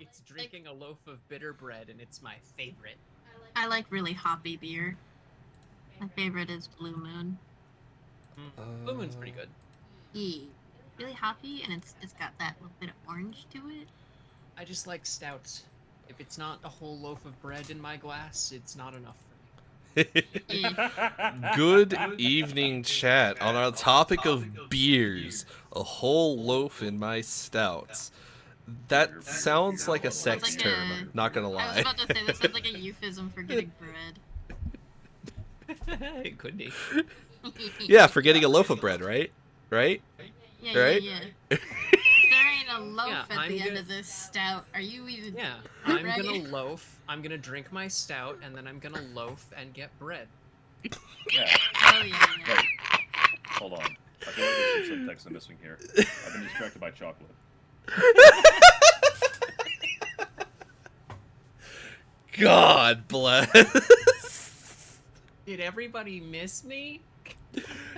It's drinking a loaf of bitter bread, and it's my favorite. I like really hoppy beer. My favorite is Blue Moon. Blue Moon's pretty good. Yeah. Really hoppy, and it's got that little bit of orange to it. I just like stouts. If it's not a whole loaf of bread in my glass, it's not enough for me. Yeah. Good evening, chat. On our topic of beers, a whole loaf in my stouts. That sounds like a Sounds sex like term, not gonna I was lie. about to say, this sounds like a euphemism for getting bread. It could be. Yeah, for getting a loaf of bread, right? Right? Yeah, Right? yeah, yeah. There ain't a loaf Yeah, at I'm the end good. of this stout. Are you even Yeah, I'm ready? gonna loaf. I'm gonna drink my stout, and then I'm gonna loaf and get bread. Yeah. Oh yeah. Wait. Hold on. I feel like there's some subtext I'm missing here. I've been distracted by chocolate. God bless. Did everybody miss me?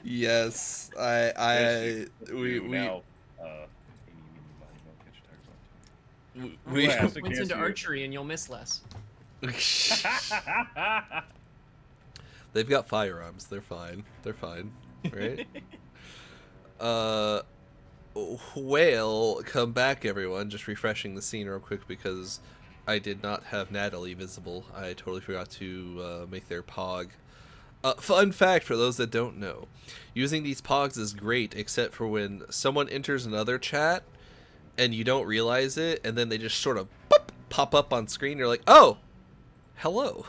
Yes, we now. we Well, Points to into cancel you. archery, and you'll miss less. They've got firearms. They're fine. They're fine, right? Whale, come back, everyone. Just refreshing the scene real quick because I did not have Natalie visible. I totally forgot to make their pog. Fun fact for those that don't know, using these pogs is great except for when someone enters another chat and you don't realize it, and then they just sort of pop up on screen. You're like, oh, hello.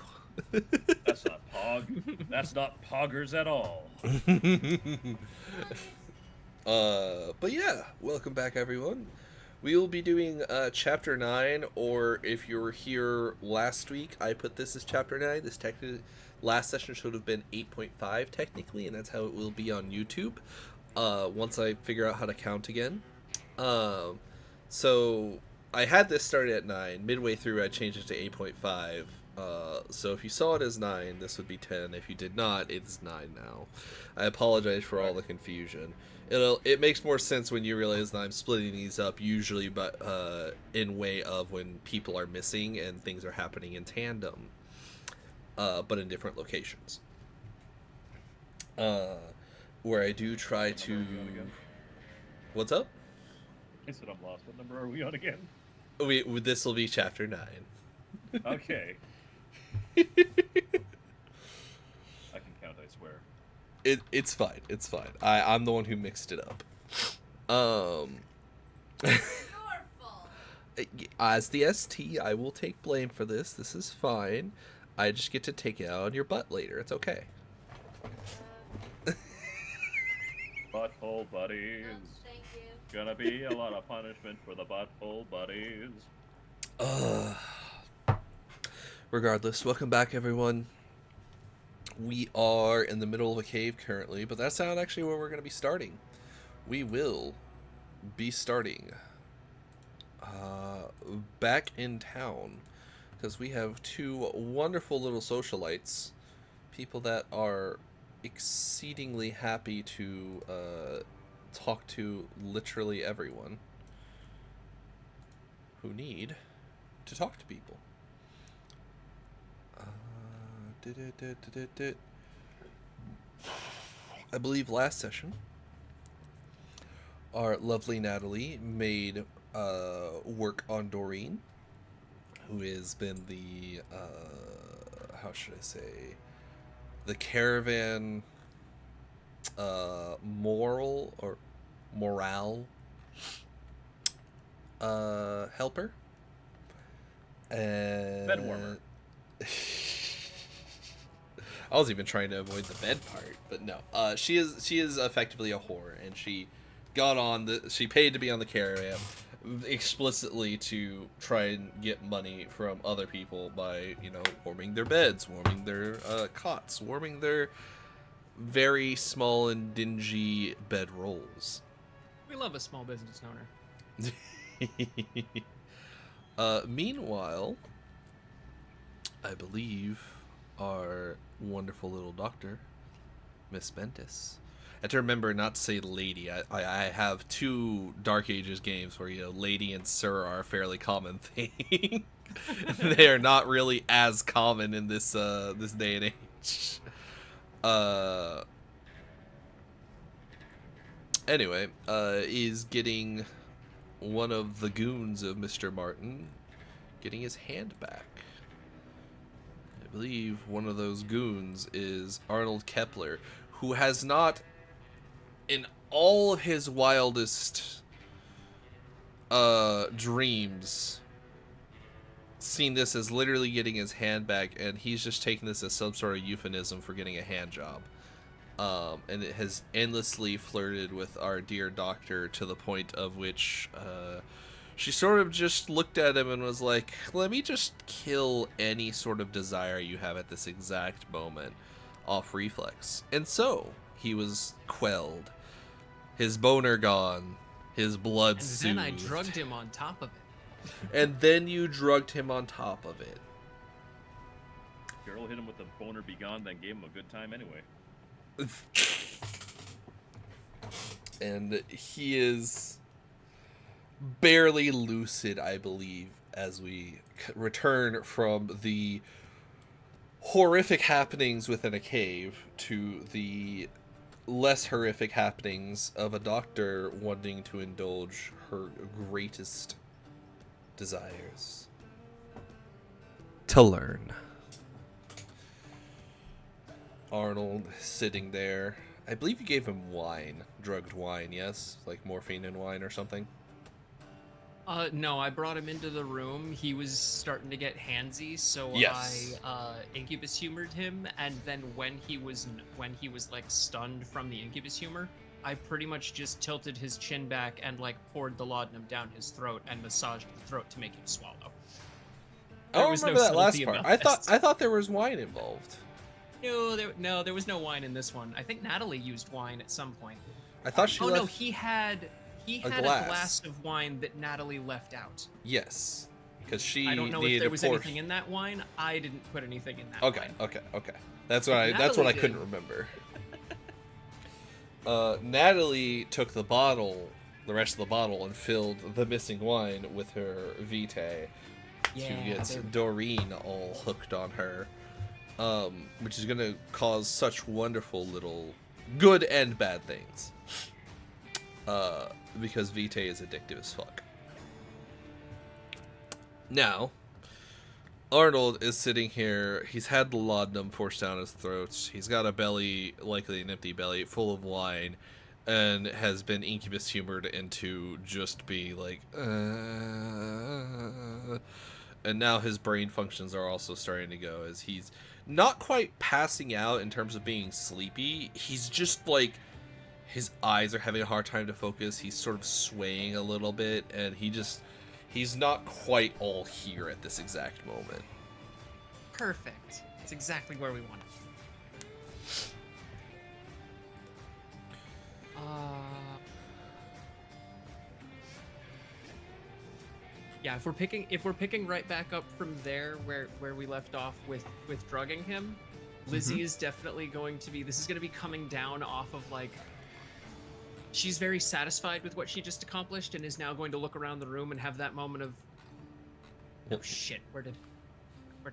That's not pog. That's not poggers at all. But yeah, welcome back, everyone. We will be doing Chapter 9, or if you were here last week, I put this as Chapter 9. This technically, last session should have been 8.5 technically, and that's how it will be on YouTube once I figure out how to count again. So I had this started at 9. Midway through, I changed it to 8.5. So if you saw it as 9, this would be 10. If you did not, it's 9 now. I apologize for all the confusion. It makes more sense when you realize that I'm splitting these up, usually, but in way of when people are missing and things are happening in tandem, but in different locations. Where I do try to. What's up? I said I'm lost. What number are we on again? This will be Chapter 9. Okay. I can count, I swear. It's fine. It's fine. I'm the one who mixed it up. As the ST, I will take blame for this. This is fine. I just get to take it out on your butt later. It's okay. Butthole buddies. Thank you. Gonna be a lot of punishment for the butthole buddies. Regardless, welcome back, everyone. We are in the middle of a cave currently, but that's not actually where we're going to be starting. We will be starting back in town because we have two wonderful little socialites, people that are exceedingly happy to talk to literally everyone who need to talk to people. I believe last session our lovely Natalie made work on Doreen, who has been the how should I say, the caravan morale helper and Bed warmer. I was even trying to avoid the bed part, but no. She is effectively a whore, and she paid to be on the caravan explicitly to try and get money from other people by, warming their beds, warming their cots, warming their very small and dingy bed rolls. We love a small business owner. Meanwhile, I believe our wonderful little doctor, Miss Bentis, have to remember not to say lady. I have 2 Dark Ages games where, you know, lady and sir are a fairly common thing. They are not really as common in this this day and age. Anyway, is getting one of the goons of Mr. Martin getting his hand back. I believe one of those goons is Arnold Kepler, who has not, in all of his wildest dreams, seen this as literally getting his hand back, and he's just taking this as some sort of euphemism for getting a hand job. And it has endlessly flirted with our dear doctor to the point of which she sort of just looked at him and was like, let me just kill any sort of desire you have at this exact moment off reflex. And so he was quelled, his boner gone, his blood And soothed. then I drugged him on top of it. And then you drugged him on top of it. Girl hit him with the boner be gone, then gave him a good time anyway. And he is barely lucid, I believe, as we return from the horrific happenings within a cave to the less horrific happenings of a doctor wanting to indulge her greatest desires: to learn. Arnold sitting there. I believe you gave him wine. Drugged wine, yes? Like morphine and wine or something? No, I brought him into the room. He was starting to get handsy, so Yes. I incubus humored him, and then when he was like stunned from the incubus humor, I pretty much just tilted his chin back and like poured the laudanum down his throat and massaged the throat to make him swallow. I don't remember that last subtlety part. about I thought there was wine involved. No, there was no wine in this one. I think Natalie used wine at some point. I thought she Oh left... no, he had a glass of wine that Natalie left out. Yes. Because she I don't know needed if there a was portion. anything in that wine. I didn't put anything in that Okay, wine. okay. That's what I Natalie couldn't did. remember. Natalie took the rest of the bottle, and filled the missing wine with her Vitae to get Doreen all hooked on her. Which is gonna cause such wonderful little good and bad things. Because Vitae is addictive as fuck. Now, Arnold is sitting here. He's had the laudanum forced down his throat. He's got a belly, likely an empty belly, full of wine, and has been incubus humored into just be like, and now his brain functions are also starting to go, as he's not quite passing out in terms of being sleepy. He's just like, his eyes are having a hard time to focus. He's sort of swaying a little bit, and he's not quite all here at this exact moment. Perfect. It's exactly where we want it. Yeah, if we're picking right back up from there where we left off with drugging him, Lizzie is definitely going to be. This is going to be coming down off of like. She's very satisfied with what she just accomplished and is now going to look around the room and have that moment of, oh shit, where'd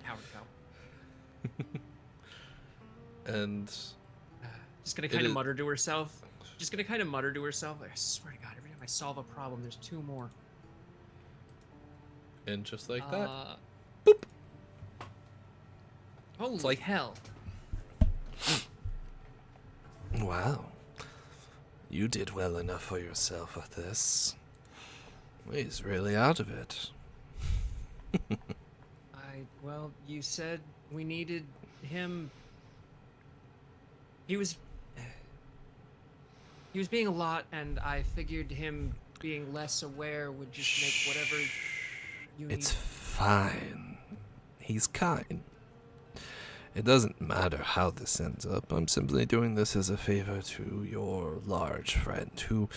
Howard go? And Just gonna kind of mutter to herself. I swear to God, every time I solve a problem, there's 2 more. And just like that, Boop. Holy like- hell. wow, you did well enough for yourself with this. He's really out of it. Well, you said we needed him. He was being a lot, and I figured him being less aware would just make whatever you need. It's fine. He's kind. It doesn't matter how this ends up. I'm simply doing this as a favor to your large friend who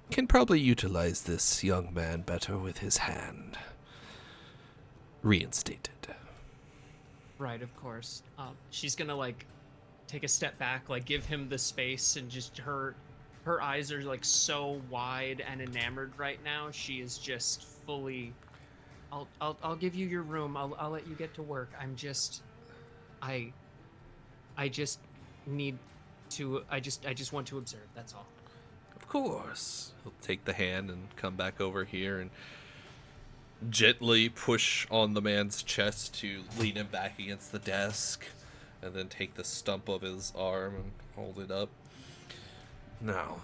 can probably utilize this young man better with his hand reinstated. Right, of course. She's gonna like take a step back, like give him the space, and just her eyes are like so wide and enamored right now. She is just fully. I'll give you your room. I'll let you get to work. I just need to. I just want to observe. That's all. Of course. He'll take the hand and come back over here and gently push on the man's chest to lean him back against the desk, and then take the stump of his arm and hold it up. Now,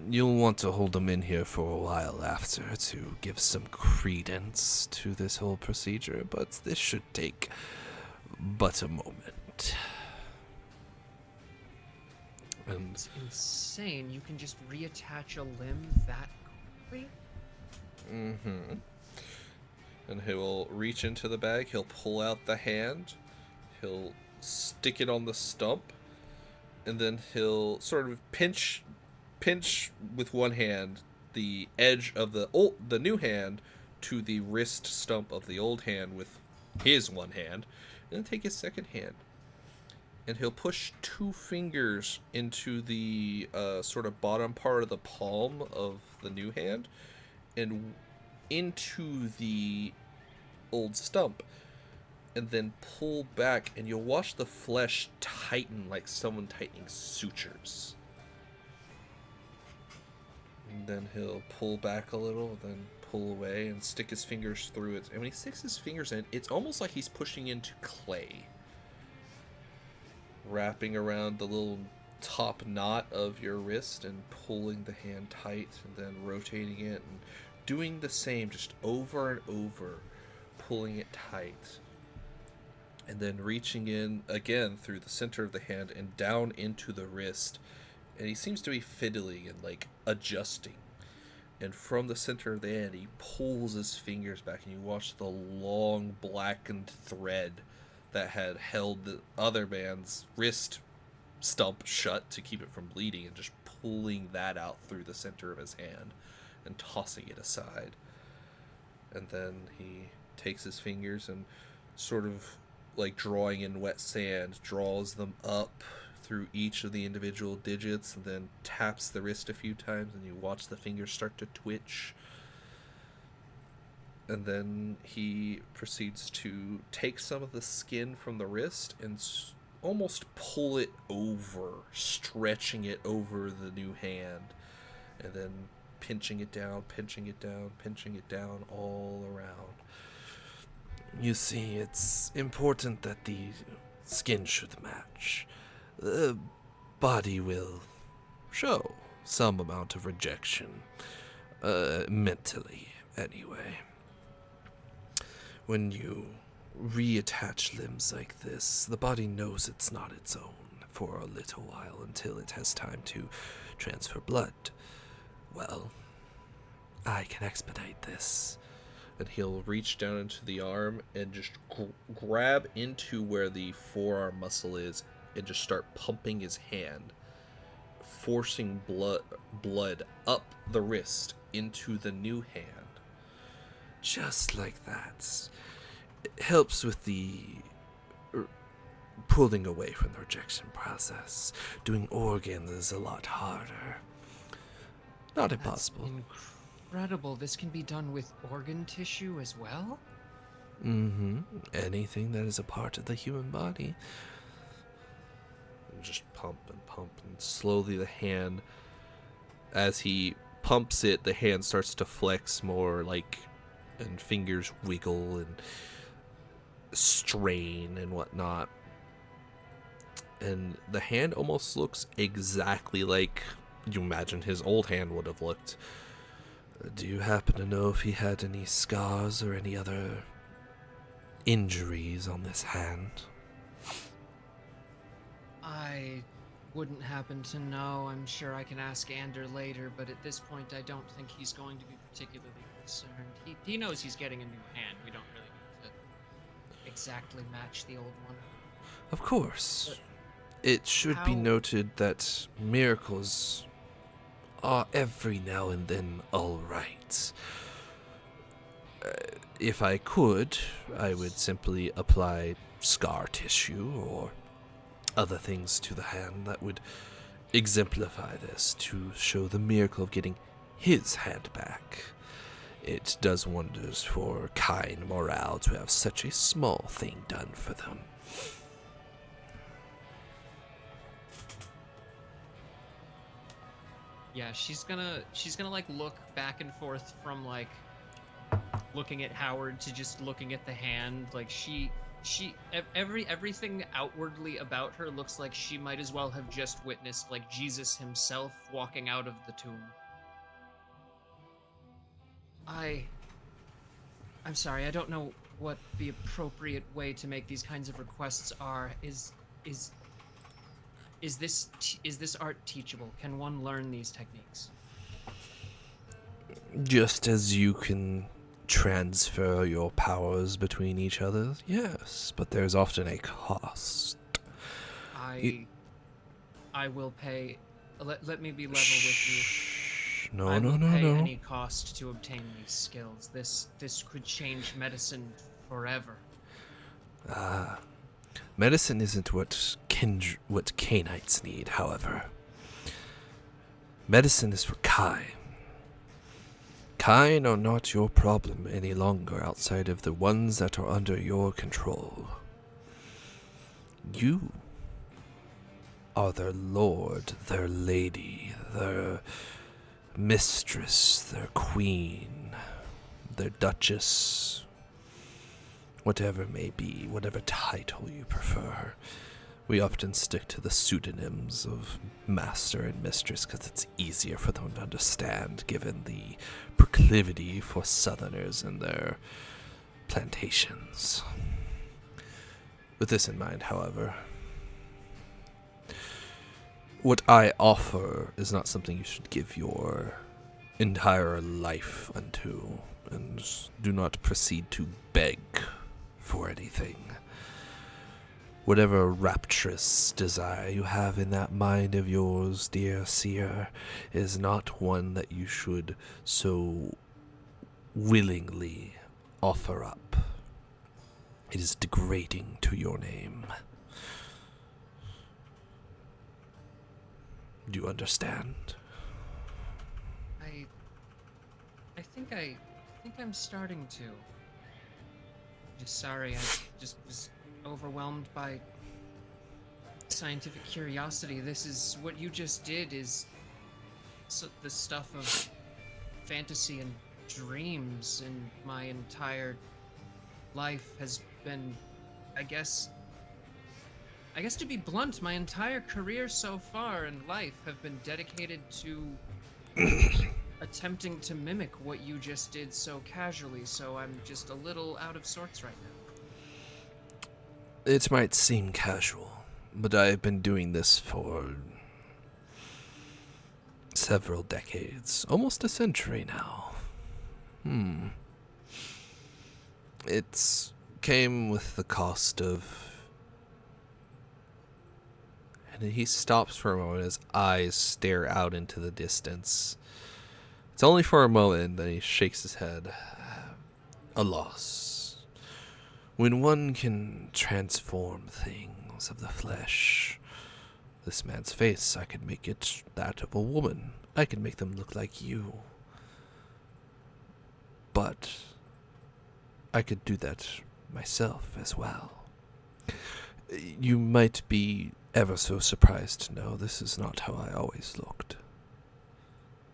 you'll want to hold him in here for a while after to give some credence to this whole procedure, but this should take but a moment. And It's insane. You can just reattach a limb that quickly? Mm-hmm. And he will reach into the bag, he'll pull out the hand, he'll stick it on the stump, and then he'll sort of pinch with one hand the edge of the new hand to the wrist stump of the old hand with his one hand, and then take his second hand. And he'll push 2 fingers into the sort of bottom part of the palm of the new hand and into the old stump, and then pull back, and you'll watch the flesh tighten like someone tightening sutures. And then he'll pull back a little, then pull away and stick his fingers through it. And when he sticks his fingers in, it's almost like he's pushing into clay, wrapping around the little top knot of your wrist and pulling the hand tight, and then rotating it and doing the same just over and over, pulling it tight, and then reaching in again through the center of the hand and down into the wrist. And he seems to be fiddling and like adjusting, and from the center of the hand he pulls his fingers back, and you watch the long blackened thread that had held the other man's wrist stump shut to keep it from bleeding, and just pulling that out through the center of his hand and tossing it aside. And then he takes his fingers and sort of like drawing in wet sand, draws them up through each of the individual digits, and then taps the wrist a few times, and you watch the fingers start to twitch. And then he proceeds to take some of the skin from the wrist and almost pull it over, stretching it over the new hand, and then pinching it down, pinching it down, pinching it down all around. you see, it's important that the skin should match. The body will show some amount of rejection, mentally, anyway. When you reattach limbs like this, the body knows it's not its own for a little while until it has time to transfer blood. Well, I can expedite this. And he'll reach down into the arm and just grab into where the forearm muscle is and just start pumping his hand, forcing blood up the wrist into the new hand. Just like that. It helps with the pulling away from the rejection process. Doing organs is a lot harder. Not impossible. That's incredible. This can be done with organ tissue as well? Mm-hmm. Anything that is a part of the human body. And just pump, and slowly the hand, as he pumps it, the hand starts to flex more, and fingers wiggle and strain and whatnot. And the hand almost looks exactly like you imagine his old hand would have looked. Do you happen to know if he had any scars or any other injuries on this hand? I wouldn't happen to know. I'm sure I can ask Ander later, but at this point I don't think he's going to be particularly concerned. He knows he's getting a new hand. We don't really need to exactly match the old one. Of course. But it should be how- noted that miracles are every now and then alright. If I could, I would simply apply scar tissue or other things to the hand that would exemplify this to show the miracle of getting his hand back. It does wonders for Cain morale to have such a small thing done for them. Yeah, she's gonna like look back and forth from like looking at Howard to just looking at the hand. Like everything outwardly about her looks like she might as well have just witnessed like Jesus himself walking out of the tomb. I'm sorry, I don't know what the appropriate way to make these kinds of requests are. Is this art teachable? Can one learn these techniques? Just as you can transfer your powers between each other, yes, but there's often a cost. I will pay. Let me be level with you. No, I no, will no, pay no. any cost to obtain these skills. This could change medicine forever. Medicine isn't what Cainites need, however. Medicine is for Cain. Cain are not your problem any longer outside of the ones that are under your control. You are their lord, their lady, their mistress, their queen, their duchess, whatever may be, whatever title you prefer. We often stick to the pseudonyms of master and mistress because it's easier for them to understand, given the proclivity for southerners and their plantations. With this in mind, however, what I offer is not something you should give your entire life unto, and do not proceed to beg for anything. Whatever rapturous desire you have in that mind of yours, dear seer, is not one that you should so willingly offer up. It is degrading to your name. Do you understand? I think I'm starting to. Just sorry, I just was overwhelmed by scientific curiosity. This is what you just did is the stuff of fantasy and dreams, and my entire life has been, I guess to be blunt, my entire career so far in life have been dedicated to attempting to mimic what you just did so casually, so I'm just a little out of sorts right now. It might seem casual, but I've been doing this for several decades, almost a century now. It's came with the cost of... And he stops for a moment, his eyes stare out into the distance. It's only for a moment, then he shakes his head. A loss. When one can transform things of the flesh, this man's face, I could make it that of a woman. I could make them look like you. But I could do that myself as well. You might be ever so surprised to know this is not how I always looked.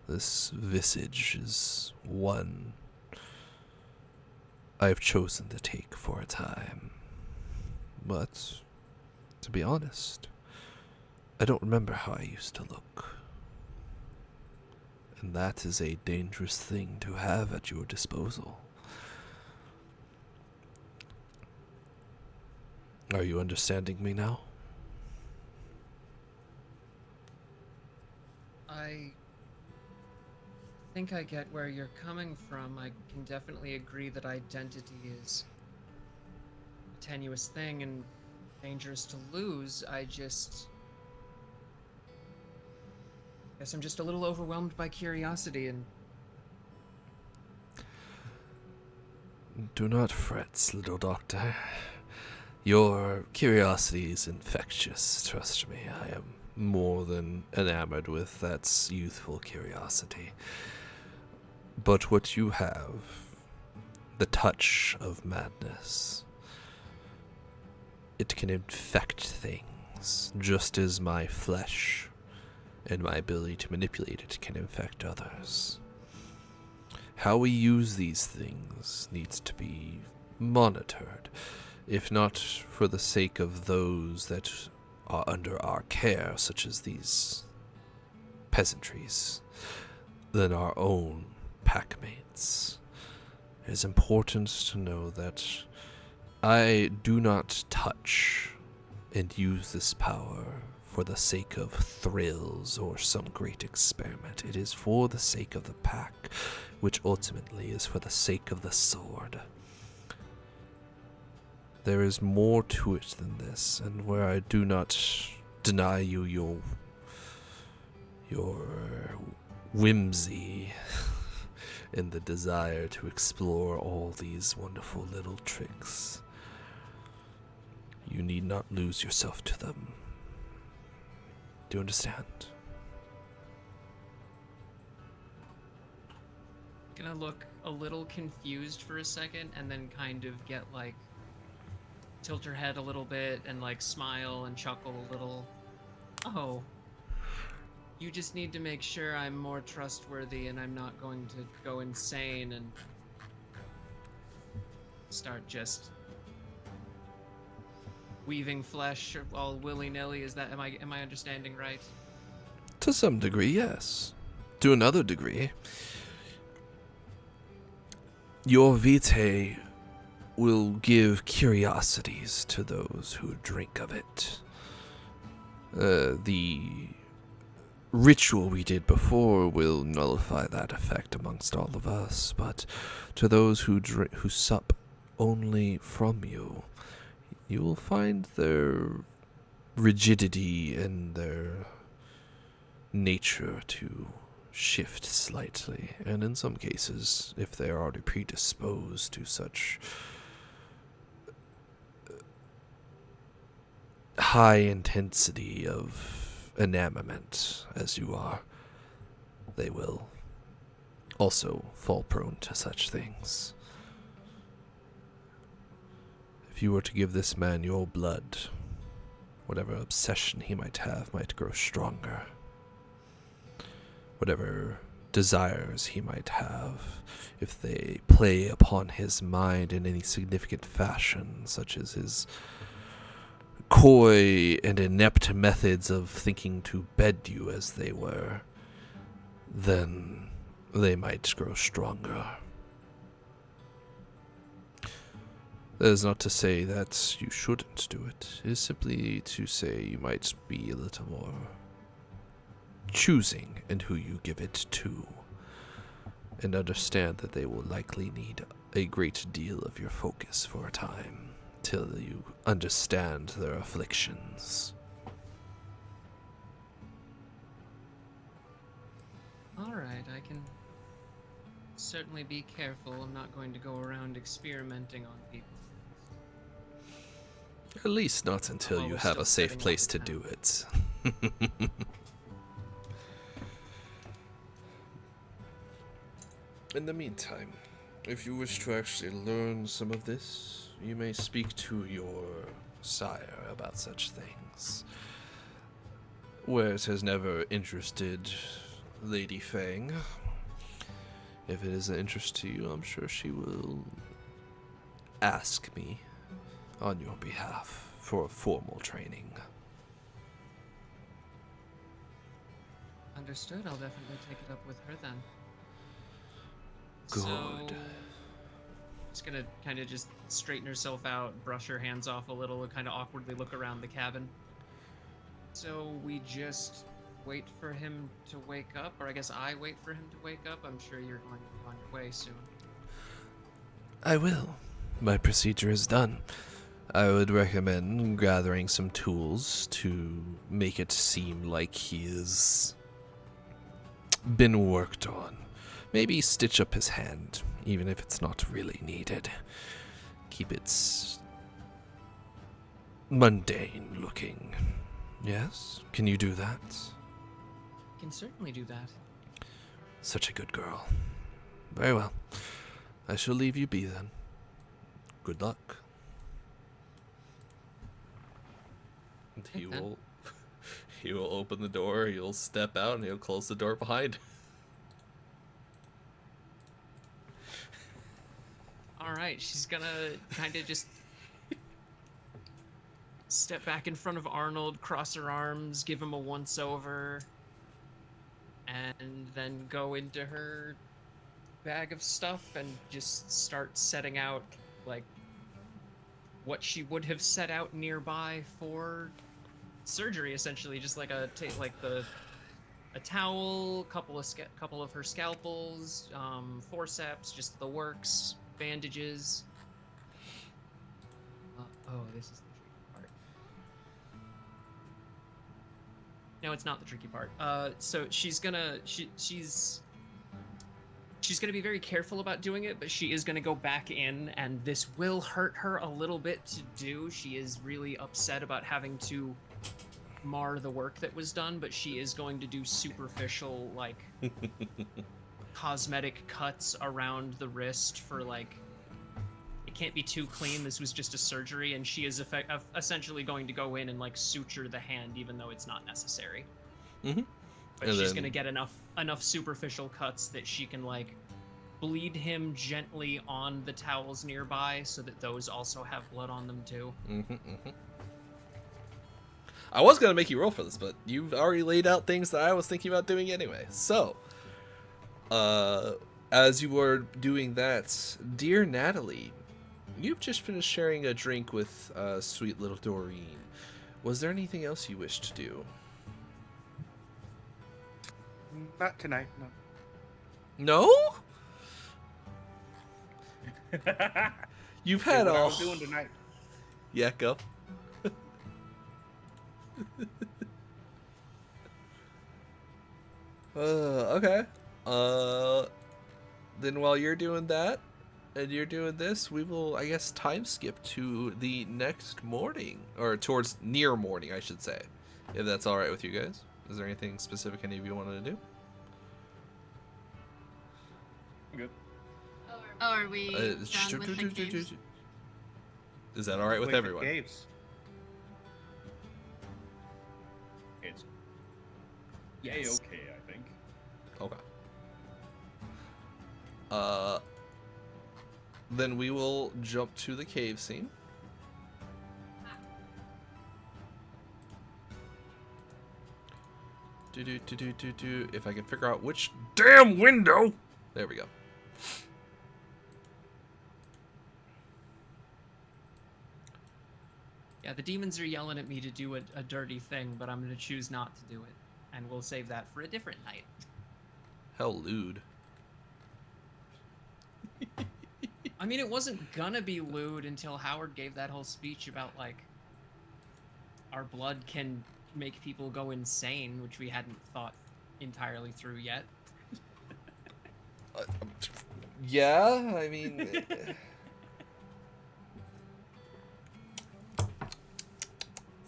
This visage is one I've chosen to take for a time. But, to be honest, I don't remember how I used to look. And that is a dangerous thing to have at your disposal. Are you understanding me now? I think I get where you're coming from. I can definitely agree that identity is a tenuous thing and dangerous to lose. Guess I'm just a little overwhelmed by curiosity and... Do not fret, little doctor. Your curiosity is infectious, trust me. I am more than enamored with that youthful curiosity. But what you have, the touch of madness, it can infect things, just as my flesh and my ability to manipulate it can infect others. How we use these things needs to be monitored, if not for the sake of those that are under our care, such as these peasantries, then our own packmates. It is important to know that I do not touch and use this power for the sake of thrills or some great experiment. It is for the sake of the pack, which ultimately is for the sake of the sword. There is more to it than this, and where I do not deny you your whimsy in the desire to explore all these wonderful little tricks, you need not lose yourself to them. Do you understand? Gonna look a little confused for a second and then kind of get like tilt her head a little bit and like smile and chuckle a little. Oh, you just need to make sure I'm more trustworthy and I'm not going to go insane and start just weaving flesh all willy-nilly. Is that, am I understanding right? To some degree, yes. To another degree, your vitae will give curiosities to those who drink of it. The ritual we did before will nullify that effect amongst all of us, but to those who sup only from you, you will find their rigidity and their nature to shift slightly, and in some cases, if they are already predisposed to such high intensity of enamorment as you are, they will also fall prone to such things. If you were to give this man your blood, whatever obsession he might have might grow stronger. Whatever desires he might have, if they play upon his mind in any significant fashion, such as his coy and inept methods of thinking to bed you as they were, then they might grow stronger. That is not to say that you shouldn't do it. It is simply to say you might be a little more choosing in who you give it to, and understand that they will likely need a great deal of your focus for a time, till you understand their afflictions. Alright, I can certainly be careful. I'm not going to go around experimenting on people. At least not until While you we're have still a safe setting up place the to do it. In the meantime, if you wish to actually learn some of this, you may speak to your sire about such things. Where it has never interested Lady Fang, if it is an interest to you, I'm sure she will ask me on your behalf for a formal training. Understood. I'll definitely take it up with her then. Good. So, just gonna kind of just straighten herself out, brush her hands off a little, and kind of awkwardly look around the cabin. So we just wait for him to wake up, or I guess I wait for him to wake up. I'm sure you're going to be on your way soon. I will. My procedure is done. I would recommend gathering some tools to make it seem like he has been worked on. Maybe stitch up his hand, even if it's not really needed. Keep it mundane looking. Yes? Can you do that? Can certainly do that. Such a good girl. Very well. I shall leave you be then. Good luck. And he will open the door, he'll step out, and he'll close the door behind. All right, she's gonna kind of just step back in front of Arnold, cross her arms, give him a once-over, and then go into her bag of stuff and just start setting out, like, what she would have set out nearby for surgery, essentially. Just like a towel, couple of her scalpels, forceps, just the works, bandages. Oh, this is the tricky part. No, it's not the tricky part. So she's gonna be very careful about doing it, but she is gonna go back in, and this will hurt her a little bit to do. She is really upset about having to mar the work that was done, but she is going to do superficial, like, cosmetic cuts around the wrist for, like, it can't be too clean. This was just a surgery, and she is essentially going to go in and, like, suture the hand, even though it's not necessary. Mm-hmm. But she's gonna get enough superficial cuts that she can, like, bleed him gently on the towels nearby, so that those also have blood on them too. Mm-hmm, mm-hmm. I was gonna make you roll for this, but you've already laid out things that I was thinking about doing anyway. So, as you were doing that, dear Natalie, you've just finished sharing a drink with sweet little Doreen. Was there anything else you wished to do? Not tonight, No? no. You've had what I all. was doing tonight. Yeah, go. Okay. Then while you're doing that, and you're doing this, we will, I guess, time skip to the next morning, or towards near morning, I should say, if that's all right with you guys. Is there anything specific any of you wanted to do? I'm good. Oh, are we done Sure, with the caves? Is that all right with Wait for everyone? Caves. It's Yes. A-okay, I think. Okay. Then we will jump to the cave scene. If I can figure out which damn window. There we go. Yeah, the demons are yelling at me to do a dirty thing, but I'm gonna choose not to do it, and we'll save that for a different night. Hell, lewd. I mean, it wasn't gonna be lewd until Howard gave that whole speech about, like, our blood can make people go insane, which we hadn't thought entirely through yet. Yeah, I mean...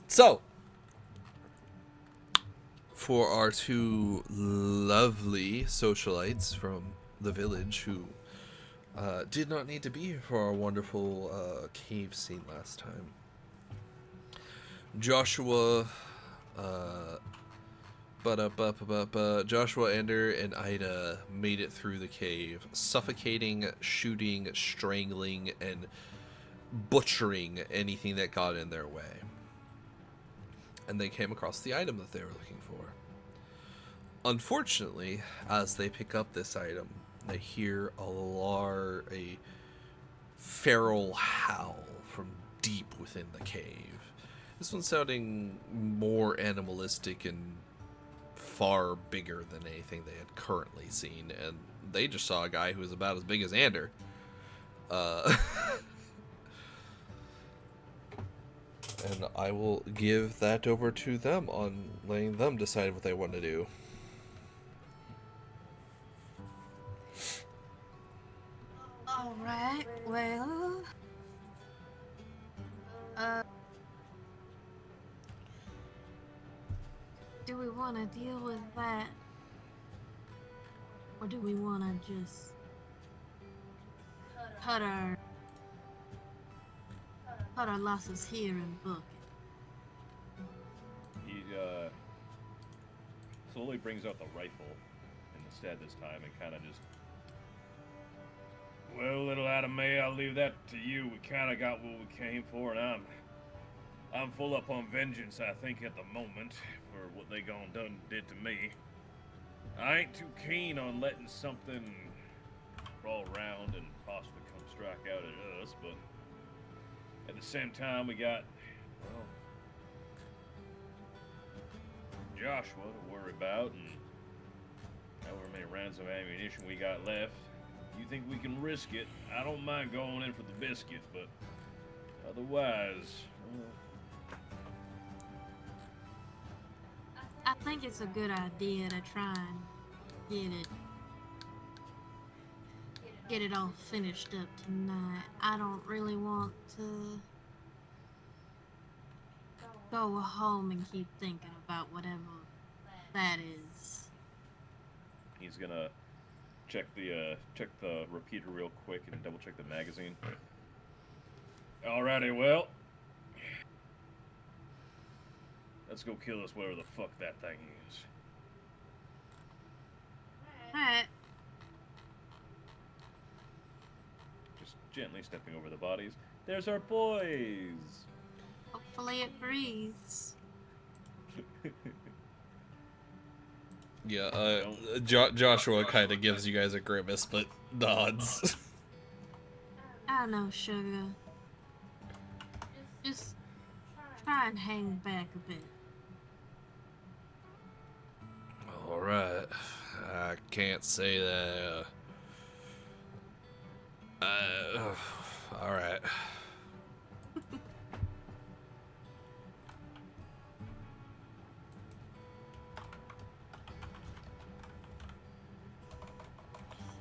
So, for our two lovely socialites from the village who did not need to be here for our wonderful cave scene last time, Joshua, Joshua, Ender, and Ida made it through the cave, suffocating, shooting, strangling, and butchering anything that got in their way. And they came across the item that they were looking for. Unfortunately, as they pick up this item, they hear a feral howl from deep within the cave. This one's sounding more animalistic and far bigger than anything they had currently seen, and they just saw a guy who was about as big as Ander. And I will give that over to them on letting them decide what they want to do. Alright, well... Do we want to deal with that? Or do we want to just cut our losses here and book it? He slowly brings out the rifle instead this time and kind of just. Well, little Adam May, I'll leave that to you. We kind of got what we came for, and I'm full up on vengeance, I think, at the moment, for what they did to me. I ain't too keen on letting something crawl around and possibly come strike out at us, but at the same time, we got, well, Joshua to worry about, and however many rounds of ammunition we got left. You think we can risk it? I don't mind going in for the biscuit, but otherwise, I think it's a good idea to try and get it all finished up tonight. I don't really want to go home and keep thinking about whatever that is. he's gonna check the repeater real quick and double check the magazine. Alrighty, well, let's go kill us whatever the fuck that thing is. Alright. Just gently stepping over the bodies. There's our boys. Hopefully it breathes. Yeah, Joshua kind of gives you guys a grimace, but nods. I know, sugar. Just try and hang back a bit. Alright. I can't say that. Alright.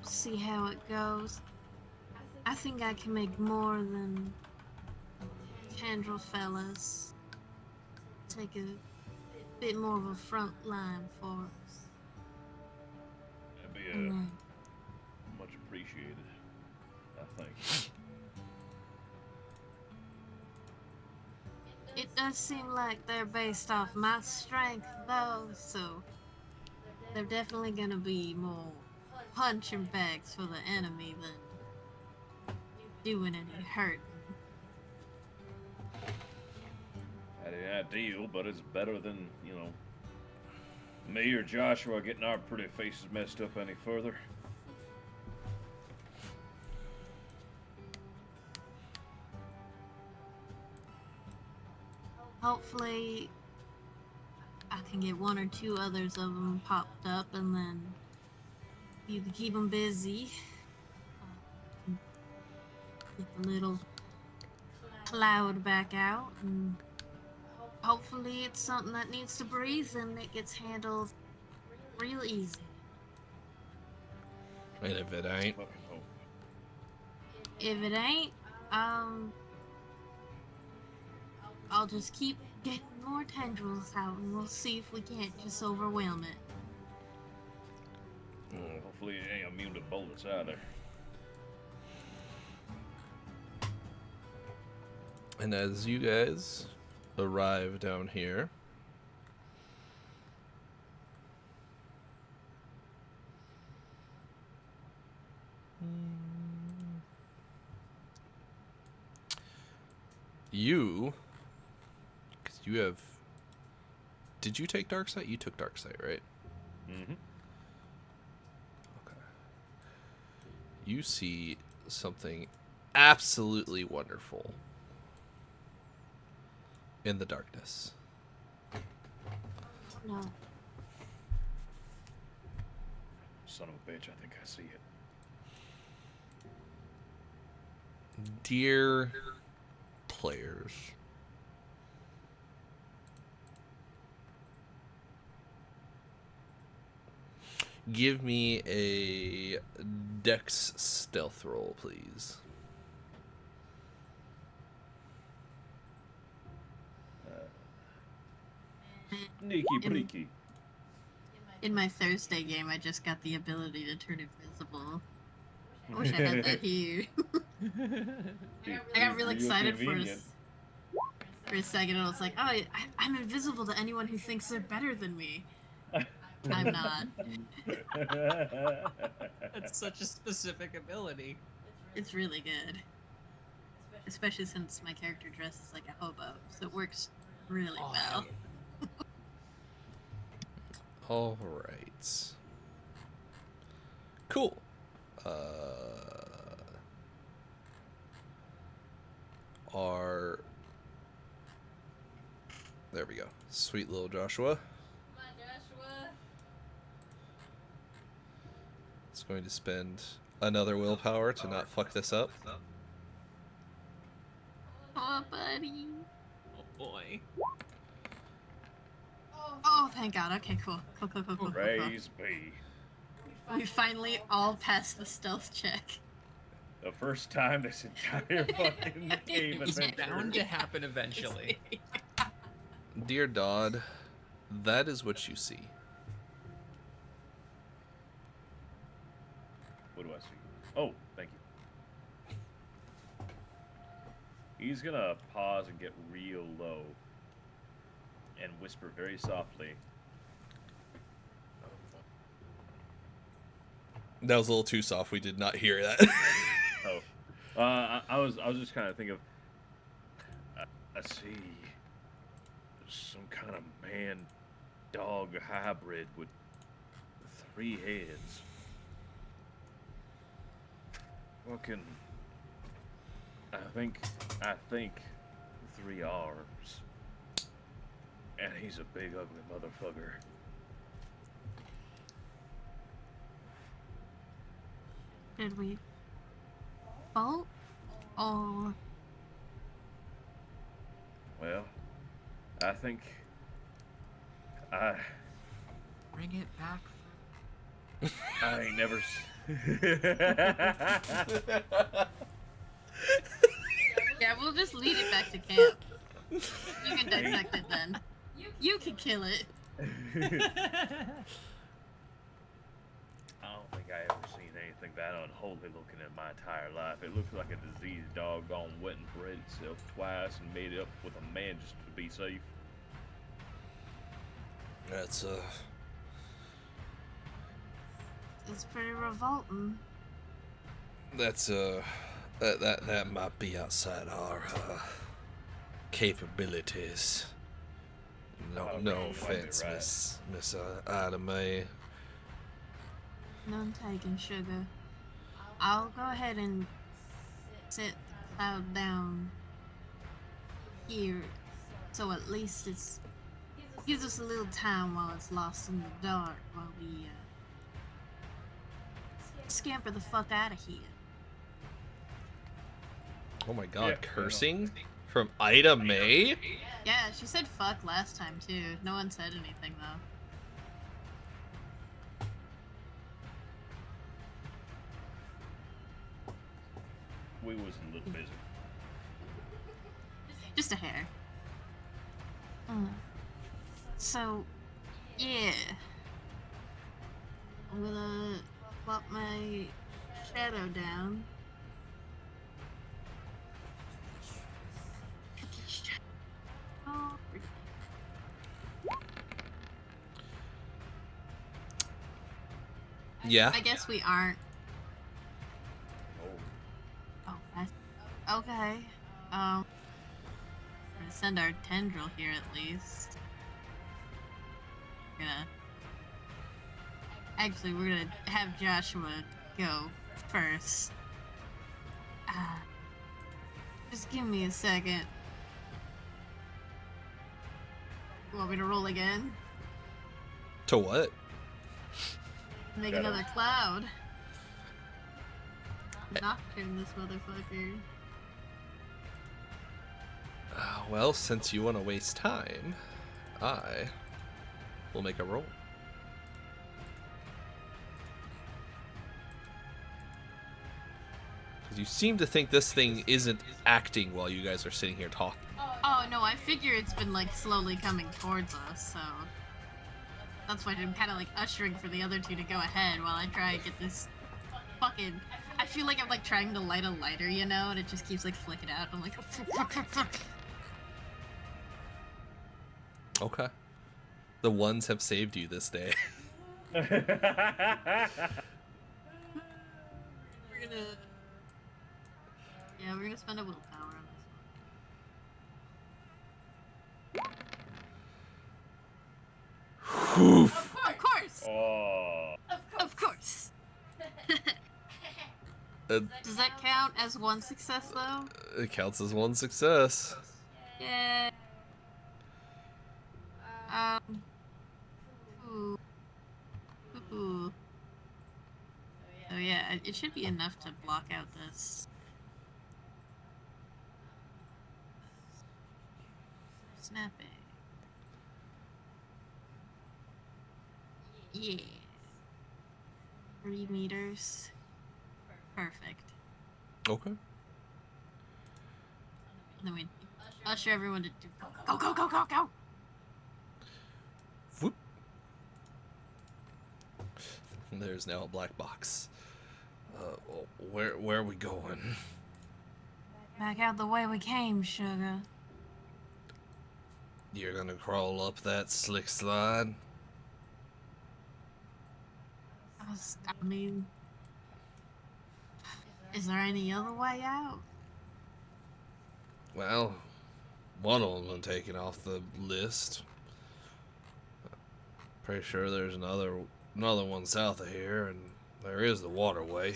See how it goes. I think I can make more than tendril fellas. Take a bit more of a front line for us. That'd be And then much appreciated, I think. it does seem like they're based off my strength, though, so they're definitely gonna be more punching bags for the enemy than doing any hurt. That ain't ideal, but it's better than, me or Joshua getting our pretty faces messed up any further. Hopefully, I can get one or two others of them popped up, and then you can keep them busy. Get the little cloud back out, and hopefully it's something that needs to breathe and it gets handled real easy. And if it ain't, Fucking hope. If it ain't, I'll just keep getting more tendrils out, and we'll see if we can't just overwhelm it. Hopefully it ain't immune to bullets either. and as you guys arrive down here, because you have, did you take Dark Sight? You took Dark Sight, right? Mm-hmm. Okay. You see something absolutely wonderful in the darkness. No. Son of a bitch, I think I see it. Dear players, give me a Dex stealth roll, please. Sneaky breaky. In my Thursday game, I just got the ability to turn invisible. I wish I had that here. I got real excited for a second, and I was like, oh, I'm invisible to anyone who thinks they're better than me. I'm not. That's such a specific ability. It's really good. Especially since my character dresses like a hobo, so it works really well. All right. Cool. There we go. Sweet little Joshua. Come on, Joshua. It's going to spend another willpower to not fuck this up. Oh, buddy. Oh boy. Oh, thank God. Okay, cool. Cool. Praise be. We finally all passed the stealth check. The first time this entire fucking game It's adventure. bound to happen eventually. Dear Dodd, that is what you see. What do I see? Oh, thank you. He's gonna pause and get real low and whisper very softly. That was a little too soft. We did not hear that. Oh, I was just kind of thinking of. I see some kind of man-dog hybrid with 3 heads. Fucking. I think 3 arms. And he's a big ugly motherfucker. Did we bolt? Or Well, I think I Bring it back. ain't never. yeah, we'll just lead it back to camp. You can dissect it then. You can kill it. I don't think I ever seen anything that unholy looking in my entire life. It looks like a diseased dog gone wet and bred itself twice and made it up with a man just to be safe. That's It's pretty revolting. That's that might be outside our capabilities. No, Oh, no you might be offense, right. Miss Ida May. None taken, sugar. I'll go ahead and set the cloud down here, so at least it's gives us a little time while it's lost in the dark, while we scamper the fuck out of here. Oh my God, Yeah, cursing from Ida May. Yeah, she said fuck last time too. No one said anything though. We was a little busy. Just a hair. So, yeah. I'm gonna plop my shadow down. Oh, Yeah. I guess we aren't. Oh, Oh, that's okay. We're gonna send our tendril here at least. We're gonna have Joshua go first. Just give me a second. You want me to roll again? To what? Make Shadow. another cloud. Nocturne this motherfucker. Well, since you want to waste time, I will make a roll. Because you seem to think this thing isn't acting while you guys are sitting here talking. Oh Oh no, I figure it's been like slowly coming towards us, so that's why I'm kind of like ushering for the other two to go ahead while I try and get this fucking. I feel like I'm like trying to light a lighter, you know, and it just keeps like flicking out. I'm like, fuck. Okay. The ones have saved you this day. We're gonna. Yeah, we're gonna spend a willpower on this one. Of course! Oh. Of course! Uh, Does that count as one success, though? it counts as one success. Yeah. Ooh. Ooh. So yeah, it should be enough to block out this. Snapping. Yeah. 3 meters. Perfect. Okay. And then we usher everyone to do go, go, go, go, go! Whoop. There's now a black box. Where are we going? Back out the way we came, sugar. You're gonna crawl up that slick slide? I mean, is there any other way out? Well, one of them's been taken off the list. Pretty sure there's another one south of here, and there is the waterway.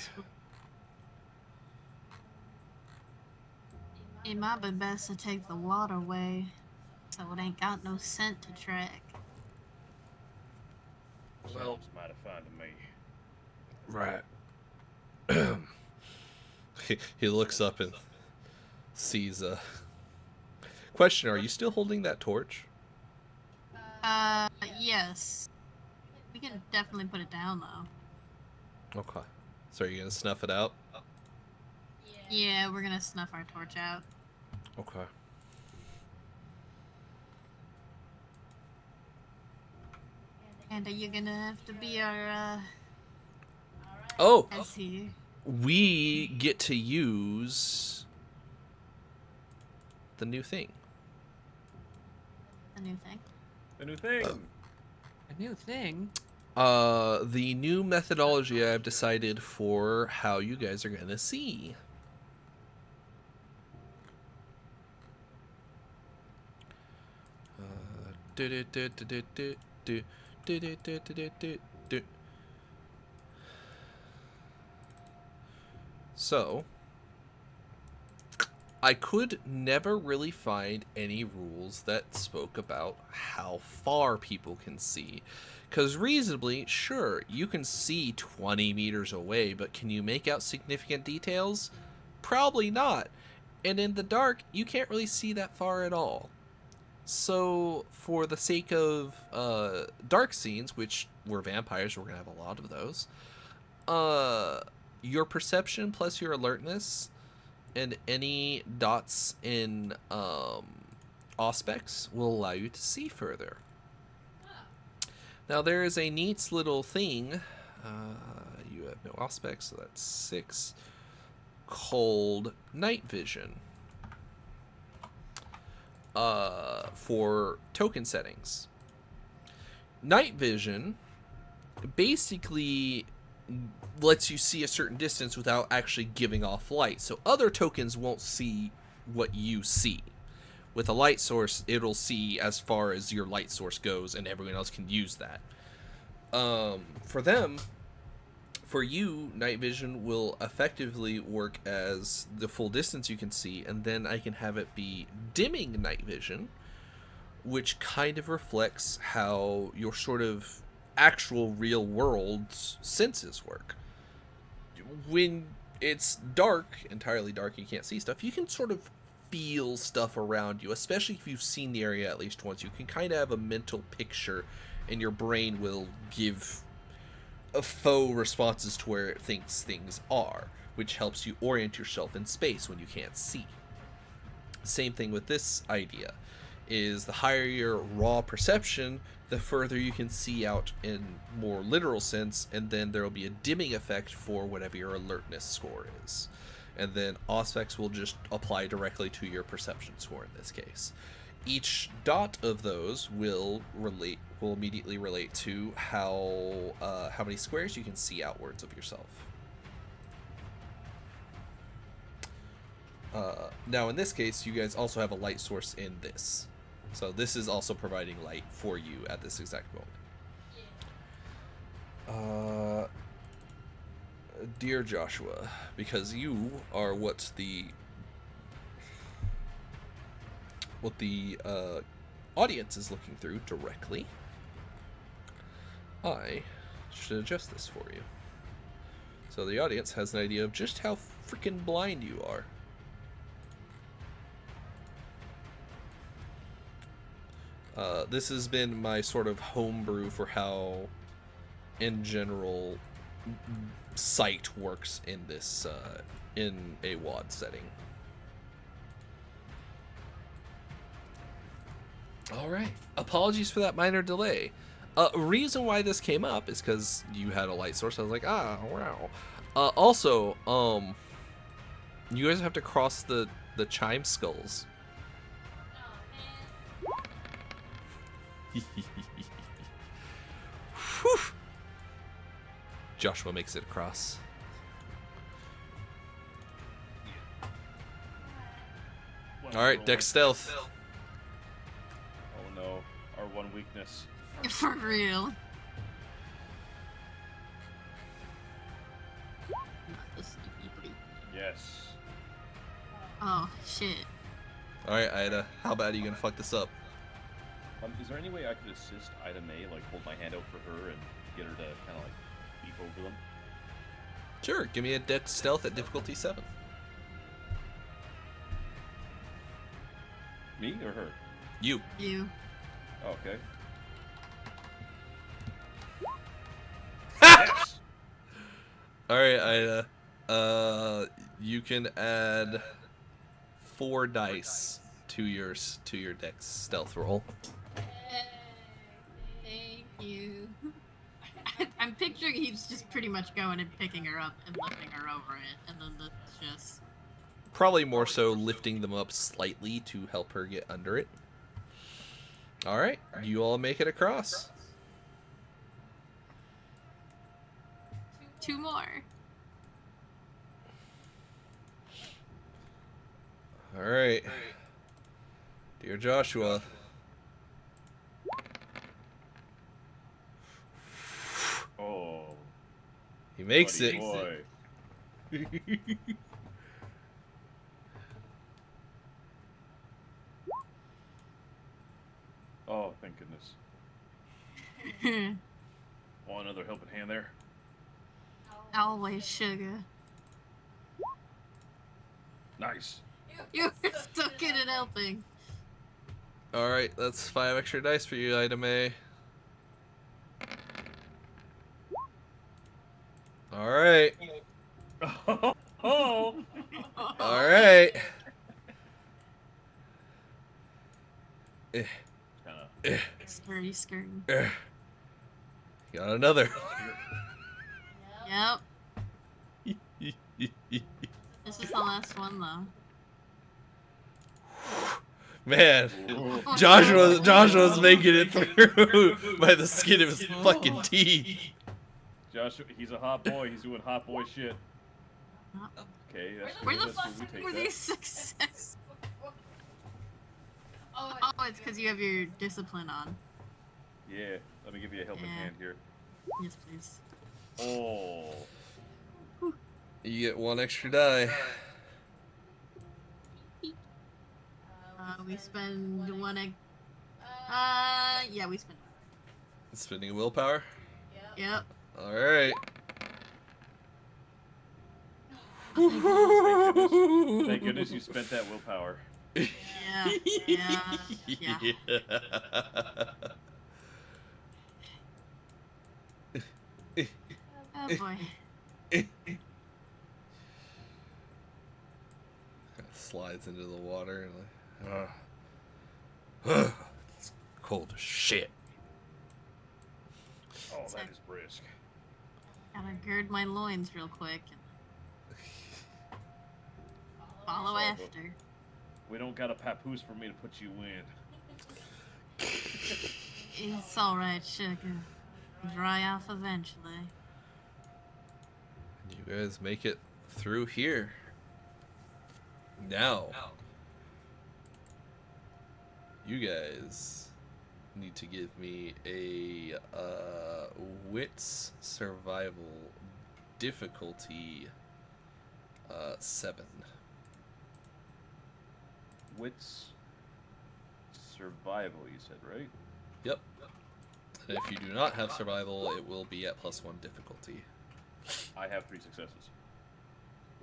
It might be best to take the waterway, so it ain't got no scent to track. Well, Sounds mighty fine to me. right. He looks up and sees a question. Are you still holding that torch? Yes. We can definitely put it down, though. Okay. So are you gonna snuff it out? Yeah, we're gonna snuff our torch out. Okay. And are you gonna have to be our, Oh, as here? we get to use the new thing. The new thing? The new thing. A new thing. The new methodology I've decided for how you guys are gonna see. So, I could never really find any rules that spoke about how far people can see. Because reasonably, sure, you can see 20 meters away, but can you make out significant details? Probably not. And in the dark, you can't really see that far at all. So, for the sake of dark scenes, which we're vampires, we're going to have a lot of those, your perception plus your alertness and any dots in aspects will allow you to see further. Now, there is a neat little thing. You have no aspects, so that's 6. Called night vision. For token settings. Night vision basically lets you see a certain distance without actually giving off light. So other tokens won't see what you see. With a light source, it'll see as far as your light source goes, and everyone else can use that. For you, night vision will effectively work as the full distance you can see, and then I can have it be dimming night vision, which kind of reflects how your sort of actual real world senses work. When it's dark, entirely dark, you can't see stuff, you can sort of feel stuff around you, especially if you've seen the area at least once. You can kind of have a mental picture, and your brain will give a faux responses to where it thinks things are, which helps you orient yourself in space when you can't see. Same thing with this idea, is the higher your raw perception, the further you can see out in more literal sense, and then there will be a dimming effect for whatever your alertness score is. And then Auspex will just apply directly to your perception score in this case. Each dot of those will immediately relate to how many squares you can see outwards of yourself. Now in this case, you guys also have a light source in this. So this is also providing light for you at this exact moment. Dear Joshua, because you are what the audience is looking through directly, I should adjust this for you. So the audience has an idea of just how freaking blind you are. This has been my sort of homebrew for how, in general, sight works in this in a WAD setting. All right. Apologies for that minor delay. Reason why this came up is because you had a light source. I was like, wow. Also, you guys have to cross the chime skulls. Whew. Joshua makes it across. All right, deck stealth. Oh no, our one weakness. For real. Not the sneaky bleak. Yes. Oh, shit. All right, Ida, how bad are you gonna fuck this up? Is there any way I could assist Ida May, like hold my hand out for her and get her to kind of like leap over them? Sure, give me a deck stealth at difficulty 7. Me or her? You. You. Oh, okay. Yes! Alright, Ida. You can add 4 dice to your deck's stealth roll. Thank you. I'm picturing he's just pretty much going and picking her up and lifting her over it, and then that's just... Probably more so lifting them up slightly to help her get under it. Alright, you all make it across. 2 more. Alright. Dear Joshua. Oh. He makes buddy it. Boy. Oh, thank goodness. Want another helping hand there? Always sugar. Nice. You're so good at helping. Alright, that's 5 extra dice for you, Ida May. Alright. Oh. Alright. Scurry, scurry. Got another. Yep. This is the last one, though. Man, Joshua's making it through by the skin of his fucking teeth. Joshua, he's a hot boy. He's doing hot boy shit. Okay, that's Where cool. the That's cool. fuck We take were that. these success? Oh, it's because you have your discipline on. Yeah, let me give you a helping Yeah. hand here. Yes, please. Oh. You get 1 extra die. We spend 1 egg. Yeah, we spend. Spending willpower. Yep. Alright. Thank goodness you spent that willpower. Yeah. Yeah. Oh boy. slides into the water and like, it's cold as shit. Oh, that is brisk. Gotta gird my loins real quick and follow Sorry, but after. we don't got a papoose for me to put you in. It's alright, sugar. Dry off eventually. You guys make it through here. Now, you guys need to give me a wits survival difficulty 7. Wits survival, you said, right? Yep. And if you do not have survival, it will be at +1 difficulty. I have 3 successes.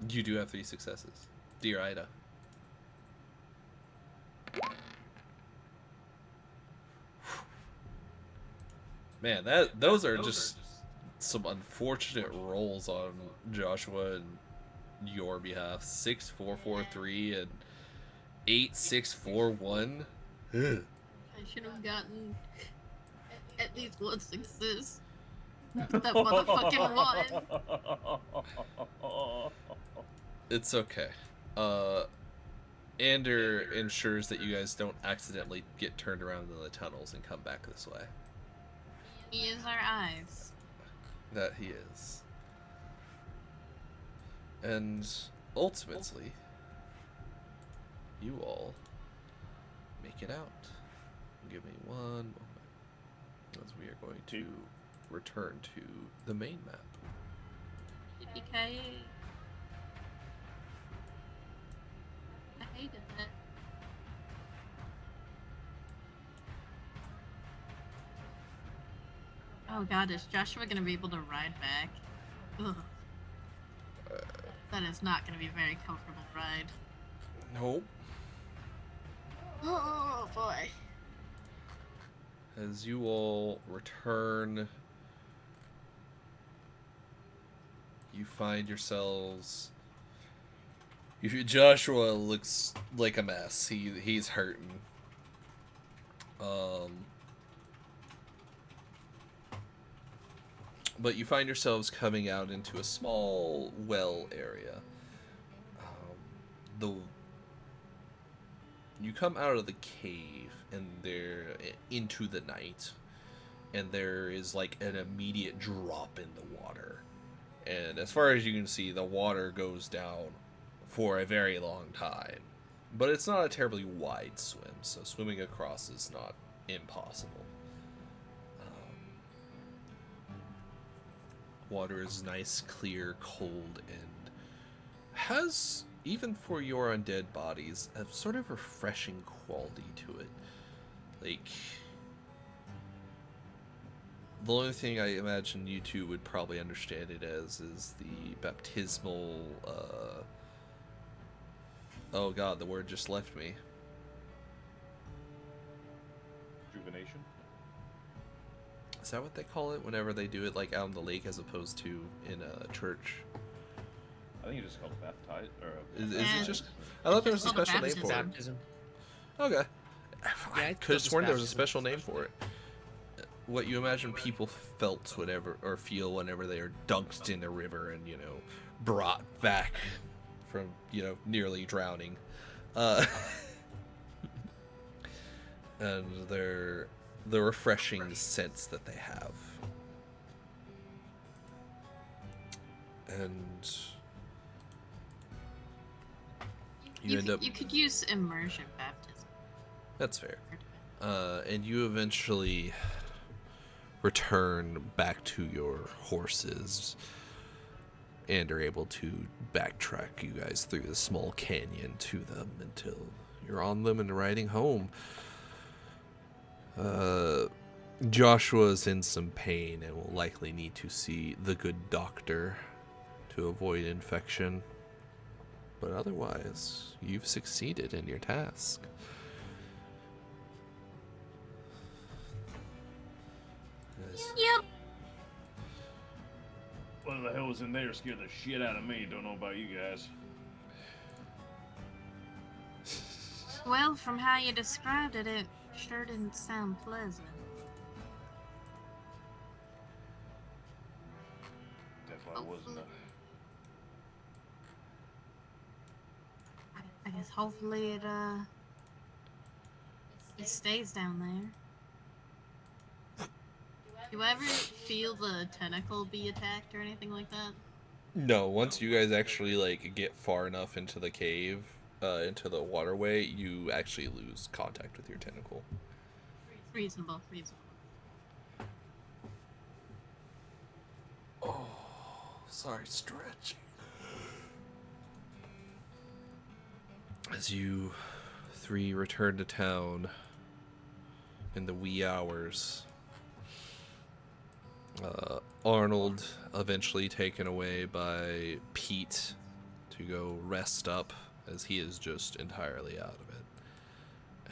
You do have 3 successes. Dear Ida. Man, those are just some unfortunate rolls on Joshua and your behalf. 6-4-4-3 and 8-6-4-1. I should have gotten at least one success. That motherfucking one. It's okay. Ander ensures that you guys don't accidentally get turned around in the tunnels and come back this way. He is our eyes. That he is. And ultimately, you all make it out. Give me one moment, as we are going to return to the main map. Yippee-ki-yay. I hated that. Oh god, is Joshua gonna be able to ride back? Ugh. That is not gonna be a very comfortable ride. Nope. Oh boy. As you all return, you find yourselves. Joshua looks like a mess. He's hurting. But you find yourselves coming out into a small well area. You come out of the cave and they're into the night, and there is like an immediate drop in the water. And as far as you can see, the water goes down for a very long time. But it's not a terribly wide swim, so swimming across is not impossible. Water is nice, clear, cold, and has, even for your undead bodies, a sort of refreshing quality to it. Like, the only thing I imagine you two would probably understand it as is the baptismal, oh god, the word just left me. Rejuvenation? Is that what they call it whenever they do it like out on the lake as opposed to in a church? I think it's just called baptize, or Is it just? I thought there was a It's called special name for it. Baptism. Okay. Yeah, I I could have thought sworn there it was a was special name baptism. for it. What you imagine people felt whenever, or feel whenever they are dunked in a river and, brought back from, nearly drowning. And the refreshing sense that they have. And you end up... You could use immersion baptism. That's fair. And you eventually return back to your horses and are able to backtrack you guys through the small canyon to them until you're on them and riding home. Joshua's in some pain and will likely need to see the good doctor to avoid infection. But otherwise, you've succeeded in your task. Yep. what the hell was in there scared the shit out of me. Don't know about you guys. Well, from how you described it, it sure didn't sound pleasant. Definitely wasn't I guess hopefully it stays down there. Do you ever feel the tentacle be attacked or anything like that? No, once you guys actually like get far enough into the cave, into the waterway, you actually lose contact with your tentacle. Reasonable. Oh, sorry, stretch. As you three return to town in the wee hours, Arnold eventually taken away by Pete to go rest up, as he is just entirely out of it.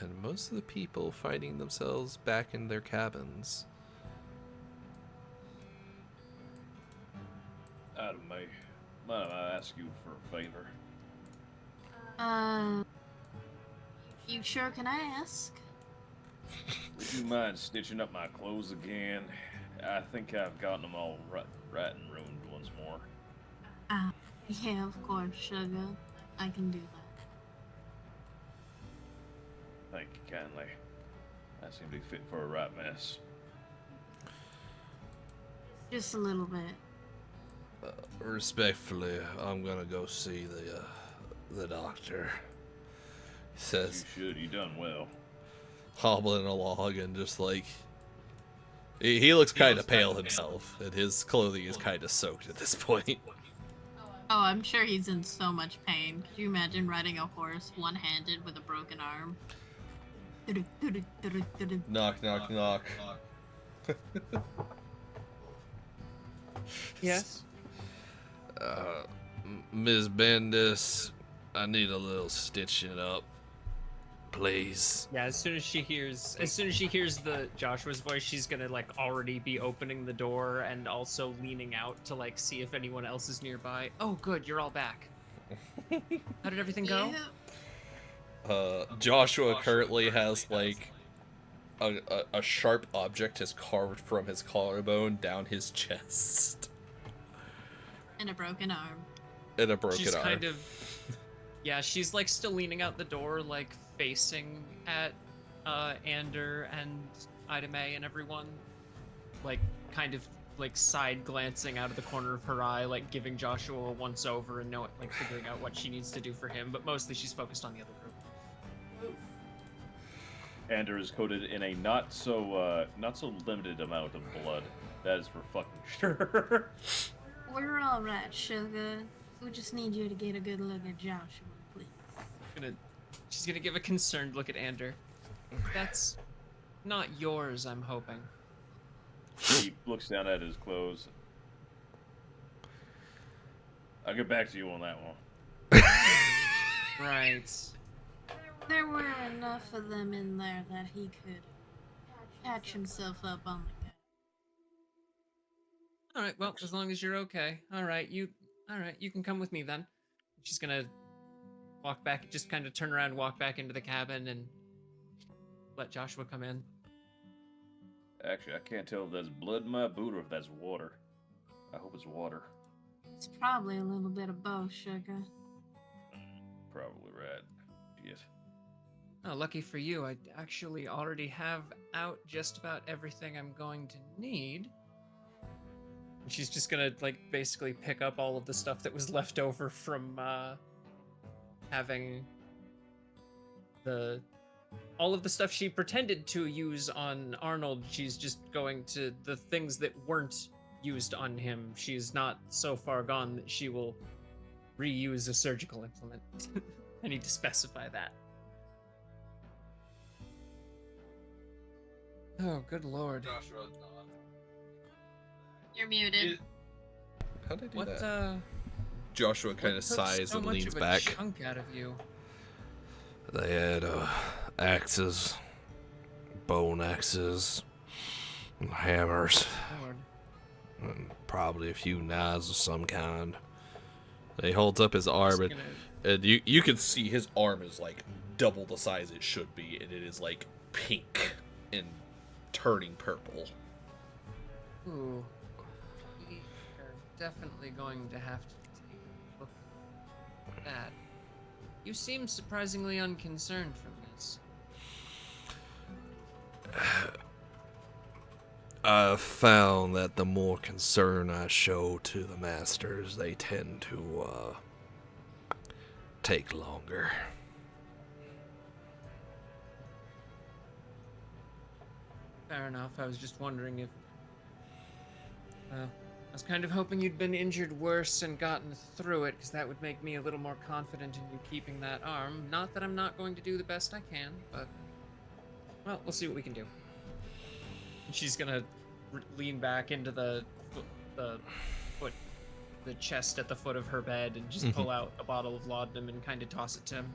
And most of the people finding themselves back in their cabins. Adam, mind if I ask you for a favor? You sure can ask? Would you mind stitching up my clothes again? I think I've gotten them all right and ruined once more. Yeah, of course, sugar. I can do that. Thank you kindly. I seem to be fit for a right mess. Just a little bit. Respectfully, I'm gonna go see the doctor. He says, You should. You done well. hobbling along and just like he looks kind of pale himself, and his clothing is kind of soaked at this point. Oh, I'm sure he's in so much pain. Could you imagine riding a horse one-handed with a broken arm? Knock, knock, knock. Yes. Ms. Bendis, I need a little stitching up, please. Yeah, as soon as she hears the Joshua's voice, she's gonna like already be opening the door and also leaning out to like see if anyone else is nearby. Oh, good, you're all back. How did everything go? Yeah. Joshua currently has like a sharp object is carved from his collarbone down his chest. And a broken arm. And a broken She's arm. kind of, yeah, she's like still leaning out the door, like facing at Ander and Ida May and everyone, like kind of like side glancing out of the corner of her eye, like giving Joshua a once over and like figuring out what she needs to do for him, but mostly she's focused on the other group. Ander is coated in a not so limited amount of blood. That is for fucking sure. We're all right, sugar. We just need you to get a good look at Joshua, please. She's gonna give a concerned look at Ander. That's not yours, I'm hoping. He looks down at his clothes. I'll get back to you on that one. Right. There were enough of them in there that he could catch himself up on the go. All right. Well, as long as you're okay. All right. You can come with me then. She's gonna walk back, just kind of turn around, walk back into the cabin, and let Joshua come in. Actually, I can't tell if that's blood in my boot or if that's water. I hope it's water. It's probably a little bit of both, sugar. Probably right. Shit. Oh, lucky for you, I actually already have out just about everything I'm going to need. And she's just gonna, like, basically pick up all of the stuff that was left over from, having all of the stuff she pretended to use on Arnold. She's just going to the things that weren't used on him. She's not so far gone that she will reuse a surgical implement. I need to specify that. Oh, good lord. Joshua, You're muted. how did I do What, that? Joshua kind what of took sighs so and much leans of a back. chunk out of you? They had axes, bone axes, and hammers, Lord. and probably a few knives of some kind. He holds up his arm, Just and you can see his arm is like double the size it should be, and it is like pink and turning purple. Ooh. We are definitely going to have to take a look at that. You seem surprisingly unconcerned from this. I've found that the more concern I show to the masters, they tend to take longer. Fair enough. I was just wondering if... I was kind of hoping you'd been injured worse and gotten through it, because that would make me a little more confident in you keeping that arm. Not that I'm not going to do the best I can, but... Well, we'll see what we can do. She's gonna lean back into the chest at the foot of her bed and just pull out a bottle of laudanum and kind of toss it to him.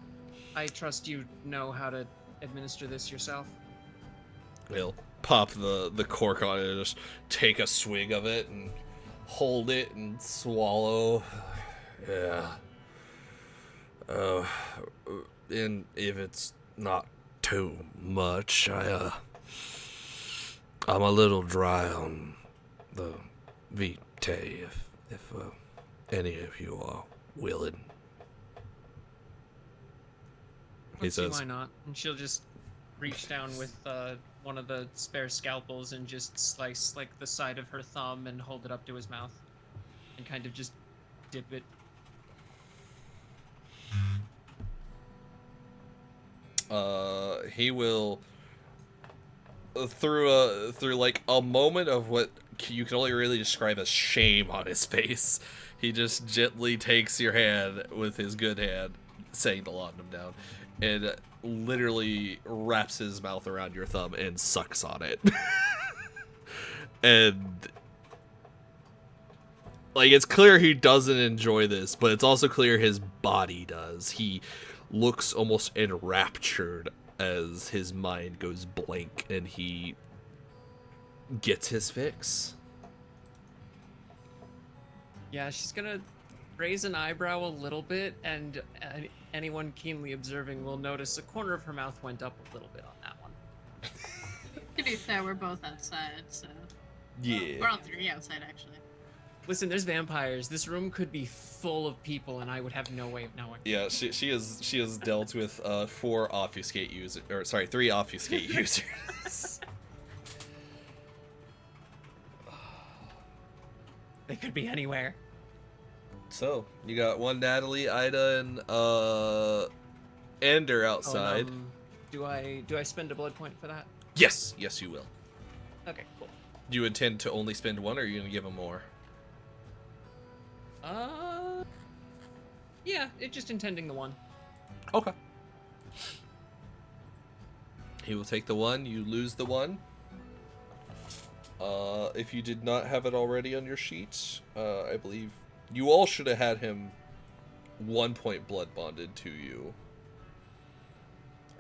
I trust you know how to administer this yourself. He'll pop the cork on it and just take a swig of it and hold it and swallow. Yeah. And if it's not too much, I'm a little dry on the VtM if any of you are willing. He Let's see says- why not. And she'll just reach down with one of the spare scalpels and just slice like the side of her thumb and hold it up to his mouth and kind of just dip it. He will through like a moment of what you can only really describe as shame on his face. He just gently takes your hand with his good hand, setting the laudanum down, and literally wraps his mouth around your thumb and sucks on it. And like, it's clear he doesn't enjoy this, but it's also clear his body does. He looks almost enraptured as his mind goes blank and he gets his fix. Yeah, she's gonna raise an eyebrow a little bit, and anyone keenly observing will notice the corner of her mouth went up a little bit on that one. To be fair, we're both outside, so. Yeah. We're all three outside, actually. Listen, there's vampires. This room could be full of people, and I would have no way of knowing. Yeah, she has dealt with 3 obfuscate users. They could be anywhere. So you got one Natalie, Ida, and Ender outside. Oh, and, do I spend a blood point for that? Yes, you will. Okay, cool. Do you intend to only spend one, or are you gonna give him more? Yeah, it's just intending the one. Okay. He will take the one. You lose the one. If you did not have it already on your sheet, I believe you all should have had him 1 point blood bonded to you.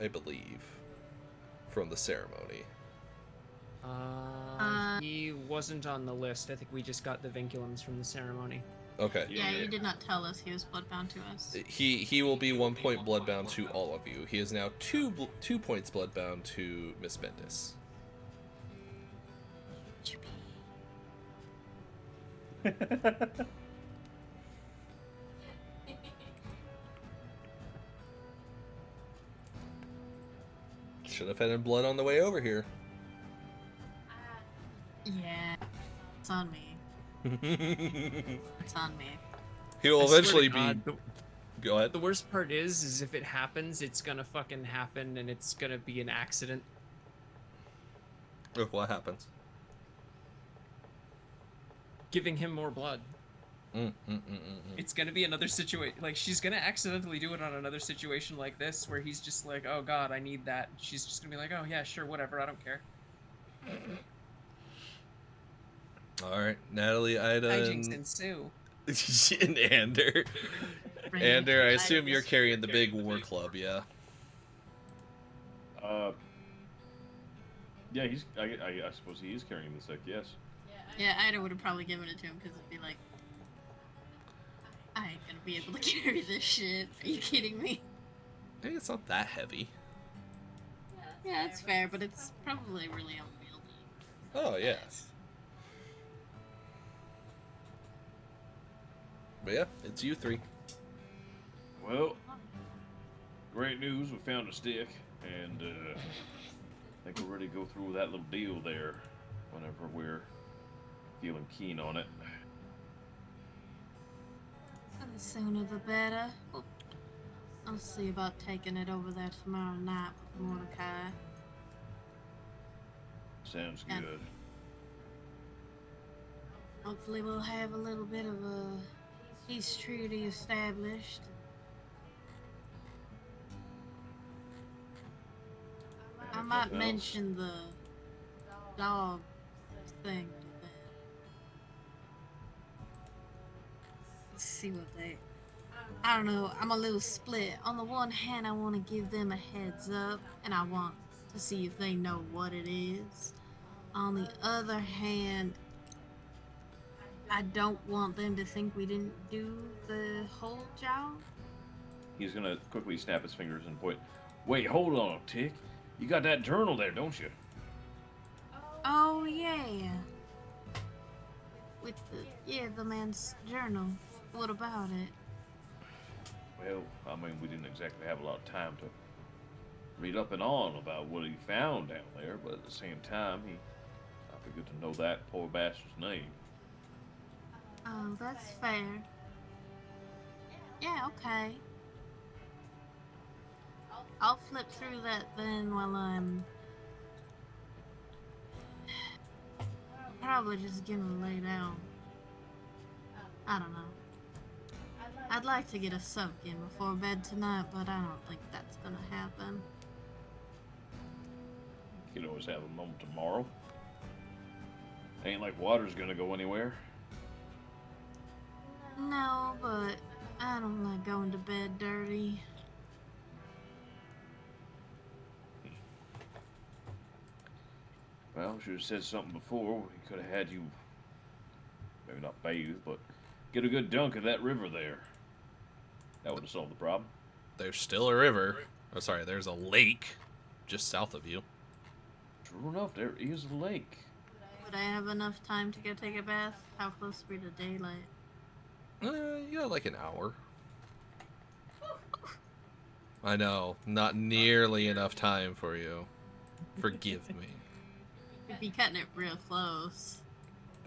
I believe, from the ceremony. He wasn't on the list. I think we just got the vinculums from the ceremony. Okay. Yeah, you did not tell us he was bloodbound to us. He will be 1 point bloodbound to all of you. He is now 2 points bloodbound to Miss Bendis. Should have had him blood on the way over here. Yeah, it's on me. It's on me. He will I swear to eventually be. God, Go ahead. The worst part is if it happens, it's gonna fucking happen, and it's gonna be an accident. Oh, what happens? Giving him more blood. It's gonna be another situation. Like, she's gonna accidentally do it on another situation like this, where he's just like, "Oh God, I need that." She's just gonna be like, "Oh yeah, sure, whatever, I don't care." All right, Natalie, Ida, Hijinks ensue. and Ander. Ander, I assume you're carrying the big war club, yeah? Yeah, I suppose he is carrying the sick, yes. Yeah, Ida would have probably given it to him because it'd be like, I ain't gonna be able to carry this shit. Are you kidding me? Hey, it's not that heavy. Yeah, it's fair, but it's probably really unwieldy. Oh, yeah. But yeah, it's you three. Well, great news. We found a stick, and I think we're ready to go through that little deal there whenever we're feeling keen on it. The sooner the better. Well, I'll see about taking it over there tomorrow night with Mordecai. Sounds And- good. Hopefully we'll have a little bit of a peace treaty established. I might Nothing else? mention the dog thing to them. Let's see what they... I don't know, I'm a little split. On the one hand, I want to give them a heads up, and I want to see if they know what it is. On the other hand, I don't want them to think we didn't do the whole job. He's gonna quickly snap his fingers and point. Wait, hold on, Tick. You got that journal there, don't you? Oh, yeah. With the man's journal. What about it? Well, I mean, we didn't exactly have a lot of time to read up and on about what he found down there, but at the same time, I'd be good to know that poor bastard's name. Oh, that's fair. Yeah, okay. I'll flip through that then while I'm probably just gonna lay down. I don't know. I'd like to get a soak in before bed tonight, but I don't think that's gonna happen. You can always have a moment tomorrow. Ain't like water's gonna go anywhere. No, but I don't like going to bed dirty. Well, should have said something before. We could have had you, maybe not bathe, but get a good dunk of that river there. That would have solved the problem. There's still a river. Oh, sorry, there's a lake just south of you. True enough, there is a lake. Would I have enough time to go take a bath? How close are we to daylight? You got like an hour. I know, not nearly enough time for you. Forgive me. You'd be cutting it real close.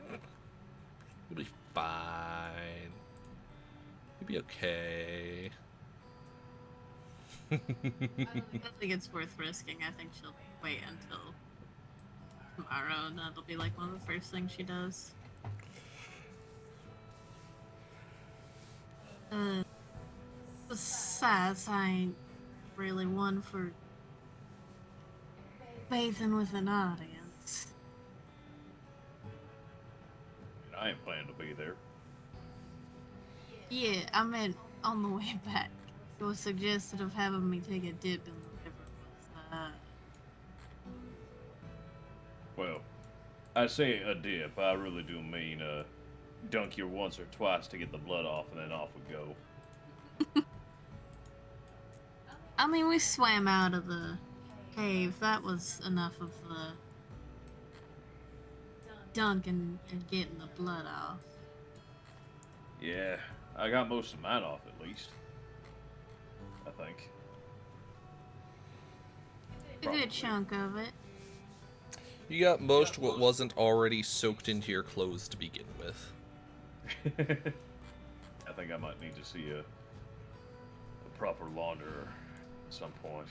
You'll be fine. You'll be okay. I don't think it's worth risking. I think she'll wait until tomorrow, and that'll be like one of the first things she does. Besides, I ain't really one for bathing with an audience. I ain't planning to be there. Yeah, I meant on the way back. It was suggested of having me take a dip in the river. Well, I say a dip. I really do mean dunk you once or twice to get the blood off, and then off we go. I mean, we swam out of the cave. That was enough of the dunk and getting the blood off. Yeah, I got most of mine off at least. I think. A Probably. good chunk of it. You got most what wasn't already soaked into your clothes to begin with. I think I might need to see a proper launderer at some point.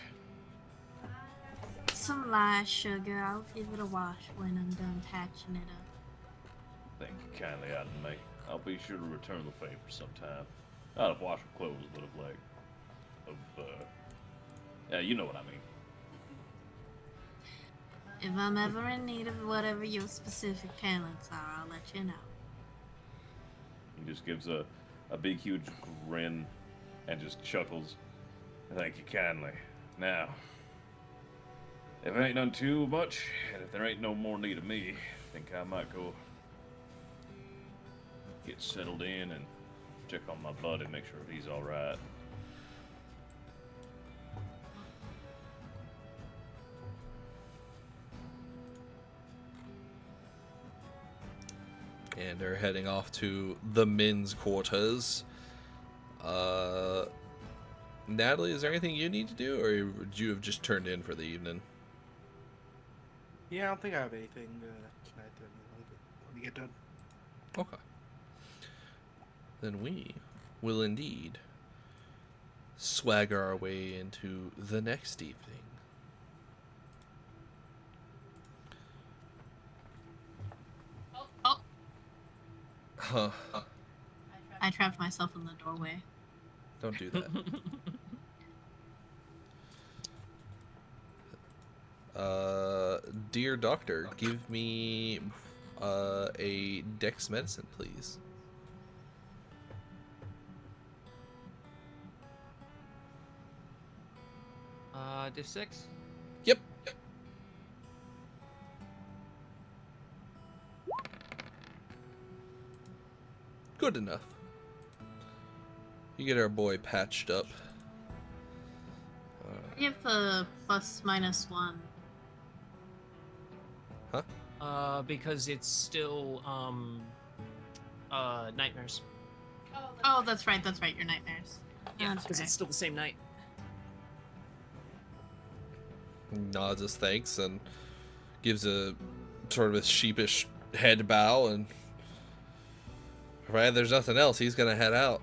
Some light sugar. I'll give it a wash when I'm done patching it up. Thank you kindly out of me. I'll be sure to return the favor sometime. Not of washing clothes, but of like, yeah, you know what I mean. If I'm ever in need of whatever your specific talents are, I'll let you know. He just gives a big, huge grin and just chuckles. Thank you kindly. Now, if it ain't done too much, and if there ain't no more need of me, I think I might go get settled in and check on my buddy and make sure he's alright. and are heading off to the men's quarters. Natalie, is there anything you need to do, or would you have just turned in for the evening? Yeah, I don't think I have anything tonight when we get done. Okay. Then we will indeed swagger our way into the next evening. Oh, Huh. I trapped myself in the doorway. Don't do that. Dear doctor, give me a dex medicine, please. Div 6? Yep. Good enough. You get our boy patched up. I have the ±1. Because it's still, nightmares. Oh, that's right, your nightmares. Yeah, That's because right. it's still the same night. Nods his thanks and gives a sort of a sheepish head bow, and provided there's nothing else, he's gonna head out.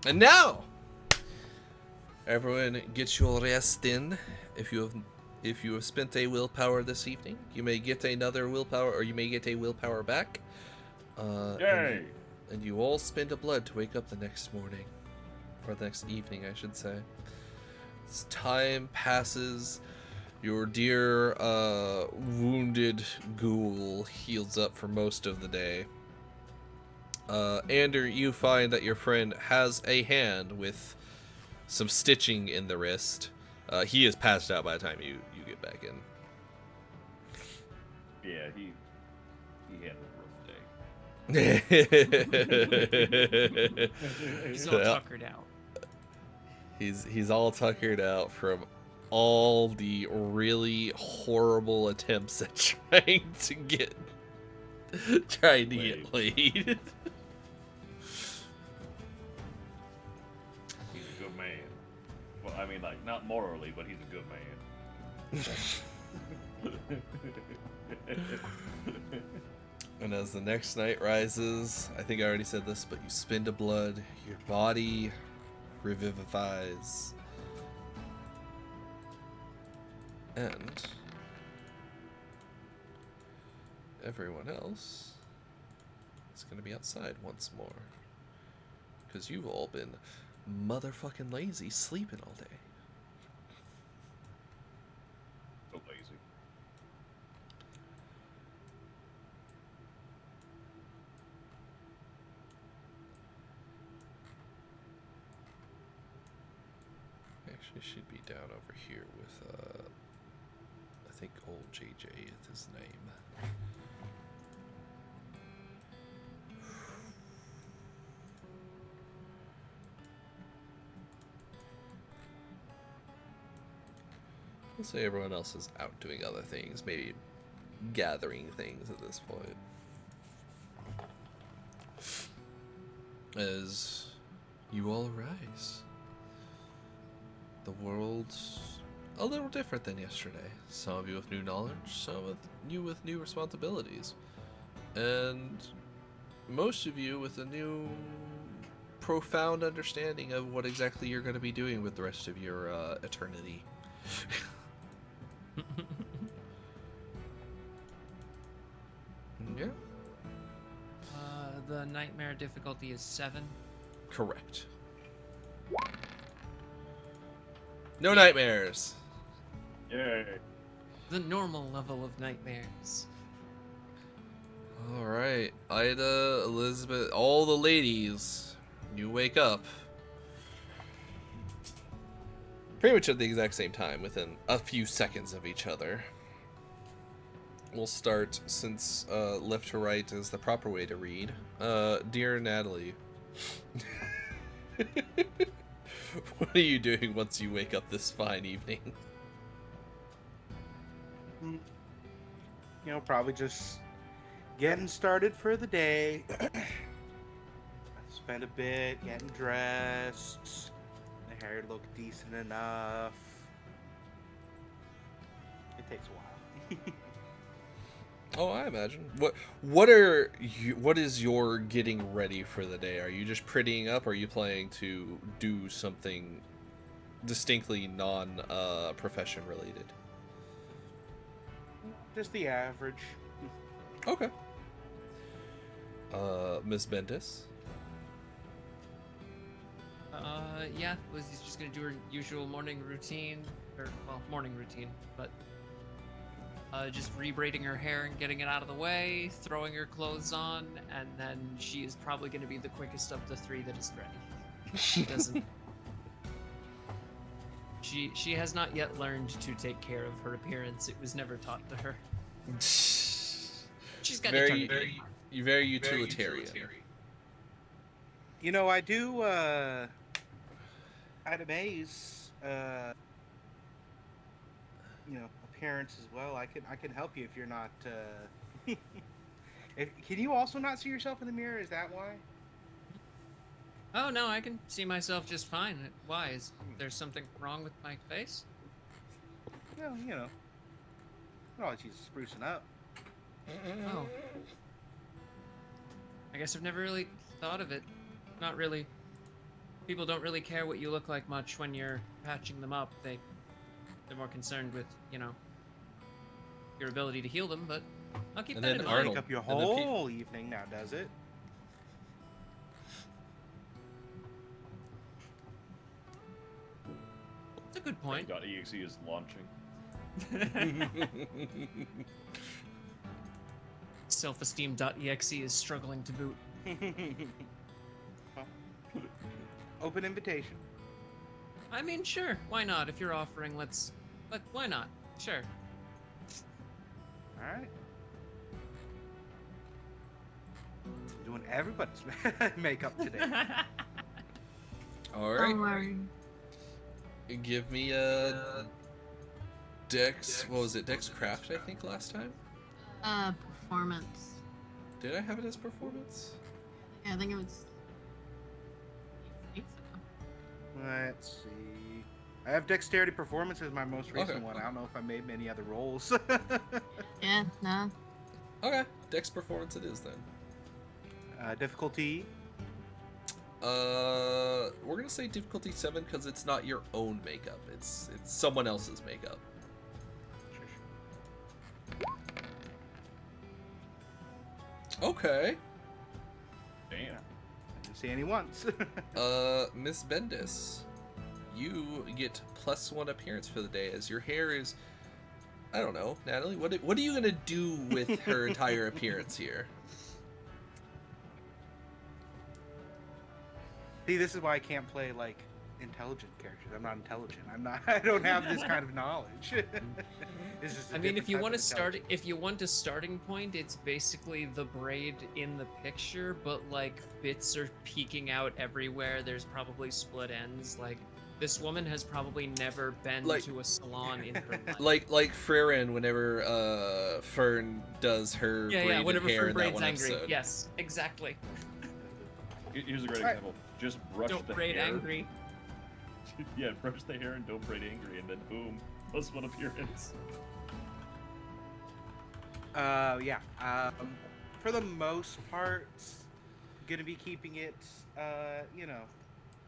And now, everyone, get your rest in. If you have spent a willpower this evening, you may get another willpower, or you may get a willpower back. Yay! And you all spend a blood to wake up the next morning, or the next evening, I should say. As time passes, your dear wounded ghoul heals up for most of the day. Ander, you find that your friend has a hand with some stitching in the wrist. He is passed out by the time you get back in. Yeah, he had a rough day. He's all tuckered out. He's all tuckered out from all the really horrible attempts at trying to get laid. He's a good man. Well, I mean, like, not morally, but he's a good man. And as the next night rises, I think I already said this, but you spend a blood, your body revivifies. And everyone else is going to be outside once more. Because you've all been motherfucking lazy sleeping all day. So lazy. Actually, should be down over here with, I think old JJ is his name. I'll say everyone else is out doing other things, maybe gathering things at this point. As you all arise, the world's a little different than yesterday. Some of you with new knowledge, some of you with new responsibilities, and most of you with a new profound understanding of what exactly you're going to be doing with the rest of your eternity. Yeah. The nightmare difficulty is 7. Correct. No nightmares. Yay. The normal level of nightmares. All right, Ida, Elizabeth, all the ladies, you wake up pretty much at the exact same time, within a few seconds of each other. We'll start, since left to right is the proper way to read. Dear Natalie, what are you doing once you wake up this fine evening? You know, probably just getting started for the day. Spend a bit getting dressed. The hair look decent enough. It takes a while. Oh, I imagine. What is your getting ready for the day? Are you just prettying up, or are you planning to do something distinctly non-profession related? Just the average. Okay. Miss Bendis? Yeah, Lizzie's just gonna do her usual morning routine, morning routine, but just rebraiding her hair and getting it out of the way, throwing her clothes on, and then she is probably gonna be the quickest of the three that is ready. She doesn't. She has not yet learned to take care of her appearance. It was never taught to her. She's got very eternity. very utilitarian. You know, I do, Adamaze, you know, appearance as well. I can help you if you're not, can you also not see yourself in the mirror? Is that why? Oh no, I can see myself just fine. Why? Is there something wrong with my face? Well, you know, oh, she's sprucing up. Oh. I guess I've never really thought of it. Not really. People don't really care what you look like much when you're patching them up. They're more concerned with, you know, your ability to heal them, but I'll keep And that then in Doesn't mind. take up your And then whole evening now, does it? That's a good point. .exe is launching. Self-esteem.exe is struggling to boot. Open invitation. I mean, sure. Why not? If you're offering, why not? Sure. All right. I'm doing everybody's makeup today. All Don't right. worry. Give me a Dex. What was it? Dex Craft, I think, last time. Performance. Did I have it as performance? Yeah, I think it was. I think so. Let's see. I have dexterity performance as my most recent Okay. one. I don't know if I made many other rolls. Yeah, no. Okay, Dex performance it is then. Difficulty. We're gonna say difficulty 7 because it's not your own makeup. It's someone else's makeup. Okay. Damn. I didn't see any once. Miss Bendis, you get +1 appearance for the day as your hair is. I don't know, Natalie. What are you gonna do with her entire appearance here? See, this is why I can't play like intelligent characters. I'm not intelligent. I don't have this kind of knowledge. It's just a I mean, if different you type want of to start, intelligence. if you want a starting point, it's basically the braid in the picture, but like bits are peeking out everywhere. There's probably split ends. Like this woman has probably never been Like- to a salon in her life. Like Frerin whenever Fern does her braided whenever hair Fern in that braids one angry. episode. Yes, exactly. Here's a great Alright. example. Just brush Don't the braid hair. angry. Yeah, brush the hair and don't braid angry, and then boom, +1 appearance. Yeah. For the most part, gonna be keeping it, you know,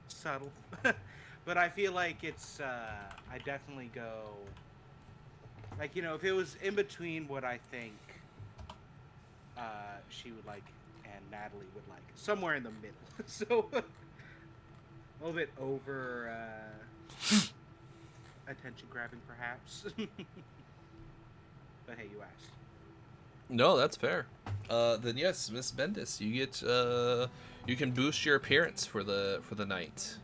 subtle. But I feel like it's, I definitely go, like, you know, if it was in between what I think, she would like and Natalie would like, somewhere in the middle. So, a little bit over, attention grabbing perhaps. But hey, you asked. No, that's fair. Then yes, Miss Bendis, you get you can boost your appearance for the night.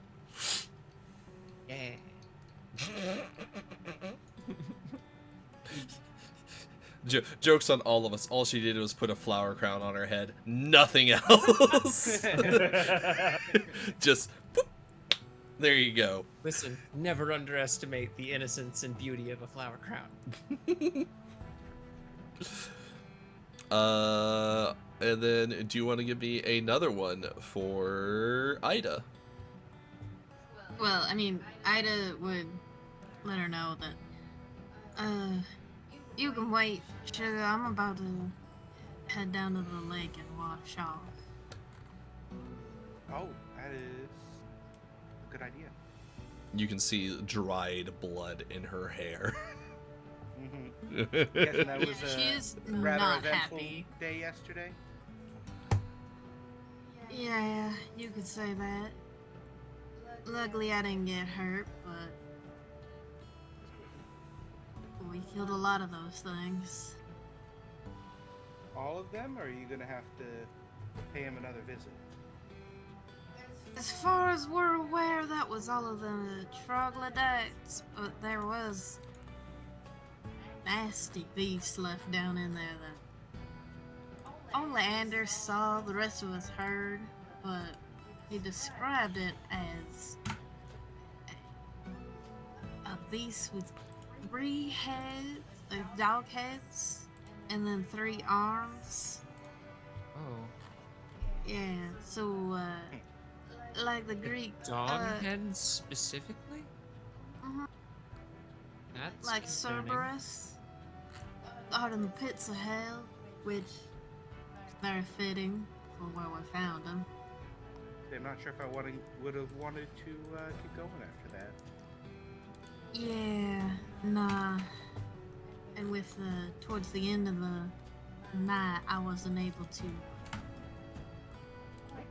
Yeah. Joke's on all of us. All she did was put a flower crown on her head. Nothing else. Just, boop. There you go. Listen, never underestimate the innocence and beauty of a flower crown. And then do you want to give me another one for Ida? Well, I mean, Ida would let her know that, you can wait, sugar. I'm about to head down to the lake and wash off. Oh, that is a good idea. You can see dried blood in her hair. Mm-hmm. Guessing that was She is a rather not eventful happy. day yesterday. Yeah, you could say that. Luckily, I didn't get hurt, but we killed a lot of those things. All of them, or are you gonna have to pay him another visit? As far as we're aware, that was all of the troglodytes, but there was nasty beasts left down in there that only Anders saw, the rest of us heard, but he described it as a beast with 3 heads, dog heads, and then 3 arms. Oh. Yeah, so, like the Greek, Dog heads specifically? mhm, That's like concerning. Cerberus, out in the pits of hell, which is very fitting for where we found him. I'm not sure if I would have wanted to keep going after that. Yeah, nah. And with towards the end of the night, I wasn't able to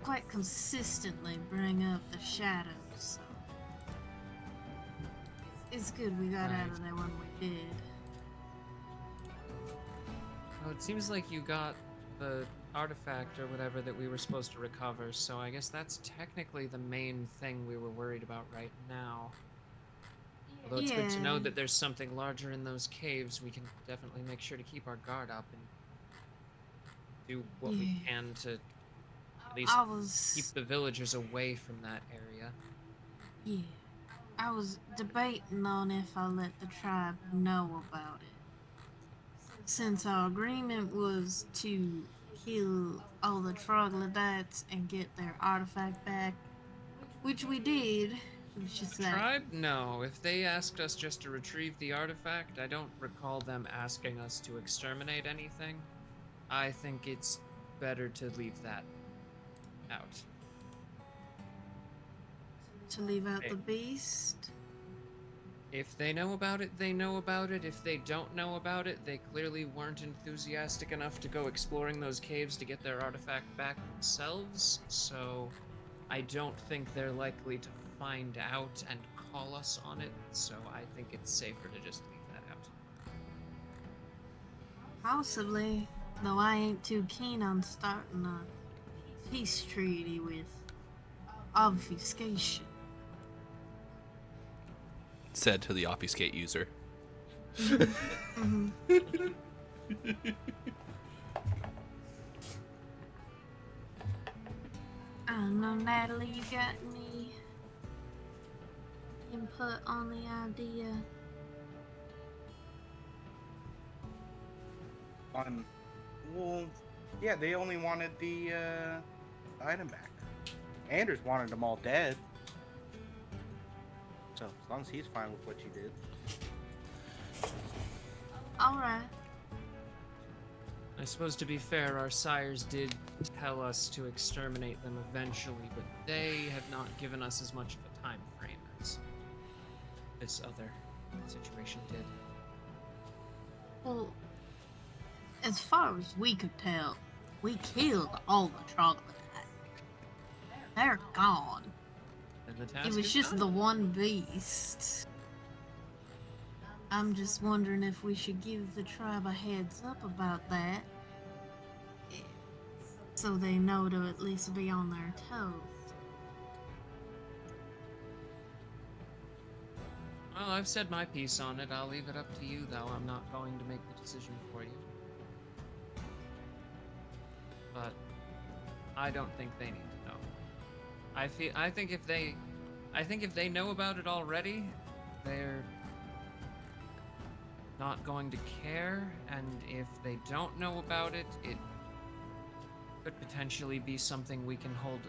quite consistently bring up the shadows. So it's good we got out of there when we did. Well, it seems like you got the artifact or whatever that we were supposed to recover, so I guess that's technically the main thing we were worried about right now. Although it's good to know Yeah. that there's something larger in those caves, we can definitely make sure to keep our guard up and do what we Yeah. can to at least I was keep the villagers away from that area. Yeah. I was debating on if I let the tribe know about it. Since our agreement was to kill all the troglodytes and get their artifact back, which we did. It was just that. Tribe? No. If they asked us just to retrieve the artifact, I don't recall them asking us to exterminate anything. I think it's better to leave that out. To leave out Hey. the beast. If they know about it, they know about it. If they don't know about it, they clearly weren't enthusiastic enough to go exploring those caves to get their artifact back themselves, so I don't think they're likely to find out and call us on it, so I think it's safer to just leave that out. Possibly, though I ain't too keen on starting a peace treaty with obfuscation. Said to the obfuscate user. Mhm. I don't know, Natalie, you got any input on the idea? Well, yeah, they only wanted the item back. Anders wanted them all dead. So as long as he's fine with what you did. Alright. I suppose to be fair, our sires did tell us to exterminate them eventually, but they have not given us as much of a time frame as this other situation did. Well, as far as we could tell, we killed all the troglodytes. They're gone. And the task It was is just done. the one beast. I'm just wondering if we should give the tribe a heads up about that, so they know to at least be on their toes. Well, I've said my piece on it. I'll leave it up to you, though. I'm not going to make the decision for you. But I don't think they need to know. I think if they know about it already, they're not going to care, and if they don't know about it, it could potentially be something we can hold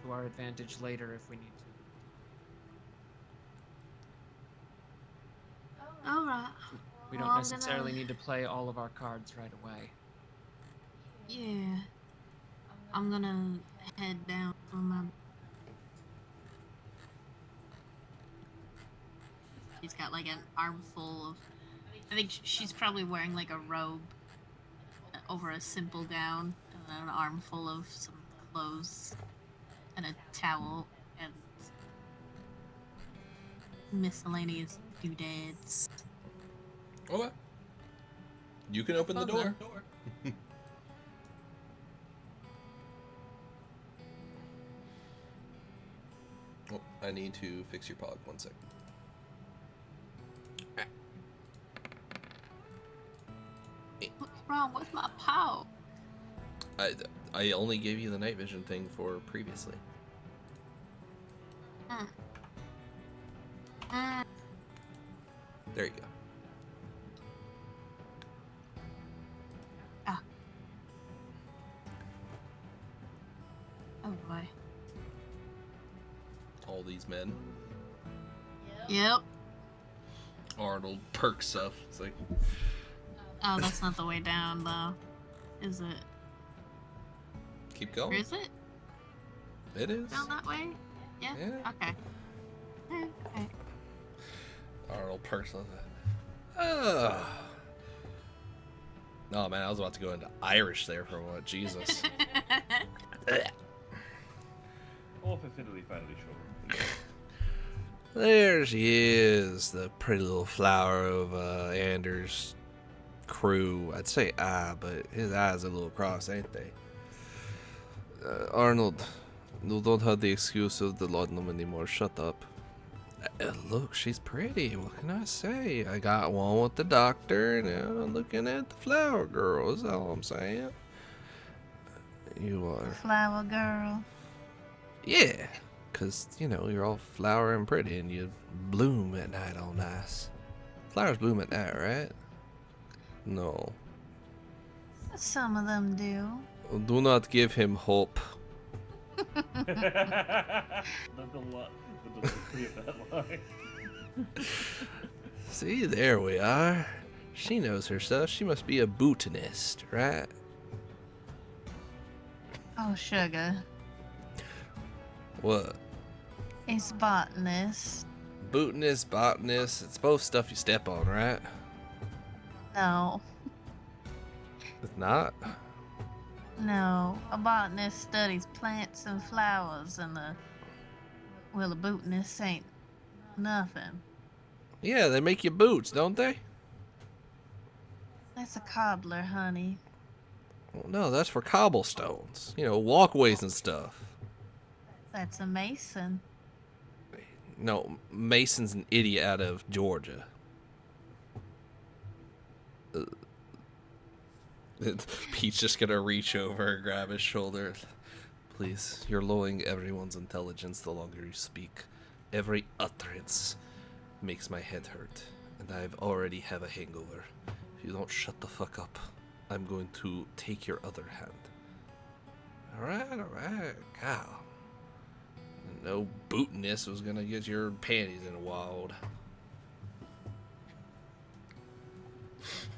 to our advantage later if we need to. Alright. We Well, don't I'm necessarily gonna- need to play all of our cards right away. Yeah. I'm gonna head down for my... She's got like an armful of... I think she's probably wearing like a robe over a simple gown, and then an armful of some clothes, and a towel, and miscellaneous doodads. Okay. You can open the door. Oh, I need to fix your pog. 1 sec. What's wrong with my paw? I only gave you the night vision thing for previously. There you go. Oh boy. All these men. Yep. Arnold perks up. It's like, Oh, that's not the way down, though. Is it? keep Or going. is it? It is. Down that way? Yeah? Yeah. Okay. Okay. Arnold perks up. Oh. No, man, I was about to go into Irish there for a moment. Jesus. Or for fiddly faddly sure. There she is, the pretty little flower of Anders' crew. I'd say eye, but his eyes are a little crossed, ain't they? Arnold, you don't have the excuse of the laudanum anymore. Shut up. Look, she's pretty. What can I say? I got one with the doctor, now looking at the flower girl, is all I'm saying. You are. Flower girl. Yeah, 'cause, you know, you're all flower and pretty and you bloom at night all nice. Flowers bloom at night, right? No. Some of them do. Do not give him hope. The delivery of that line. See, there we are. She knows her stuff. She must be a botanist, right? Oh, sugar. What? He's botanist. Botanist, botanist. It's both stuff you step on, right? No. It's not. No. A botanist studies plants and flowers, and a botanist ain't nothing. Yeah, they make you boots, don't they? That's a cobbler, honey. Well, no, that's for cobblestones. You know, walkways and stuff. That's a mason. No, Mason's an idiot out of Georgia. Pete's just gonna reach over and grab his shoulder. Please, you're lowering everyone's intelligence the longer you speak. Every utterance makes my head hurt, and I've already have a hangover. If you don't shut the fuck up, I'm going to take your other hand. Alright, cow. No botanist was gonna get your panties in a wad.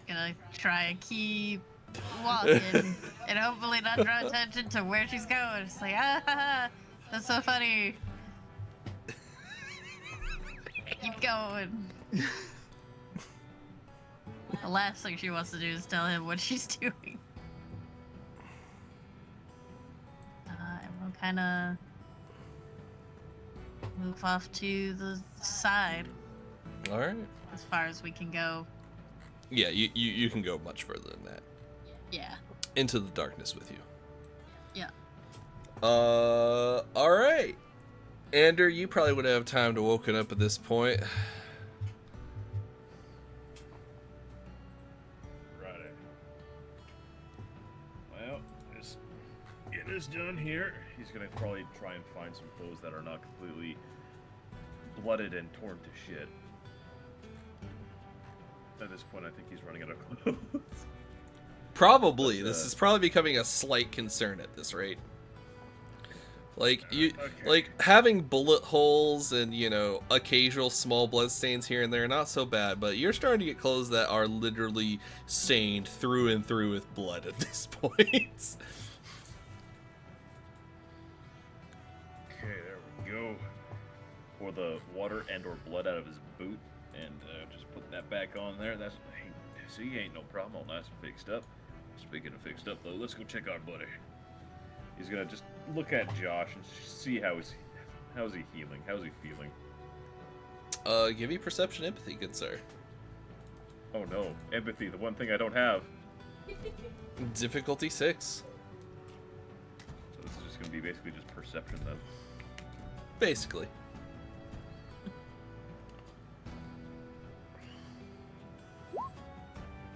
Gonna try and keep walking and hopefully not draw attention to where she's going. It's like, that's so funny. Keep going. The last thing she wants to do is tell him what she's doing. And we'll kind of move off to the side Alright. as far as we can go. Yeah, you can go much further than that. Yeah. Into the darkness with you. Yeah. Alright. Ander, you probably would have time to woken up at this point. this done here, he's gonna probably try and find some clothes that are not completely blooded and torn to shit. At this point, I think he's running out of clothes. Probably. But, This is probably becoming a slight concern at this rate. Like like having bullet holes and, you know, occasional small blood stains here and there, not so bad, but you're starting to get clothes that are literally stained through and through with blood at this point. Okay, there we go. Pour the water and or blood out of his boot and just put that back on there. That's see, ain't no problem. All nice and fixed up. Speaking of fixed up, though, let's go check our buddy. He's gonna just look at Josh and see how's he healing? How's he feeling? Give me perception empathy, good sir. Oh no, empathy, the one thing I don't have. Difficulty 6. So this is just gonna be basically just perception then. Basically.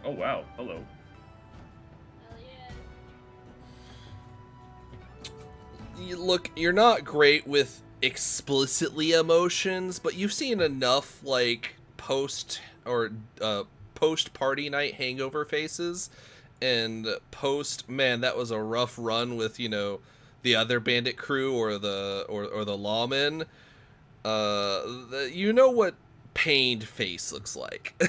Oh wow, hello. Hell yeah. Look, you're not great with explicitly emotions, but you've seen enough like post party night hangover faces, and post, man, that was a rough run with, you know, the other bandit crew or the lawmen. You know what pained face looks like.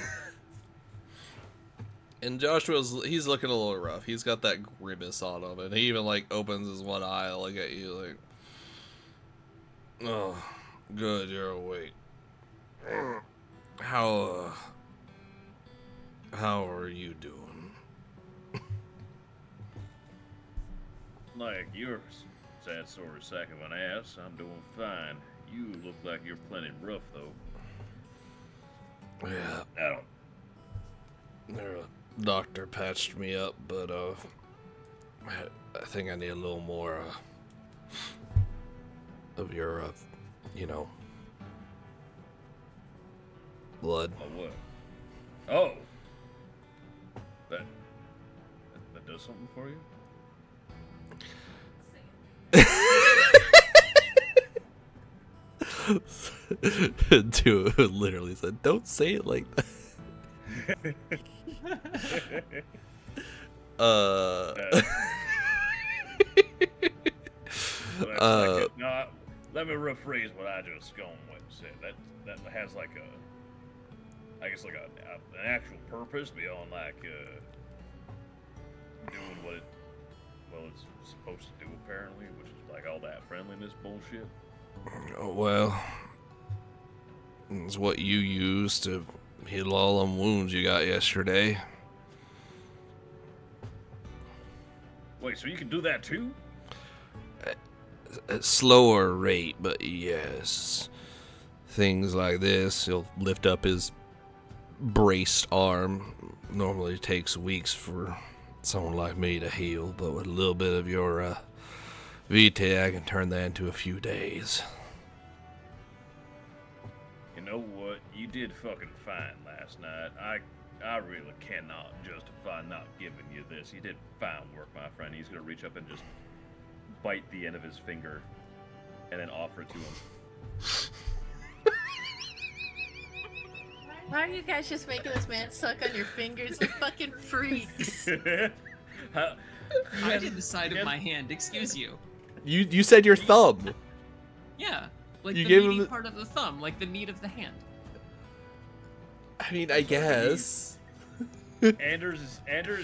And he's looking a little rough. He's got that grimace on him, and he even like opens his one eye, look at you like, oh, good, you're awake. How are you doing? Like yours, sad sore sack of an ass. I'm doing fine. You look like you're plenty rough though. Yeah, I don't. the doctor patched me up, but I think I need a little more of your you know, blood. Oh what? Oh, that does something for you? Dude literally said, "Don't say it like that." No, let me rephrase what I just gone with. Said that has like a, I guess like an actual purpose beyond like doing what it's supposed to do apparently, which is like all that friendliness bullshit. Well, it's what you used to heal all them wounds you got yesterday. Wait, so you can do that too? At slower rate, but yes. Things like this, he'll lift up his braced arm. Normally takes weeks for someone like me to heal, but with a little bit of your VtM, I can turn that into a few days. You know what? You did fucking fine last night. I really cannot justify not giving you this. You did fine work, my friend. He's gonna reach up and just bite the end of his finger and then offer it to him. Why are you guys just making this man suck on your fingers? You fucking freaks. I did the side of my hand, excuse you. You said your thumb. Yeah, like You the gave him meaty the- part of the thumb, like the meat of the hand. I mean, I guess. Anders is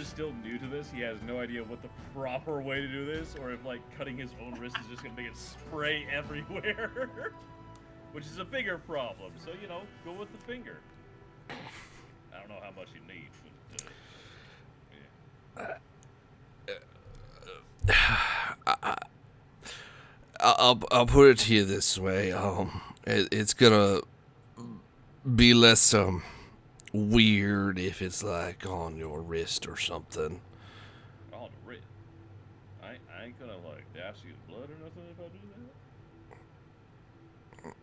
still new to this. He has no idea what the proper way to do this, or if like cutting his own wrist is just gonna make it spray everywhere, which is a bigger problem. So you know, go with the finger. I don't know how much you need, but I'll put it to you this way. It's gonna be less weird if it's like on your wrist or something. on the wrist. I ain't gonna like dash you with blood or nothing if I do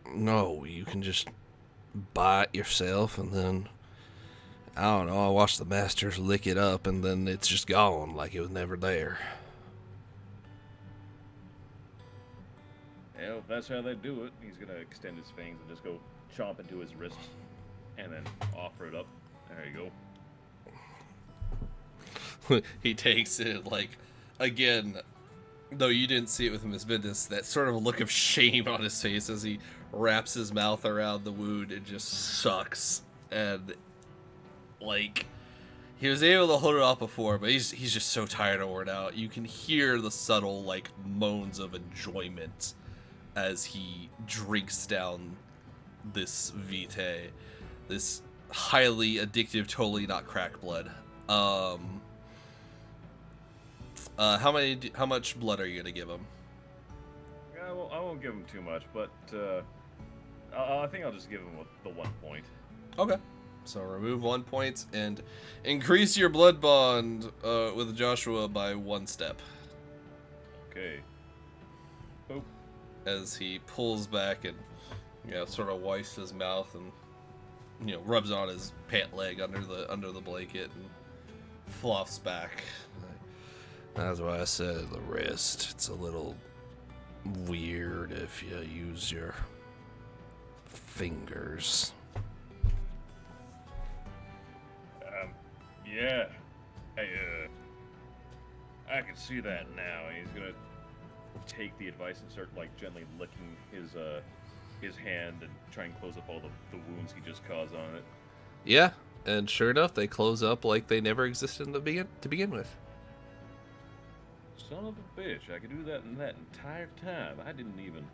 that. No, you can just bite yourself and then, I don't know, I watch the masters lick it up and then it's just gone like it was never there. that's how they do it, he's gonna extend his fangs and just go chomp into his wrists, and then offer it up. There you go. He takes it, like, again, though you didn't see it with Miss Bendis, that sort of look of shame on his face as he wraps his mouth around the wound and just sucks. And, like, he was able to hold it off before, but he's just so tired and worn out. You can hear the subtle, like, moans of enjoyment as he drinks down this Vitae. This highly addictive, totally not crack blood. How much blood are you gonna give him? I won't give him too much, but I think I'll just give him the 1 point. Okay. So remove 1 point and increase your blood bond with Joshua by 1 step. Okay. Boop. As he pulls back and, sort of wipes his mouth and, rubs on his pant leg under the blanket and fluffs back. That's why I said the wrist. It's a little weird if you use your fingers. Yeah. Hey, I can see that now. He's gonna take the advice and start, like, gently licking his hand and try and close up all the wounds he just caused on it. Yeah, and sure enough, they close up like they never existed to begin with. Son of a bitch, I could do that in that entire time. I didn't even...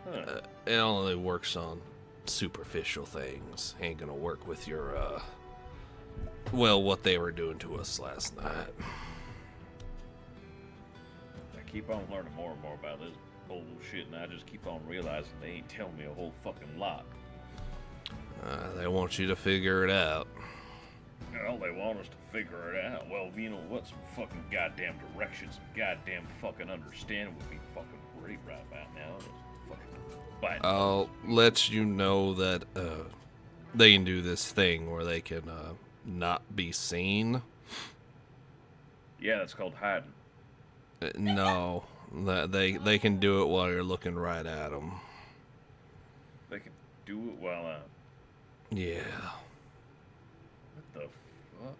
Huh. It only works on superficial things. Ain't gonna work with your, what they were doing to us last night. I keep on learning more and more about this bullshit, and I just keep on realizing they ain't telling me a whole fucking lot. They want you to figure it out. Well, they want us to figure it out. Well, you know what? Some fucking goddamn direction, some goddamn fucking understanding would be fucking great right about now. I'll let you know that they can do this thing where they can not be seen. Yeah, that's called hiding. No, that they can do it while you're looking right at them. They can do it while I'm... Yeah. What the fuck?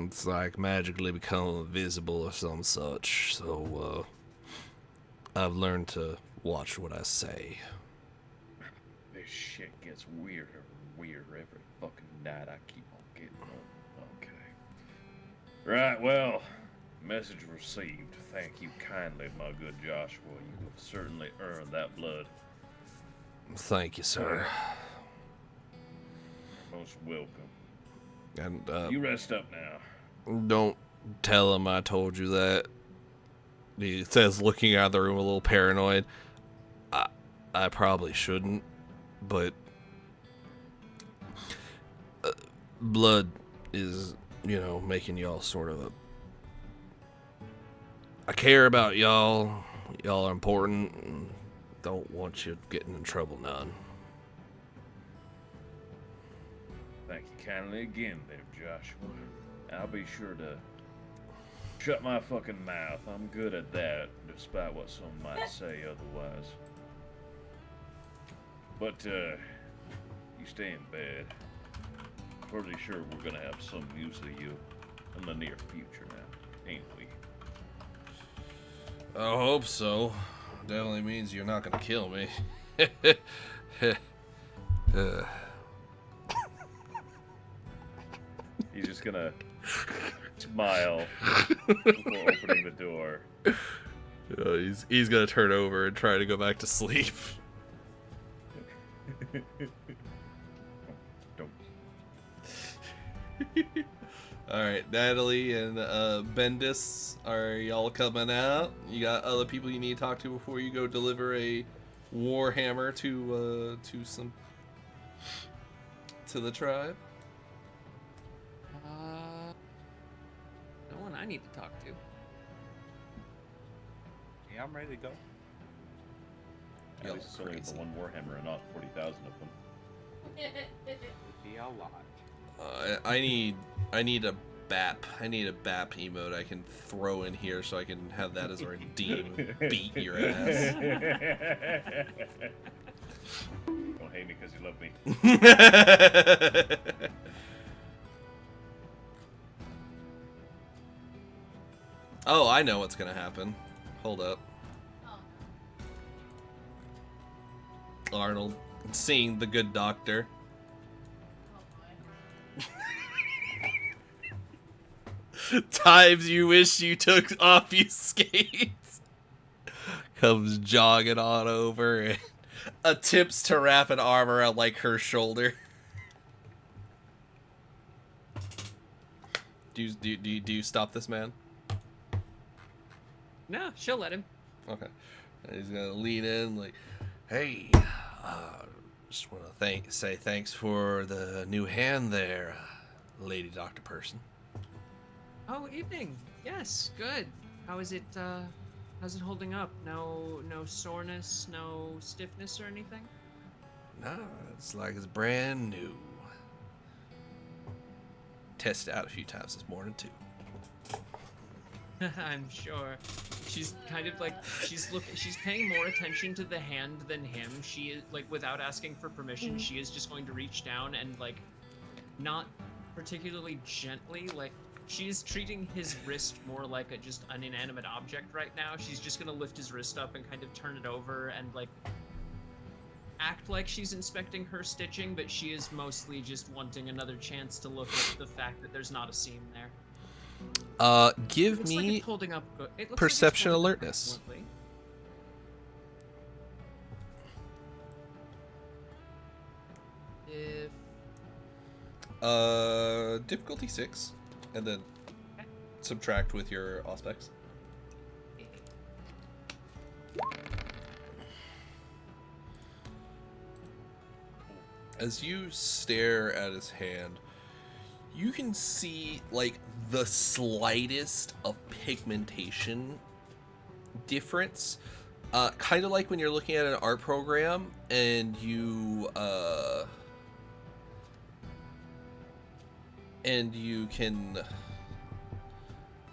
It's like magically become invisible or some such. So I've learned to watch what I say. This shit gets weirder and weirder every fucking night. I keep on getting on. Okay. Right, well, message received. Thank you kindly, my good Joshua. You have certainly earned that blood. Thank you, sir. Most welcome. And You rest up now. don't tell him I told you that. He says, looking out of the room a little paranoid. I probably shouldn't, but blood is, making y'all sort of I care about y'all. Y'all are important, and don't want you getting in trouble none. Thank you kindly again there, Joshua. I'll be sure to shut my fucking mouth. I'm good at that, despite what some might say otherwise. But, you stay in bed. Pretty sure we're gonna have some use of you in the near future now, ain't we? I hope so. Definitely means you're not gonna kill me. He's just gonna smile before opening the door. He's gonna turn over and try to go back to sleep. Don't. Alright, Natalie and Bendis, are y'all coming out? You got other people you need to talk to before you go deliver a warhammer to the tribe? No one I need to talk to. Yeah, I'm ready to go. At Y'all least it's only the crazy. one Warhammer and not 40,000 of them. It'd be a lot. I need a BAP. I need a BAP emote I can throw in here so I can have that as a redeem. Beat your ass. Don't hate me because you love me. Oh, I know what's gonna happen. Hold up. Oh, Arnold, seeing the good doctor. oh boy. Times you wish you took off your skates. Comes jogging on over and attempts to wrap an arm around like her shoulder. Do you stop this man? No, she'll let him. Okay. And he's gonna lean in like, hey, just want to say thanks for the new hand there, lady doctor person. Oh, evening. Yes, good. How's it holding up? No soreness, no stiffness or anything? Nah, it's like it's brand new. Tested out a few times this morning too. I'm sure. She's kind of like she's paying more attention to the hand than him. She is like, without asking for permission, she is just going to reach down and like, not particularly gently, like she's treating his wrist more like just an inanimate object right now. She's just gonna lift his wrist up and kind of turn it over and like act like she's inspecting her stitching, but she is mostly just wanting another chance to look at the fact that there's not a seam there. Give Looks like me it's holding up good. It looks perception like it's holding up alertness. excellently. If Difficulty 6, and then subtract with your auspex. As you stare at his hand, you can see like the slightest of pigmentation difference. Kind of like when you're looking at an art program and you can,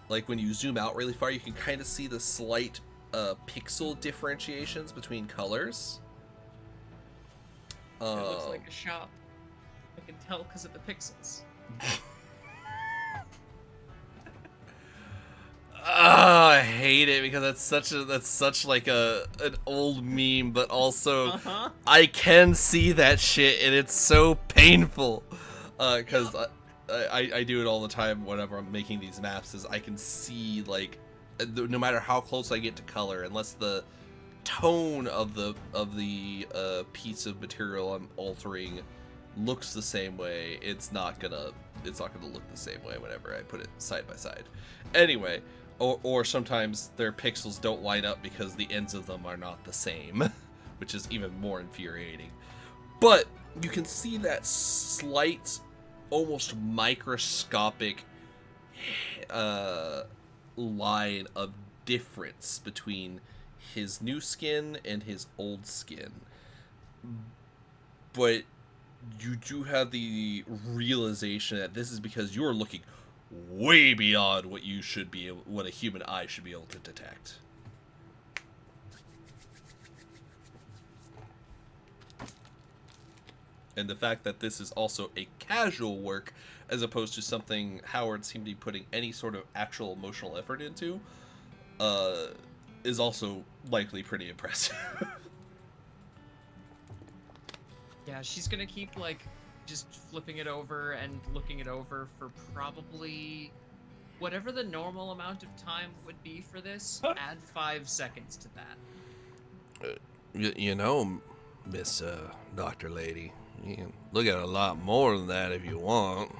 like when you zoom out really far, you can kind of see the slight pixel differentiations between colors. it looks like a shop. I can tell because of the pixels. I hate it because that's such like an old meme, but also I can see that shit and it's so painful. Because I do it all the time whenever I'm making these maps. Is I can see like no matter how close I get to color, unless the tone of the piece of material I'm altering looks the same way, it's not gonna look the same way whenever I put it side by side. Anyway, or sometimes their pixels don't line up because the ends of them are not the same, which is even more infuriating. But you can see that slight, almost microscopic line of difference between his new skin and his old skin. But you do have the realization that this is because you're looking way beyond what what a human eye should be able to detect. And the fact that this is also a casual work as opposed to something Howard seemed to be putting any sort of actual emotional effort into is also likely pretty impressive. Yeah, she's gonna keep like just flipping it over and looking it over for probably whatever the normal amount of time would be for this. Add 5 seconds to that. You know, Miss Doctor Lady, you can look at a lot more than that if you want.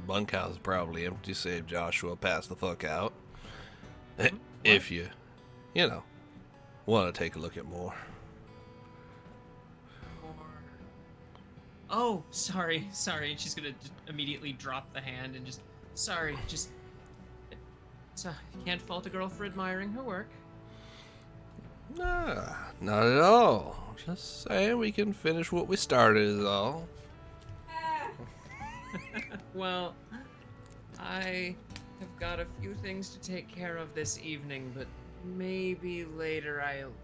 Bunkhouse is probably empty, save Joshua pass the fuck out. If you know, want to take a look at more. Oh, sorry. And she's gonna just immediately drop the hand and just, sorry, just, so can't fault a girl for admiring her work. Nah, not at all. Just saying we can finish what we started is all. Well, I have got a few things to take care of this evening, but maybe later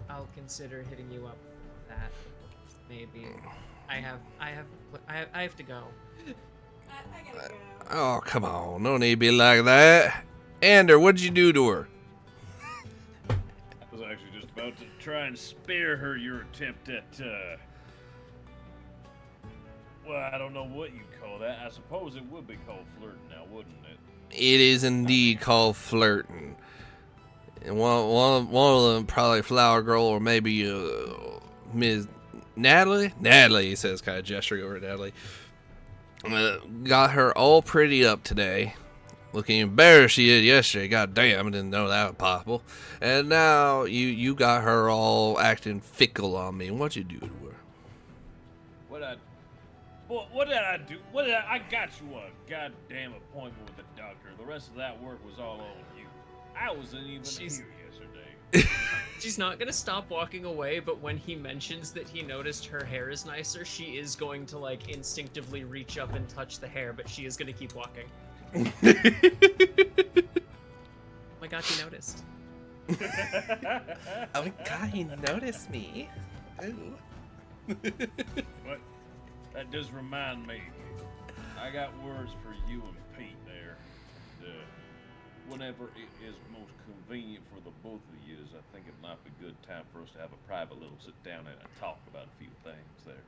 I'll consider hitting you up for that. Maybe. I have to go. I gotta go. Oh, come on. No need to be like that. Ander, what'd you do to her? I was actually just about to try and spare her your attempt at, well, I don't know what you'd call that. I suppose it would be called flirting now, wouldn't it? It is indeed called flirting. And one of them, probably Flower Girl or maybe Ms. Natalie? Natalie, he says, kind of gesturing over at Natalie. Got her all pretty up today. Looking even better she did yesterday. God damn, I didn't know that was possible. And now you got her all acting fickle on me. What'd you do to her? What did I do? I got you a goddamn appointment with the doctor. The rest of that work was all on you. I wasn't even here yesterday. She's not gonna stop walking away, but when he mentions that he noticed her hair is nicer, she is going to like instinctively reach up and touch the hair, but she is gonna keep walking. Oh my god, he noticed. Oh my god, he noticed me. Ooh. But that does remind me. I got words for you and Pete there. Whenever it is most convenient for the both of you, I think it might be a good time for us to have a private little sit down and talk about a few things there.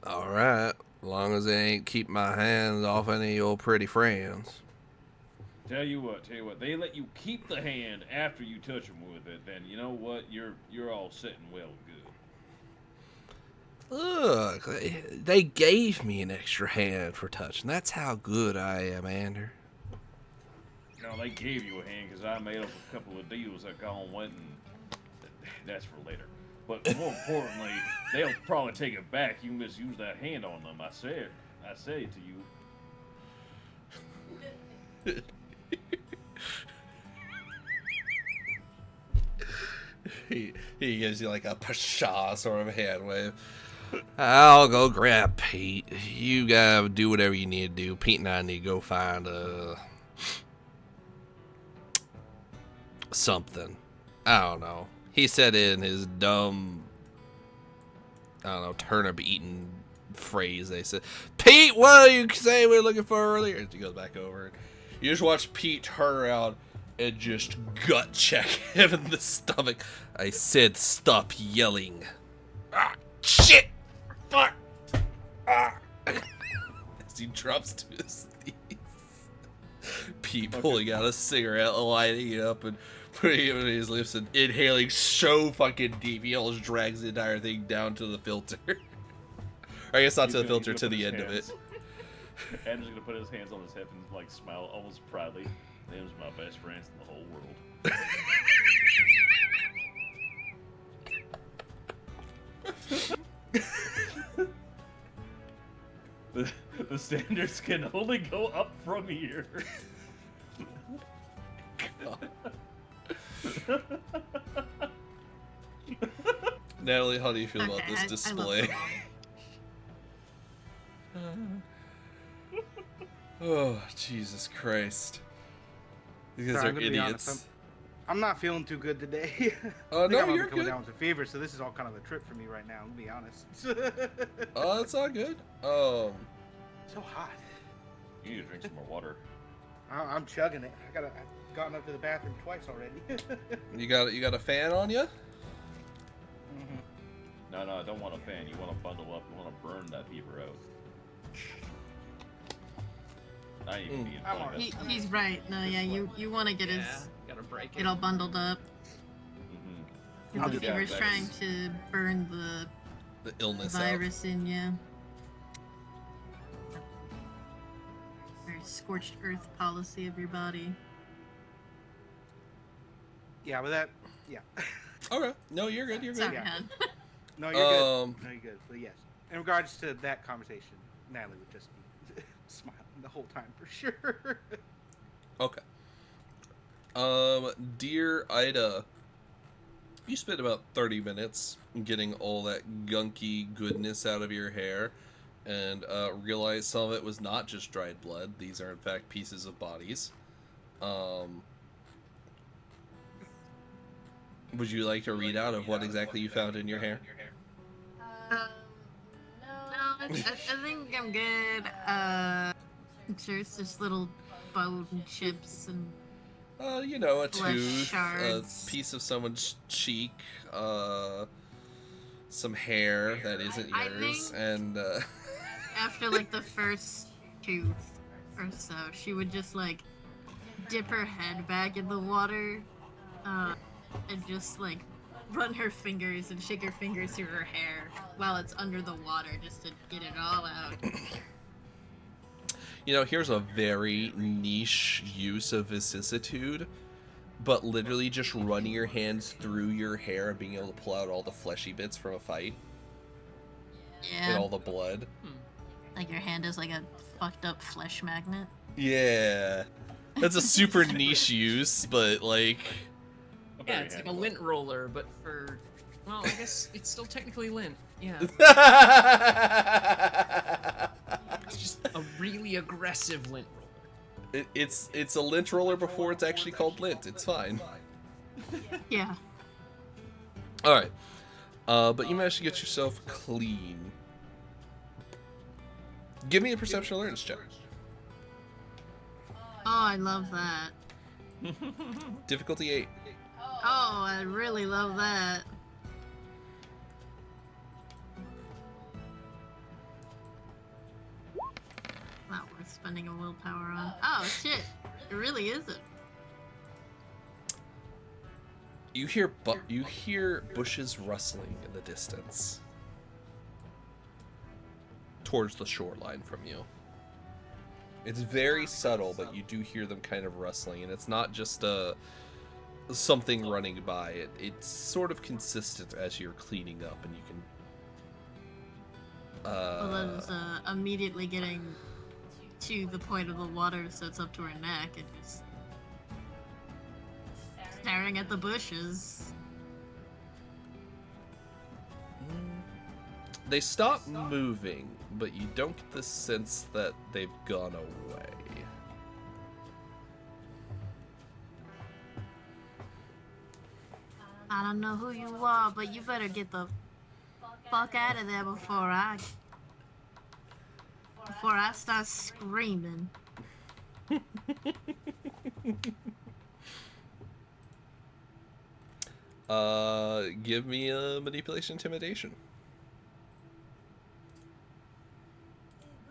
Alright, as long as they ain't keep my hands off any of your pretty friends. Tell you what, they let you keep the hand after you touch them with it, then you know what, you're all sitting well good. Look, they gave me an extra hand for touching. That's how good I am, Ander. No, they gave you a hand because I made up a couple of deals that gone went and that's for later. But more importantly, they'll probably take it back. You misused that hand on them. I said it to you. He gives you like a pshaw sort of hand wave. I'll go grab Pete. You gotta do whatever you need to do. Pete and I need to go find something. I don't know. He said it in his dumb, I don't know, turnip-eating phrase. They said, Pete, what did you say we were looking for earlier? And he goes back over. You just watch Pete turn around and just gut check him in the stomach. I said stop yelling. Ah, shit! Fuck! Ah! As he drops to his knees. Pete pulling out a cigarette, lighting it up, and putting it in his lips and inhaling so fucking deep. He almost drags the entire thing down to the filter. Or I guess not to the filter, to the end of it. Andrew's gonna put his hands on his hip and like smile almost proudly. Them's my best friends in the whole world. The standards can only go up from here. Natalie, how do you feel about Okay, this I display? love Oh, Jesus Christ. These guys Sorry, are I'm gonna be honest, idiots. I'm not feeling too good today. Oh, I think no, I'm gonna you're be coming good. down with a fever, so this is all kind of a trip for me right now. I'm gonna be honest. Oh, that's all good. So hot. You need to drink some more water. I'm chugging it. I've gotten up to the bathroom twice already. you got a fan on you? No, I don't want a fan. You want to bundle up. You want to burn that fever out. I ain't even being I'm funny. alright. He's right. No, yeah, you want to get Yeah, his gotta break get it. all bundled up. Mhm. 'Cause I'll the do that. fever's trying to burn the The illness out. virus in you. Very scorched earth policy of your body. Yeah, but that. Yeah. Okay. No, you're good. You're good. Sorry, Yeah. hon. No, you're good. Um, No, you're good. But yes, in regards to that conversation, Natalie would just be smiling the whole time for sure. Okay. Dear Ida, you spent about 30 minutes getting all that gunky goodness out of your hair. and realize some of it was not just dried blood. These are in fact pieces of bodies. Would you like a readout of what exactly you found in your hair? No, I think I'm good. I'm sure it's just little bone chips and You know, a flesh tooth, shards. a piece of someone's cheek, some hair that isn't I yours, think- and After like the first tooth or so, she would just like dip her head back in the water, and just like run her fingers and shake her fingers through her hair while it's under the water just to get it all out. you know, here's a very niche use of vicissitude, but literally just running your hands through your hair and being able to pull out all the fleshy bits from a fight and Yeah, all the blood. like your hand is like a fucked up flesh magnet. Yeah. That's a super niche use, but like... Yeah, it's like a lint roller, but for... Well, I guess it's still technically lint. Yeah. It's just a really aggressive lint roller. It's a lint roller before it's actually called lint. It's fine. Yeah. Alright. But you managed to get yourself clean. Give me a perception awareness check. Oh, I love that. Difficulty 8. Oh, I really love that. Not worth spending a willpower on. Oh shit! It really isn't. You hear bushes rustling in the distance. Towards the shoreline from you. It's very subtle, but you do hear them kind of rustling, and it's not just something running by. It's sort of consistent as you're cleaning up, and you can. Well, that was immediately getting to the point of the water, so it's up to her neck, and just staring at the bushes. They stop moving, but you don't get the sense that they've gone away. I don't know who you are, but you better get the fuck out of there before I start screaming. Give me a manipulation intimidation.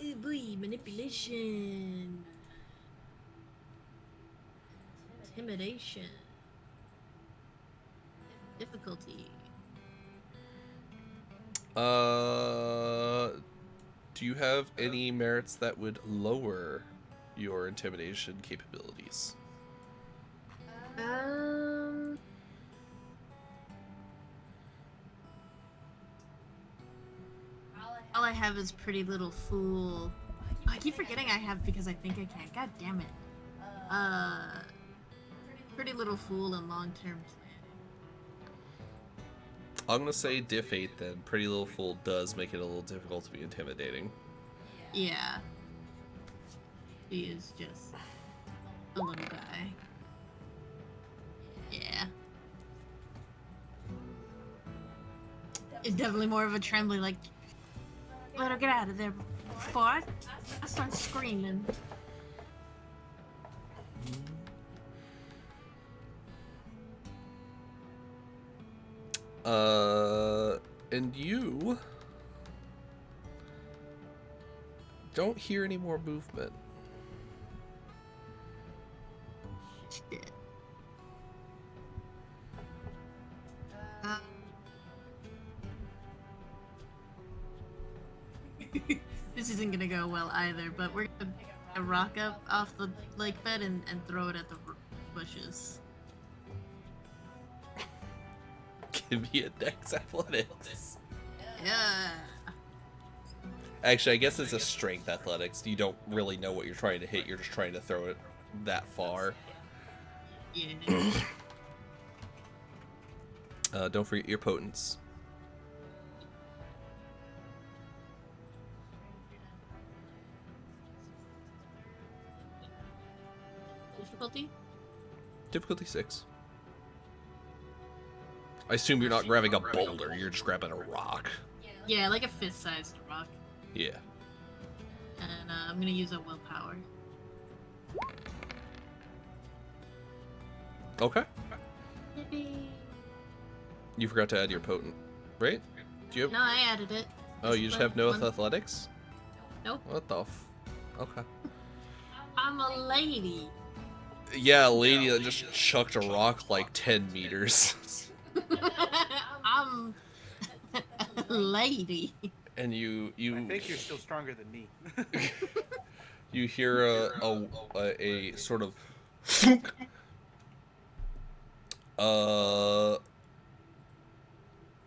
Ooh boy, manipulation. Intimidation. Difficulty. Do you have any merits that would lower your intimidation capabilities? All I have is Pretty Little Fool. I keep forgetting I have because I think I can. God damn it. Pretty Little Fool and Long-Term Planning. I'm gonna say diff 8 then. Pretty Little Fool does make it a little difficult to be intimidating. Yeah. He is just a little guy. Yeah. It's definitely more of a trembly, like, let her get out of there before I start screaming. And you don't hear any more movement. Shit. This isn't gonna go well either, but we're gonna pick a rock up off the lake bed and throw it at the bushes. Give me a dex athletics. Yeah. Actually, I guess it's a strength athletics. You don't really know what you're trying to hit. You're just trying to throw it that far. Yeah. Don't forget your potence. Difficulty? Difficulty 6. I assume you're not grabbing a boulder, you're just grabbing a rock. Yeah, like a fist-sized rock. Yeah. And I'm gonna use a willpower. Okay. Yippee. You forgot to add your potent, right? Do you have... No, I added it. Oh, you just have no One- athletics? Nope. What the Okay. I'm a lady. Yeah, a lady that just chucked a rock like 10 meters. I'm a lady. And you I think you're still stronger than me. you hear a sort of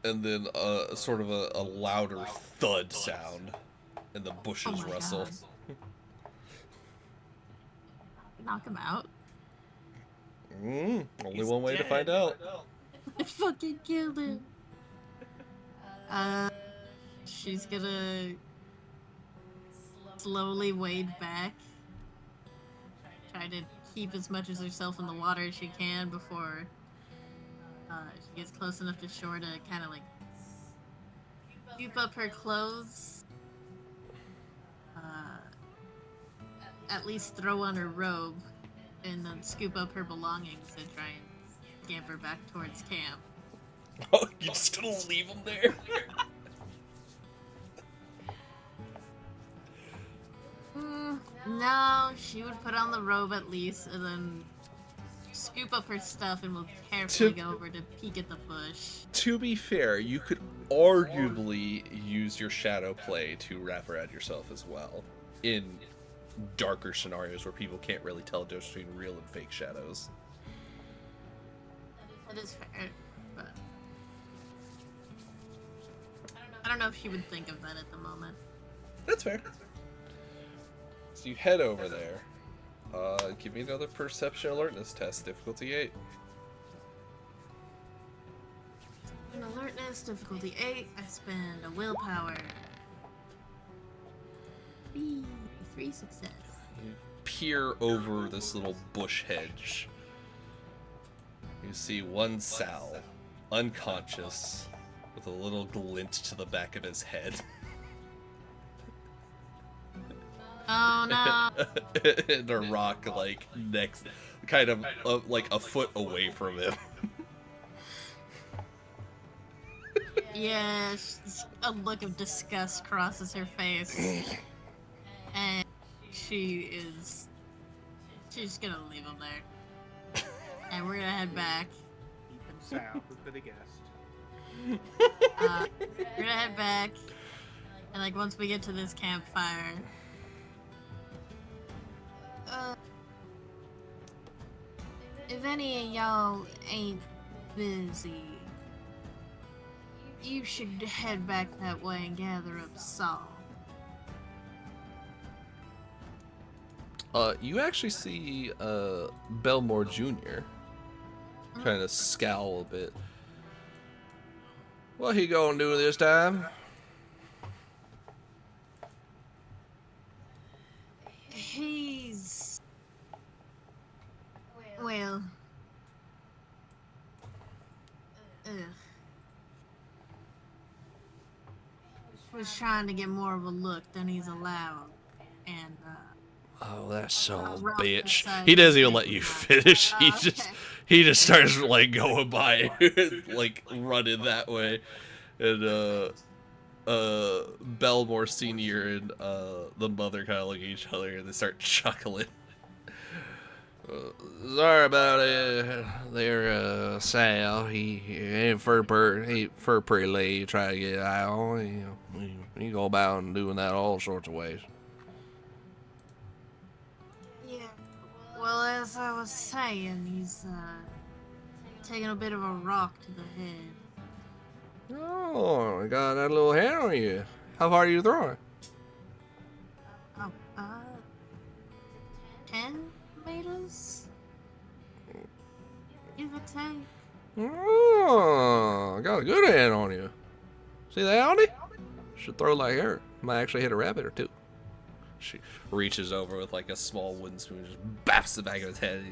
and then sort of a louder thud sound, and the bushes Oh my rustle. God. Knock him out. Only He's one way to dead. find out. I fucking killed him. She's gonna slowly wade back. Try to keep as much as herself in the water as she can before she gets close enough to shore to kind of like scoop up her clothes. At least throw on her robe and then scoop up her belongings and try and scamper back towards camp. Oh, you just gonna leave him there? No, she would put on the robe at least and then scoop up her stuff and will carefully go over to peek at the bush. To be fair, you could arguably use your shadow play to wrap around yourself as well in darker scenarios where people can't really tell the difference between real and fake shadows. That is fair, but I don't know if she would think of that at the moment. That's fair. So you head over there. Give me another perception alertness test, difficulty 8. An alertness, difficulty 8, I spend a willpower. 3 success. You peer over this little bush hedge. You see one Sal, unconscious, with a little glint to the back of his head. Oh no! And a rock, like, next, kind of, like, a foot away from him. Yeah, a look of disgust crosses her face. And she's gonna leave him there. And we're gonna head back. Keep him sound. Who could have guessed? We're gonna head back. And like once we get to this campfire, if any of y'all ain't busy, you should head back that way and gather up salt. You actually see Belmore Jr. kind of scowl a bit. What he gonna do this time? He's... well... was trying to get more of a look than he's allowed. And, Oh, that son of a rock bitch. beside He doesn't his even let big you rock. finish. Oh, okay. He just starts like going by, like running that way. And Belmore Senior and the mother kind of look at each other and they start chuckling. Sorry about it, there, Sal. He ain't for pretty lady try to get out. He go about and doing that all sorts of ways. Yeah. Well, as I was saying, he's, taking a bit of a rock to the head. Oh, I got that little hand on you. How far are you throwing? Oh, 10 meters? Give or take. Oh, I got a good hand on you. See that, Auntie? Should throw like her. Might actually hit a rabbit or two. She reaches over with like a small wooden spoon, and just baps the back of his head.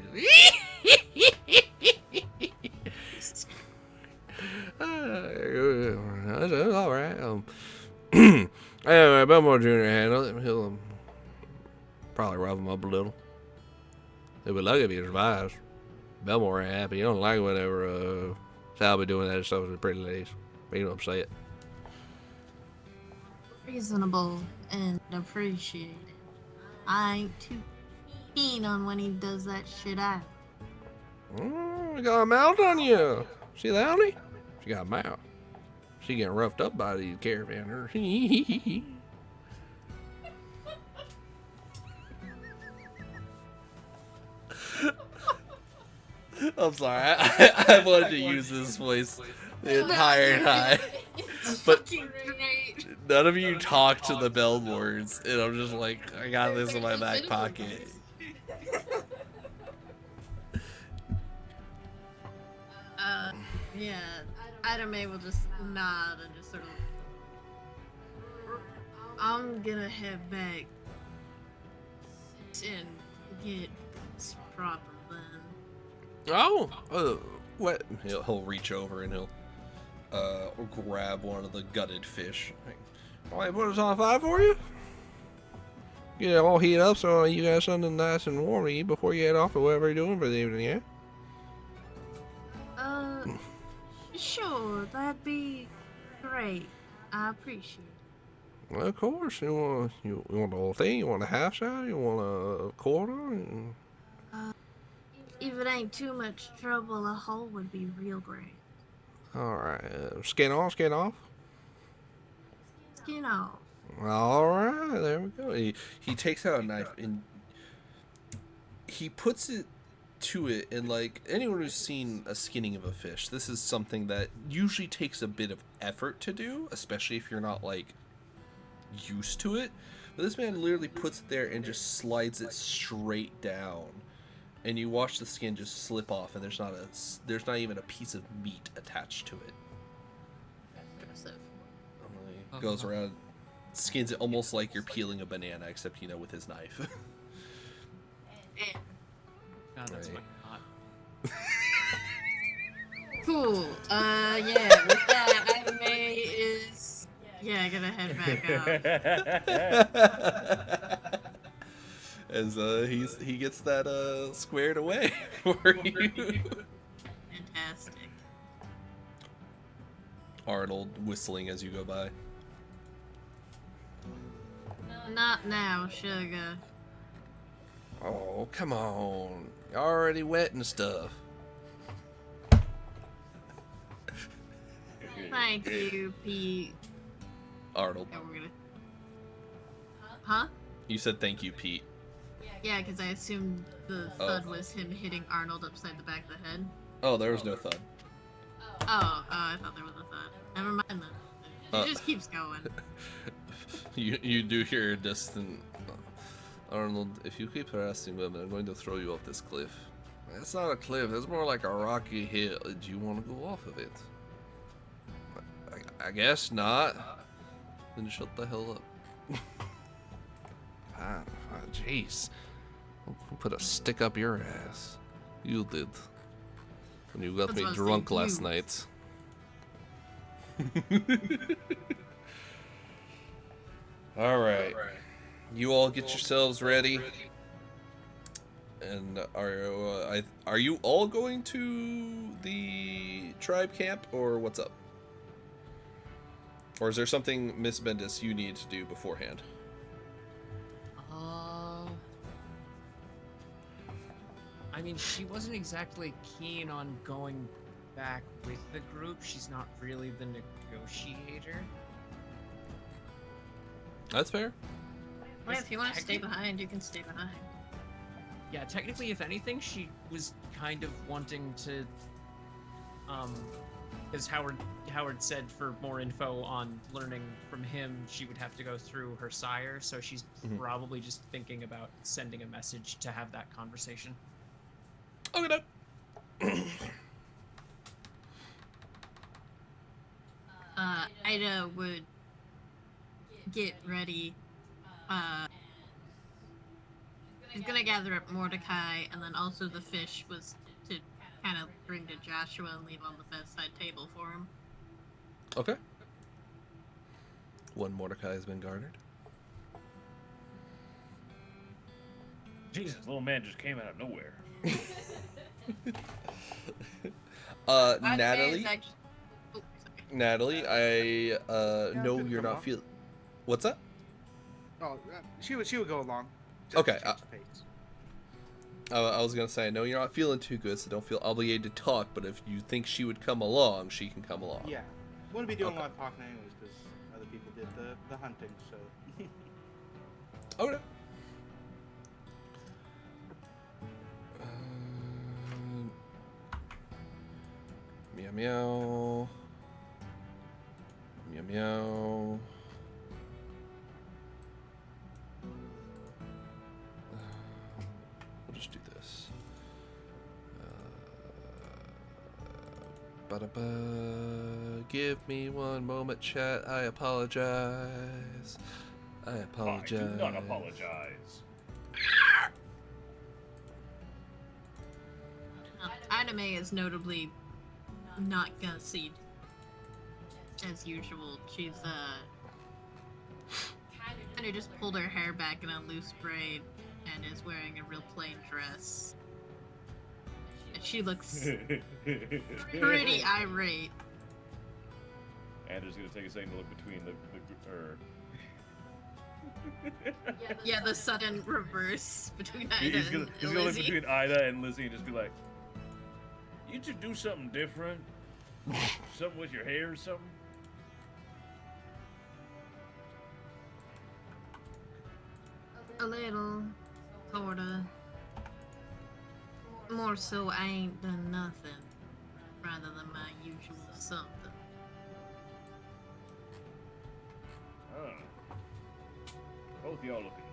That's all right. Anyway, Belmore Jr. handle it. He'll probably rough him up a little. He'll be lucky if he survives. Belmore ain't happy. He don't like it whenever Sal be doing that stuff with the pretty ladies. But you don't say it. Reasonable and appreciated. I ain't too keen on when he does that shit out. Oh, we got a mouth on you. See that, honey? She got a mouth. She getting roughed up by these caravanners. I'm sorry. I wanted to use this voice the entire time. But none of you talk to the bellboards, and I'm just like, I got this in my back pocket. Yeah, Idame will just nod and just sort of. I'm gonna head back and get proper then. Oh, what? He'll reach over and he'll grab one of the gutted fish. All right, put us on fire for you. Get it all heat up so you got something nice and warm to eat before you head off to whatever you're doing for the evening, yeah? Sure, that'd be great. I appreciate it. Well, of course. You want the whole thing? You want a half shot? You want a quarter? If it ain't too much trouble, a whole would be real great. All right. Skin off, skin off. Skin off. All right, there we go. He takes out a knife and he puts it to it, and like anyone who's seen a skinning of a fish, this is something that usually takes a bit of effort to do, especially if you're not like used to it. But this man literally puts it there and just slides it straight down, and you watch the skin just slip off, and there's not even a piece of meat attached to it. He goes around, skins it almost like you're peeling a banana, except with his knife. God, that's Right. fucking hot. Cool. Yeah, with that, Idame is. Yeah, gonna head back out. As he gets that squared away for you. Fantastic. Arnold whistling as you go by. Not now, sugar. Oh, come on. You're already wet and stuff. Thank you, Pete. Arnold. Yeah, we're gonna. Huh? You said thank you, Pete. Yeah, because I assumed the thud was him hitting Arnold upside the back of the head. Oh, there was no thud. Oh, I thought there was a thud. Never mind then. It just keeps going. You do hear a distant Arnold, if you keep harassing women, I'm going to throw you off this cliff. That's not a cliff, that's more like a rocky hill. Do you want to go off of it? I guess not. Then shut the hell up. Jeez. I'll put a stick up your ass. You did. When you got That's me what I was drunk saying, last you. night. Alright. You all get yourselves ready. And are you all going to the tribe camp, or what's up? Or is there something, Miss Bendis, you need to do beforehand? I mean, she wasn't exactly keen on going back with the group. She's not really the negotiator. That's fair. Well, if you want to stay behind, you can stay behind. Yeah, technically, if anything, she was kind of wanting to, as Howard said, for more info on learning from him, she would have to go through her sire, so she's probably just thinking about sending a message to have that conversation. Okay, Ida would get ready, He's gonna gather up Mordecai, and then also the fish was to kind of bring to Joshua and leave on the bedside table for him. Okay. One Mordecai has been garnered. Jesus, little man just came out of nowhere. Natalie. Oh, sorry. Natalie, I know couldn't you're come not up. feeling. What's that? Oh, she would go along. Just Okay, to change the pace. I was gonna say I know you're not feeling too good, so don't feel obligated to talk. But if you think she would come along, she can come along. Yeah, wouldn't be doing Okay. a lot of talking anyways because other people did the hunting. So Okay. Meow meow. Meow meow. We'll just do this. Ba-da-ba. Give me one moment, chat. I apologize. I I apologize. do not apologize. Anime is notably not gussied as usual. She's kind of just pulled her hair back in a loose braid and is wearing a real plain dress. And she looks pretty irate. Andrew's gonna take a second to look between the Yeah, the sudden reverse between Ida he's gonna and look Lizzie. between Ida and Lizzie and just be like, "You should do something different. Something with your hair or something." A little, sorta. More so, I ain't done nothing, rather than my usual something. Oh. Both y'all looking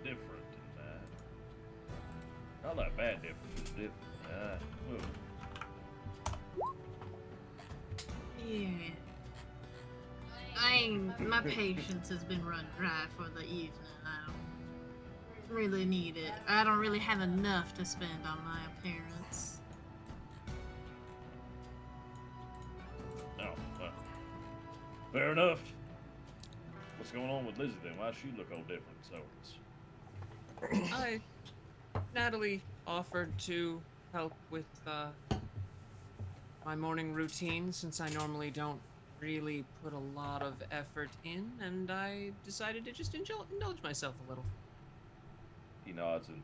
different in that. Not that bad different, just different. Yeah. My patience has been run dry for the evening. I don't really need it. I don't really have enough to spend on my appearance. Oh, well. Fair enough. What's going on with Lizzie then? Why does she look all different? So it's... Natalie offered to help with my morning routine since I normally don't really put a lot of effort in, and I decided to just indulge myself a little. He nods and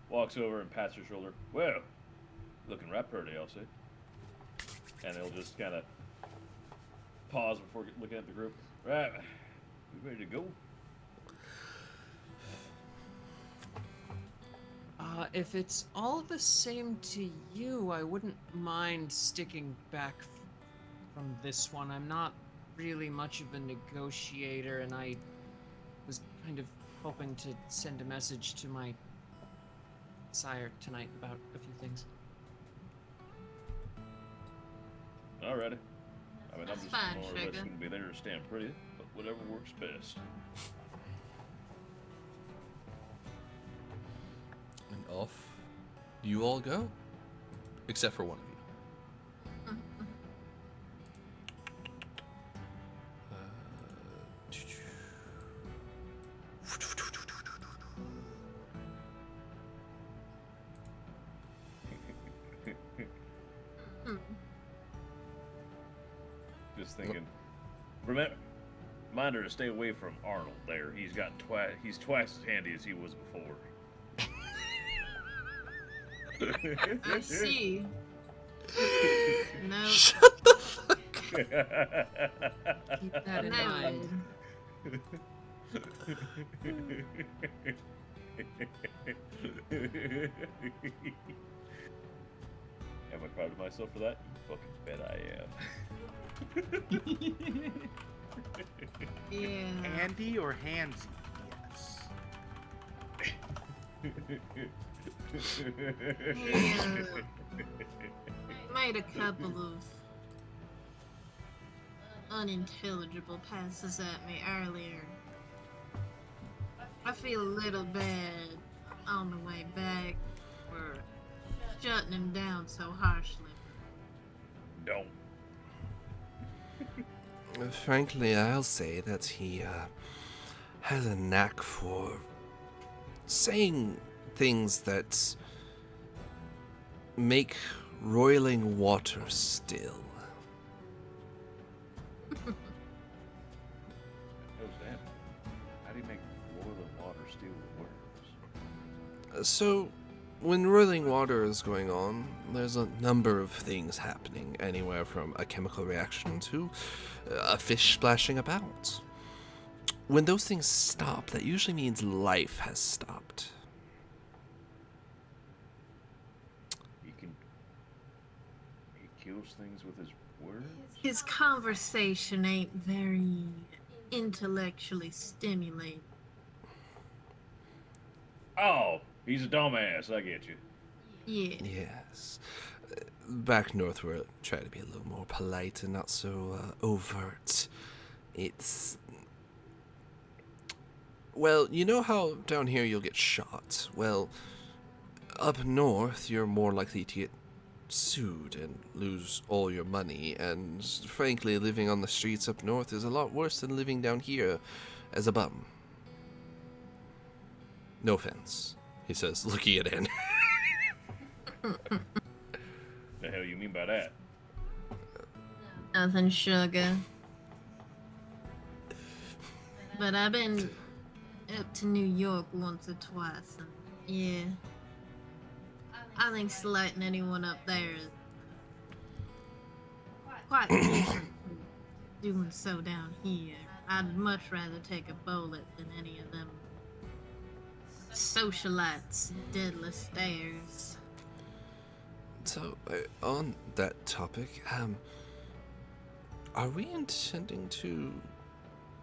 walks over and pats her shoulder. Well, looking right pretty, I'll say. And he'll just kind of pause before looking at the group. Right, we ready to go? If it's all the same to you, I wouldn't mind sticking back from this one. I'm not really much of a negotiator, and I was kind of hoping to send a message to my sire tonight about a few things. Alrighty. I mean, That's I'm just fine, more or less sugar. going to be there to stand pretty, but whatever works best. And off you all go, except for one of you. Just thinking. Reminder to stay away from Arnold there. He's twice as handy as he was before. I see. No, Shut the fuck. Keep that in mind. no. Am I proud of myself for that? You fucking bet I am. Yeah. Andy or Hansy? Yes. Made a couple of unintelligible passes at me earlier. I feel a little bad on the way back for shutting him down so harshly. Don't. Frankly, I'll say that he has a knack for saying things that make roiling water still. How's that? How do you make boiling water still works? So, when roiling water is going on, there's a number of things happening, anywhere from a chemical reaction to a fish splashing about. When those things stop, that usually means life has stopped. He kills things with his words? His conversation ain't very intellectually stimulating. Oh, he's a dumbass, I get you. Yeah. Yes. Back north, we're trying to be a little more polite and not so overt. It's. Well, you know how down here you'll get shot? Well, up north, you're more likely to get sued and lose all your money, and frankly, living on the streets up north is a lot worse than living down here as a bum. No offense, he says, looking at Anne. The hell you mean by that? Nothing, sugar. But I've been up to New York once or twice, and yeah, I think slighting anyone up there is quite different from doing so down here. I'd much rather take a bullet than any of them socialites' deadly stares. So, on that topic, are we intending to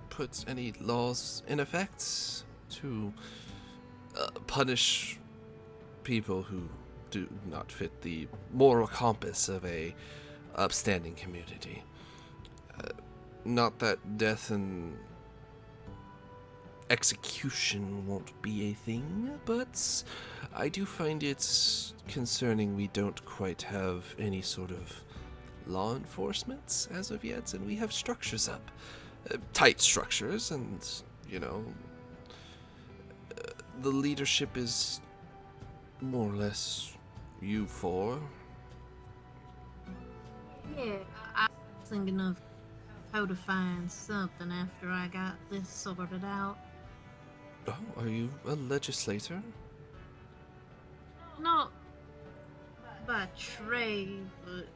put any laws in effect to punish people who do not fit the moral compass of a upstanding community? Not that death and execution won't be a thing, but I do find it concerning we don't quite have any sort of law enforcement as of yet, and we have structures up. Tight structures, and, you know, the leadership is more or less you four. Yeah, I was thinking of codifying something after I got this sorted out. Oh, are you a legislator? Not by trade, but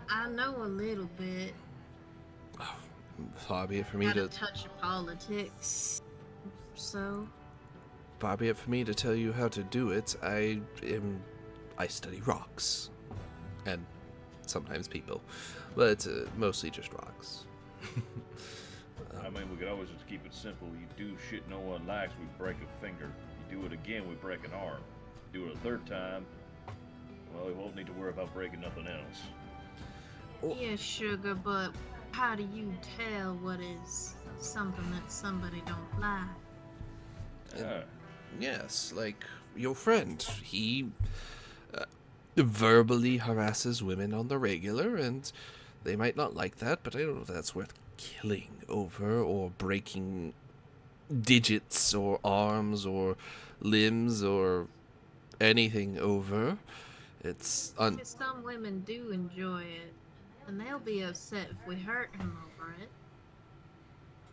I know a little bit. Oh, far be it for me Got a to touch of politics, so. far be it for me to tell you how to do it. I study rocks, and sometimes people, but mostly just rocks. I mean, we could always just keep it simple. You do shit no one likes, we break a finger. You do it again, we break an arm. Do it a third time, well, we won't need to worry about breaking nothing else. Oh. Yeah, sugar, but how do you tell what is something that somebody don't like? Yes, like your friend. He verbally harasses women on the regular, and they might not like that, but I don't know if that's worth killing over or breaking digits or arms or limbs or anything over. It's Because some women do enjoy it, and they'll be upset if we hurt him over it.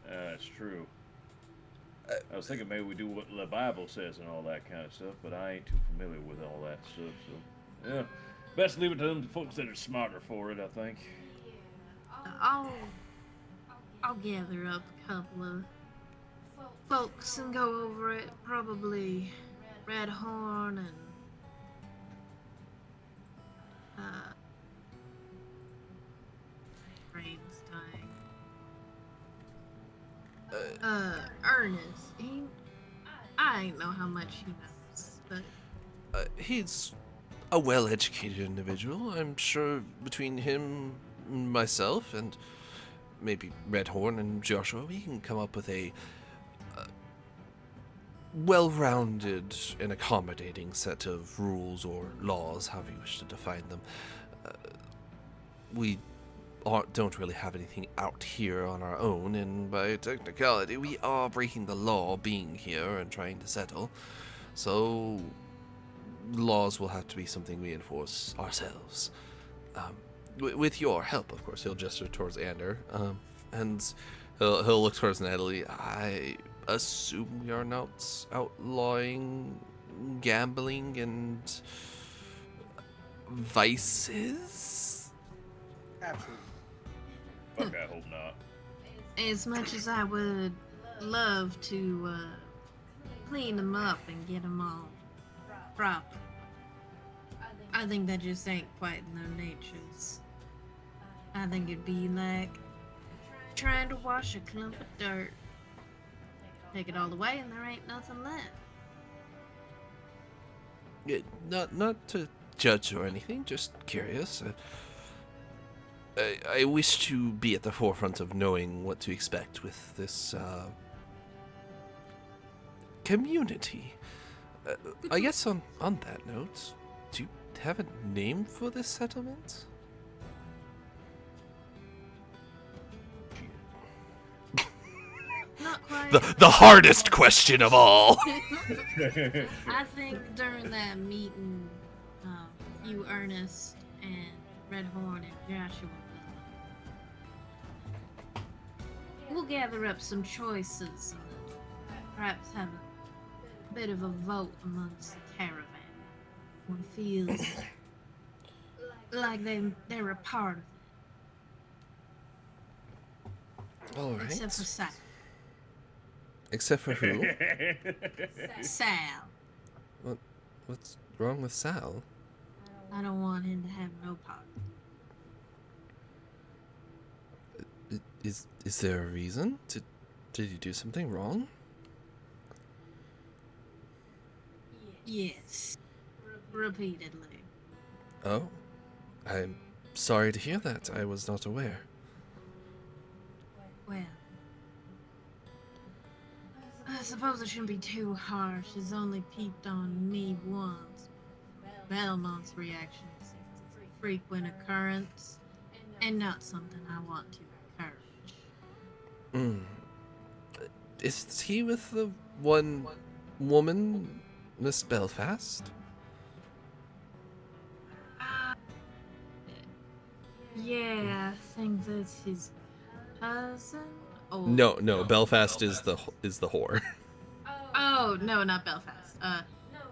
That's true. I was thinking maybe we do what the Bible says and all that kind of stuff, but I ain't too familiar with all that stuff, so yeah. Best leave it to them folks that are smarter for it, I think. I'll gather up a couple of folks and go over it. Probably Red Horn and brain's dying. Ernest. I ain't know how much he knows, but he's a well-educated individual. I'm sure between him, myself, and maybe Red Horn and Joshua, we can come up with a well-rounded and accommodating set of rules or laws, however you wish to define them. We don't really have anything out here on our own, and by technicality, we are breaking the law being here and trying to settle. So, laws will have to be something we enforce ourselves. With your help, of course. He'll gesture towards Ander, and he'll look towards Natalie. I assume we are not outlawing gambling and vices? Absolutely. Fuck, I hope not. As much as I would love to clean them up and get them all proper, I think that just ain't quite in their natures. I think it'd be like trying to wash a clump of dirt. Take it all away and there ain't nothing left. Yeah, not to judge or anything, just curious. I wish to be at the forefront of knowing what to expect with this community. I guess on that note, do you have a name for this settlement? Not quite. The hardest question of all. I think during that meeting, you, Ernest, and Redhorn and Joshua we'll gather up some choices and perhaps have a bit of a vote amongst the caravan. One feels like they're a part of All it, right. except for Sal. Except for who? Sal. What's wrong with Sal? I don't want him to have no part. Is there a reason? Did you do something wrong? Yes. Repeatedly. Oh, I'm sorry to hear that. I was not aware. Well, I suppose it shouldn't be too harsh. It's only peeped on me once. Belmont's reaction is a frequent occurrence, and not something I want to encourage. Is he with the one woman, Miss Belfast? Yeah, I think that's his cousin. Or No. Belfast is the whore. Oh no, not Belfast.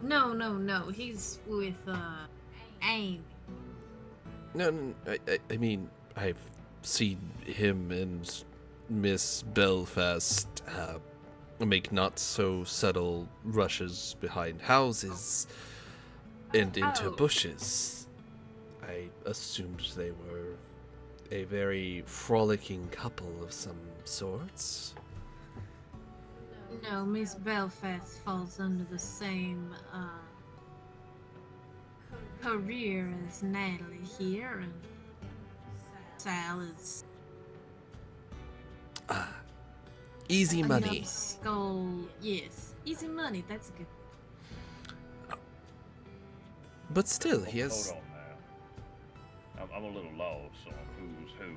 No. He's with Amy. No. I mean, I've seen him and Miss Belfast make not so subtle rushes behind houses and into bushes. I assumed they were a very frolicking couple of some sorts. No, Miss Belfast falls under the same career as Natalie here, and Sal is Easy a money. numbskull. Yes, easy money. That's a good. But still, he has... Hold on now. I'm a little lost on who's who.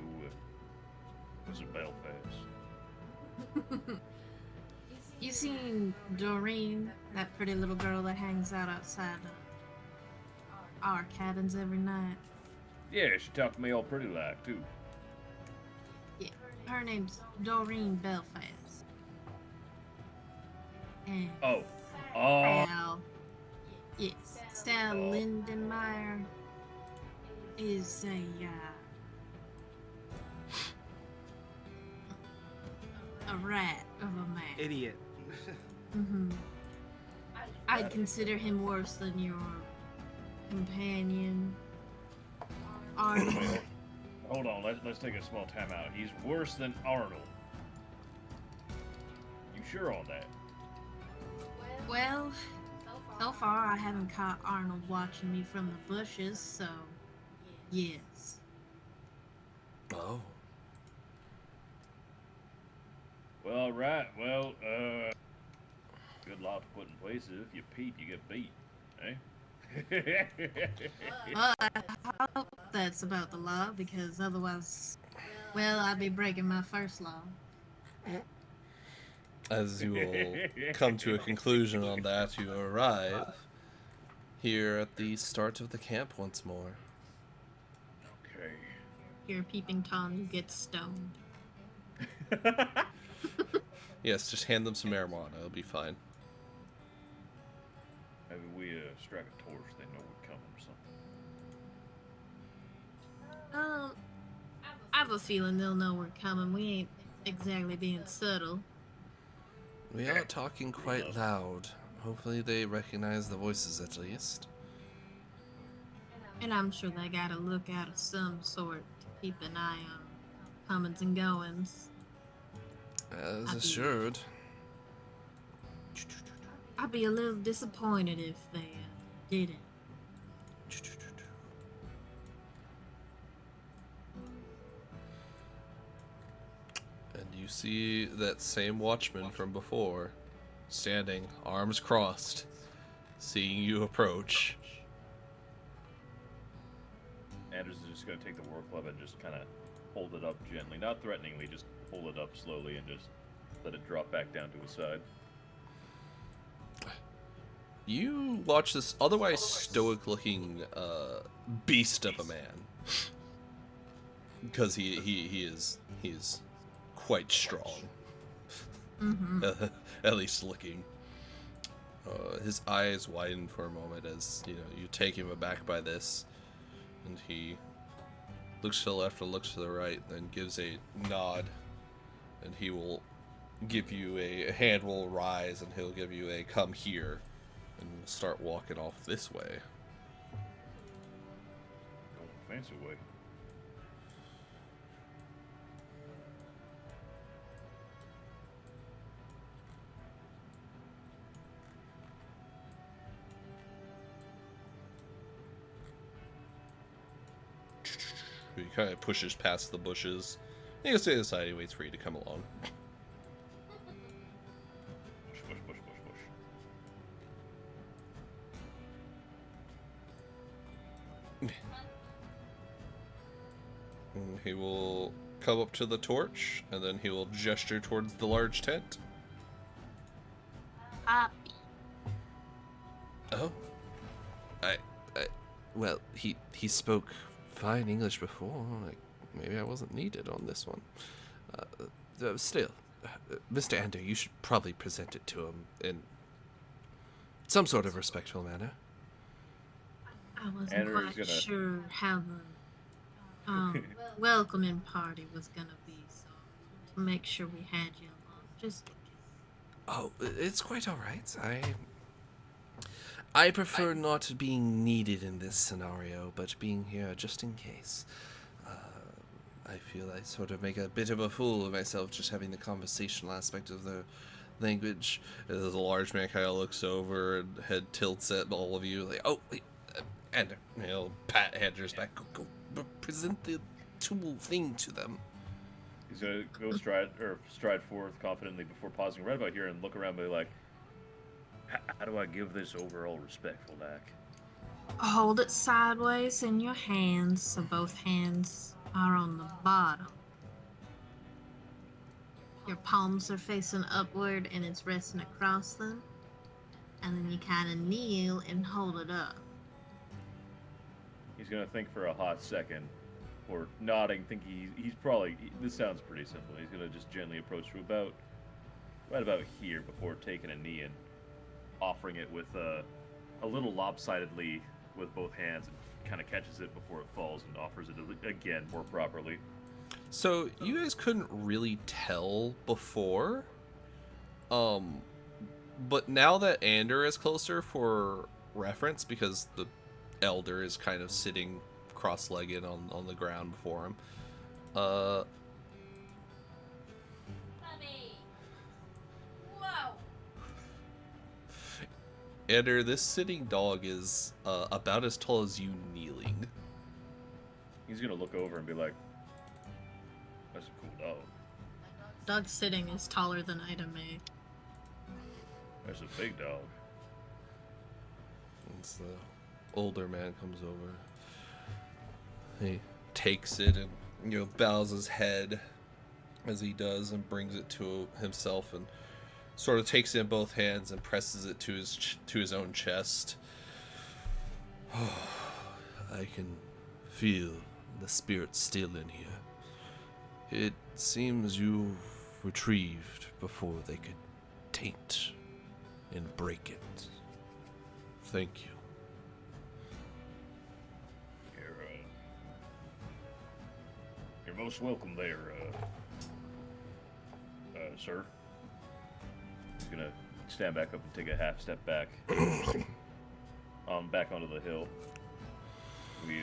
Mr. Belfast. You seen Doreen, that pretty little girl that hangs out outside our cabins every night? Yeah, she talked to me all pretty like too. Yeah, her name's Doreen Belfast. And Oh. Sal, yes, Sal Lindenmeyer is a rat of a man. Idiot. I'd consider him worse than your companion, Arnold. Hold on, let's take a small time out. He's worse than Arnold. You sure on that? Well, so far I haven't caught Arnold watching me from the bushes, so yes. Oh. Well, right. Well, good law to put in place is if you peep, you get beat. Eh? Well, I hope that's about the law, because otherwise, well, I'd be breaking my first law. As you will come to a conclusion on that, you arrive here at the start of the camp once more. Okay. You're peeping Tom, you get stoned. Yes, just hand them some marijuana, it'll be fine. Maybe we strike a torch, they know we're coming or something. I have a feeling they'll know we're coming. We ain't exactly being subtle. We are talking quite loud. Hopefully they recognize the voices at least. And I'm sure they got a lookout of some sort to keep an eye on comings and goings. As assured. I'd be a little disappointed if they didn't. And you see that same watchman from before, standing, arms crossed, seeing you approach. Anders is just going to take the war club and just kind of hold it up gently, not threateningly, just hold it up slowly and just let it drop back down to his side. You watch this otherwise stoic-looking beast of a man, because he is quite strong, at least looking. His eyes widen for a moment as you take him aback by this, and he looks to the left and looks to the right, then gives a nod, and he will give you a hand will rise, and he'll give you a come here. And we'll start walking off this way. Oh, fancy way. He kind of pushes past the bushes. He goes to the side, he waits for you to come along. Push, push, push, push, push. And he will come up to the torch, and then he will gesture towards the large tent. Poppy. Oh. Well, he spoke fine English before. Like, maybe I wasn't needed on this one. Still, Mr. Ander, you should probably present it to him in some sort of respectful manner. I wasn't Andrew's quite gonna- sure how the welcoming party was gonna be, so to make sure we had you along, just in case. Oh, it's quite all right. I prefer not being needed in this scenario, but being here just in case. I feel I sort of make a bit of a fool of myself just having the conversational aspect of the language. The large man kind of looks over and head tilts at all of you, like, oh, wait, Ander. He'll pat Anders back. Go present the tool thing to them. He's gonna go stride forth confidently before pausing right about here and look around and be like, how do I give this overall respectful knack? Hold it sideways in your hands, so both hands are on the bottom. Your palms are facing upward and it's resting across them. And then you kind of kneel and hold it up. He's gonna think for a hot second, or nodding, thinking he's probably, this sounds pretty simple. He's gonna just gently approach to right about here before taking a knee and offering it with a little lopsidedly with both hands, and kind of catches it before it falls and offers it again more properly. So you guys couldn't really tell before, but now that Ander is closer for reference, because the elder is kind of sitting cross-legged on the ground before him, Ander, this sitting dog is about as tall as you kneeling. He's gonna look over and be like, that's a cool dog. Dog sitting is taller than Ida May. That's a big dog. Once the older man comes over, he takes it and bows his head as he does and brings it to himself and sort of takes it in both hands and presses it to his own chest. I can feel the spirit still in here. It seems you've retrieved before they could taint and break it. Thank you. You're most welcome there, sir. He's gonna stand back up and take a half step back. Back onto the hill. We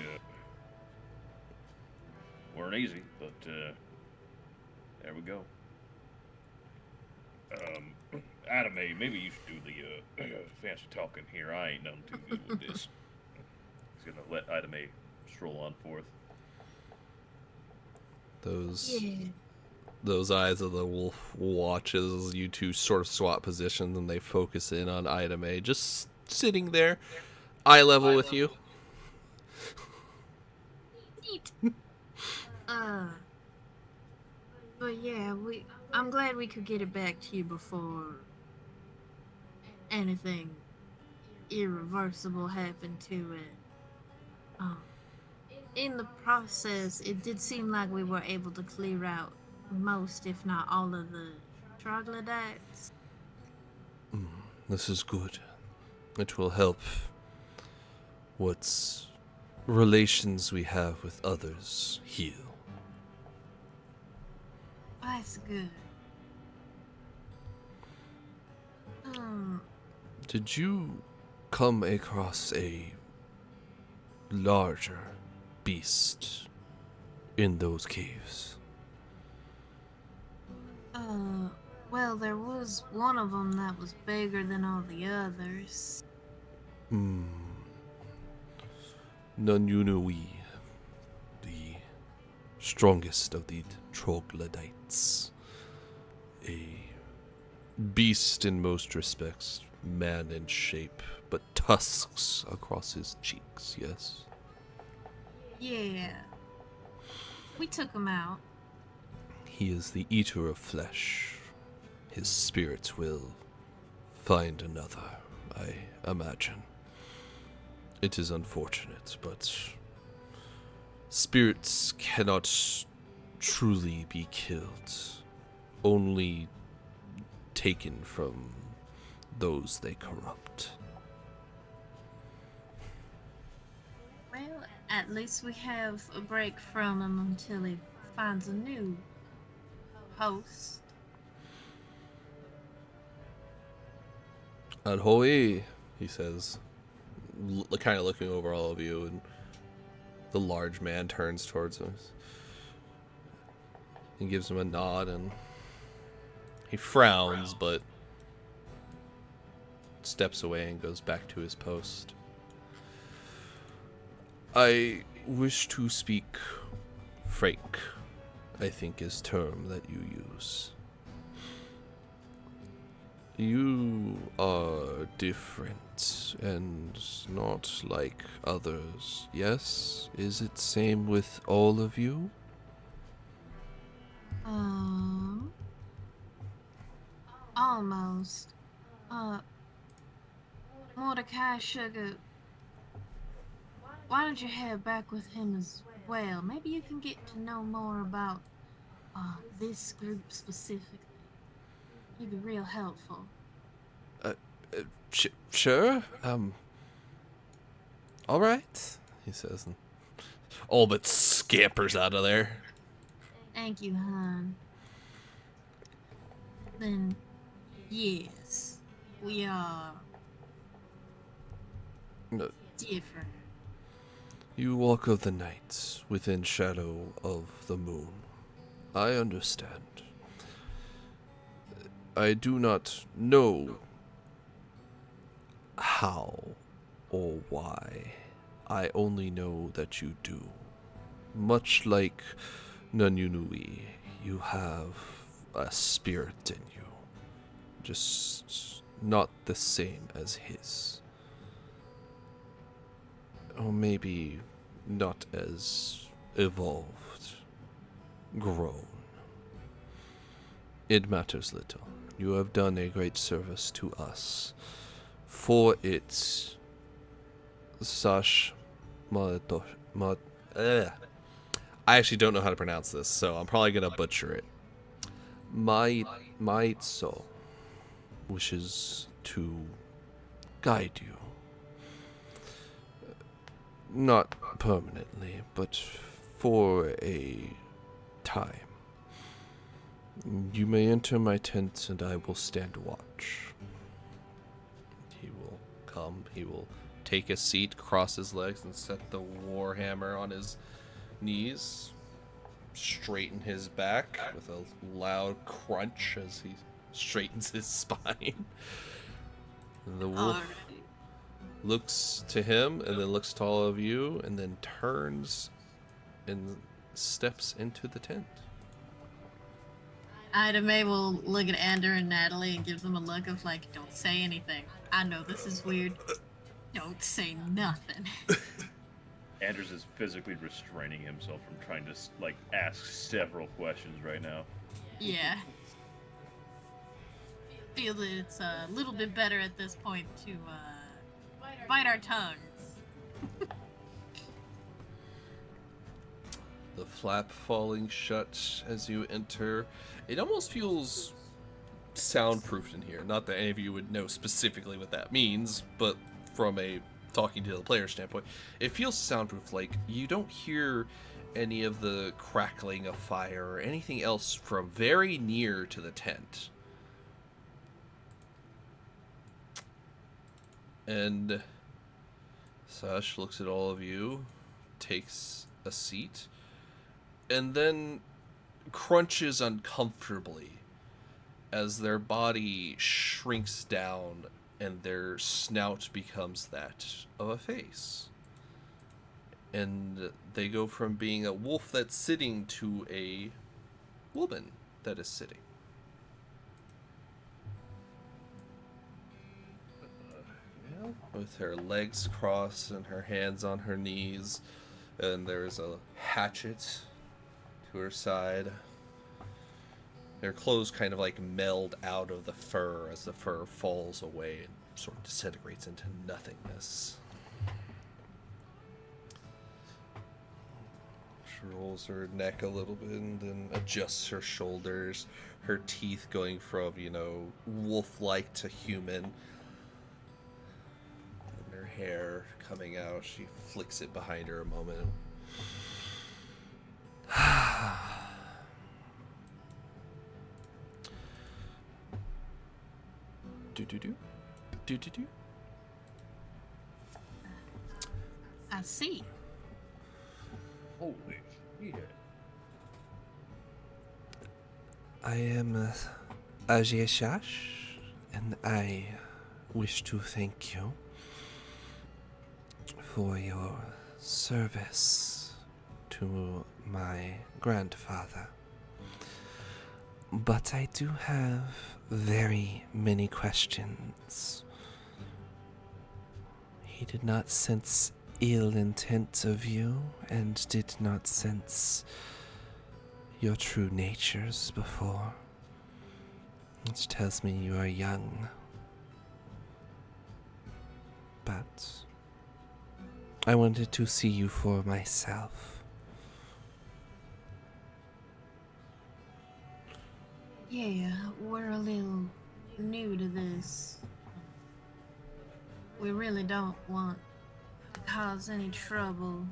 weren't easy, but there we go. Adame, maybe you should do the fancy talking here. I ain't nothing too good with this. He's gonna let Adame stroll on forth. Those eyes of the wolf watches you two sort of swap positions, and they focus in on Ida May, just sitting there, eye level with you. Neat. But yeah, I'm glad we could get it back to you before anything irreversible happened to it. In the process, it did seem like we were able to clear out most, if not all, of the troglodytes. This is good. It will help what relations we have with others heal. That's good. Did you come across a larger beast in those caves? Well, there was one of them that was bigger than all the others. Nanyunui, the strongest of the troglodytes. A beast in most respects, man in shape, but tusks across his cheeks, yes? Yeah. We took him out. He is the eater of flesh. His spirit will find another, I imagine. It is unfortunate, but spirits cannot truly be killed, only taken from those they corrupt. Well, at least we have a break from him until he finds a new host. Ahoy, he says, kind of looking over all of you, and the large man turns towards him. He gives him a nod, and he frowns, but steps away and goes back to his post. I wish to speak frank, I think is term that you use. You are different and not like others, yes? Is it same with all of you? Almost. Mordecai Sugar, why don't you head back with him as well? Maybe you can get to know more about this group specifically. It'd be real helpful. Sure. All right, he says, and all but scampers out of there. Thank you, hon. Then, yes, we are different. You walk of the night within shadow of the moon. I understand. I do not know how or why. I only know that you do. Much like Nanyunui, you have a spirit in you. Just not the same as his. Or maybe not as evolved, grown. It matters little. You have done a great service to us. For it, Sash I actually don't know how to pronounce this, so I'm probably gonna butcher it. Maitso wishes to guide you. Not permanently, but for a time. You may enter my tent and I will stand watch. He will come, he will take a seat, cross his legs, and set the warhammer on his knees. Straighten his back with a loud crunch as he straightens his spine. And the wolf looks to him and then looks to all of you and then turns and steps into the tent. Ida May will look at Ander and Natalie and gives them a look of like, don't say anything. I know this is weird. Don't say nothing. Anders is physically restraining himself from trying to like ask several questions right now. Yeah. Feel that it's a little bit better at this point to bite our tongues. The flap falling shut as you enter. It almost feels soundproofed in here. Not that any of you would know specifically what that means, but from a talking to the player standpoint, it feels soundproof. Like you don't hear any of the crackling of fire or anything else from very near to the tent. And Sash looks at all of you, takes a seat, and then crunches uncomfortably as their body shrinks down and their snout becomes that of a face. And they go from being a wolf that's sitting to a woman that is sitting. With her legs crossed and her hands on her knees, and there's a hatchet to her side. Their clothes kind of like meld out of the fur as the fur falls away and sort of disintegrates into nothingness. She rolls her neck a little bit and then adjusts her shoulders, her teeth going from, wolf-like to human. And her hair coming out, she flicks it behind her a moment. Do. I see. Holy shit. I am Ajei Shash, and I wish to thank you for your service to my grandfather. But I do have very many questions. He did not sense ill intent of you and did not sense your true natures before, which tells me you are young. But I wanted to see you for myself. Yeah, we're a little new to this. We really don't want to cause any trouble.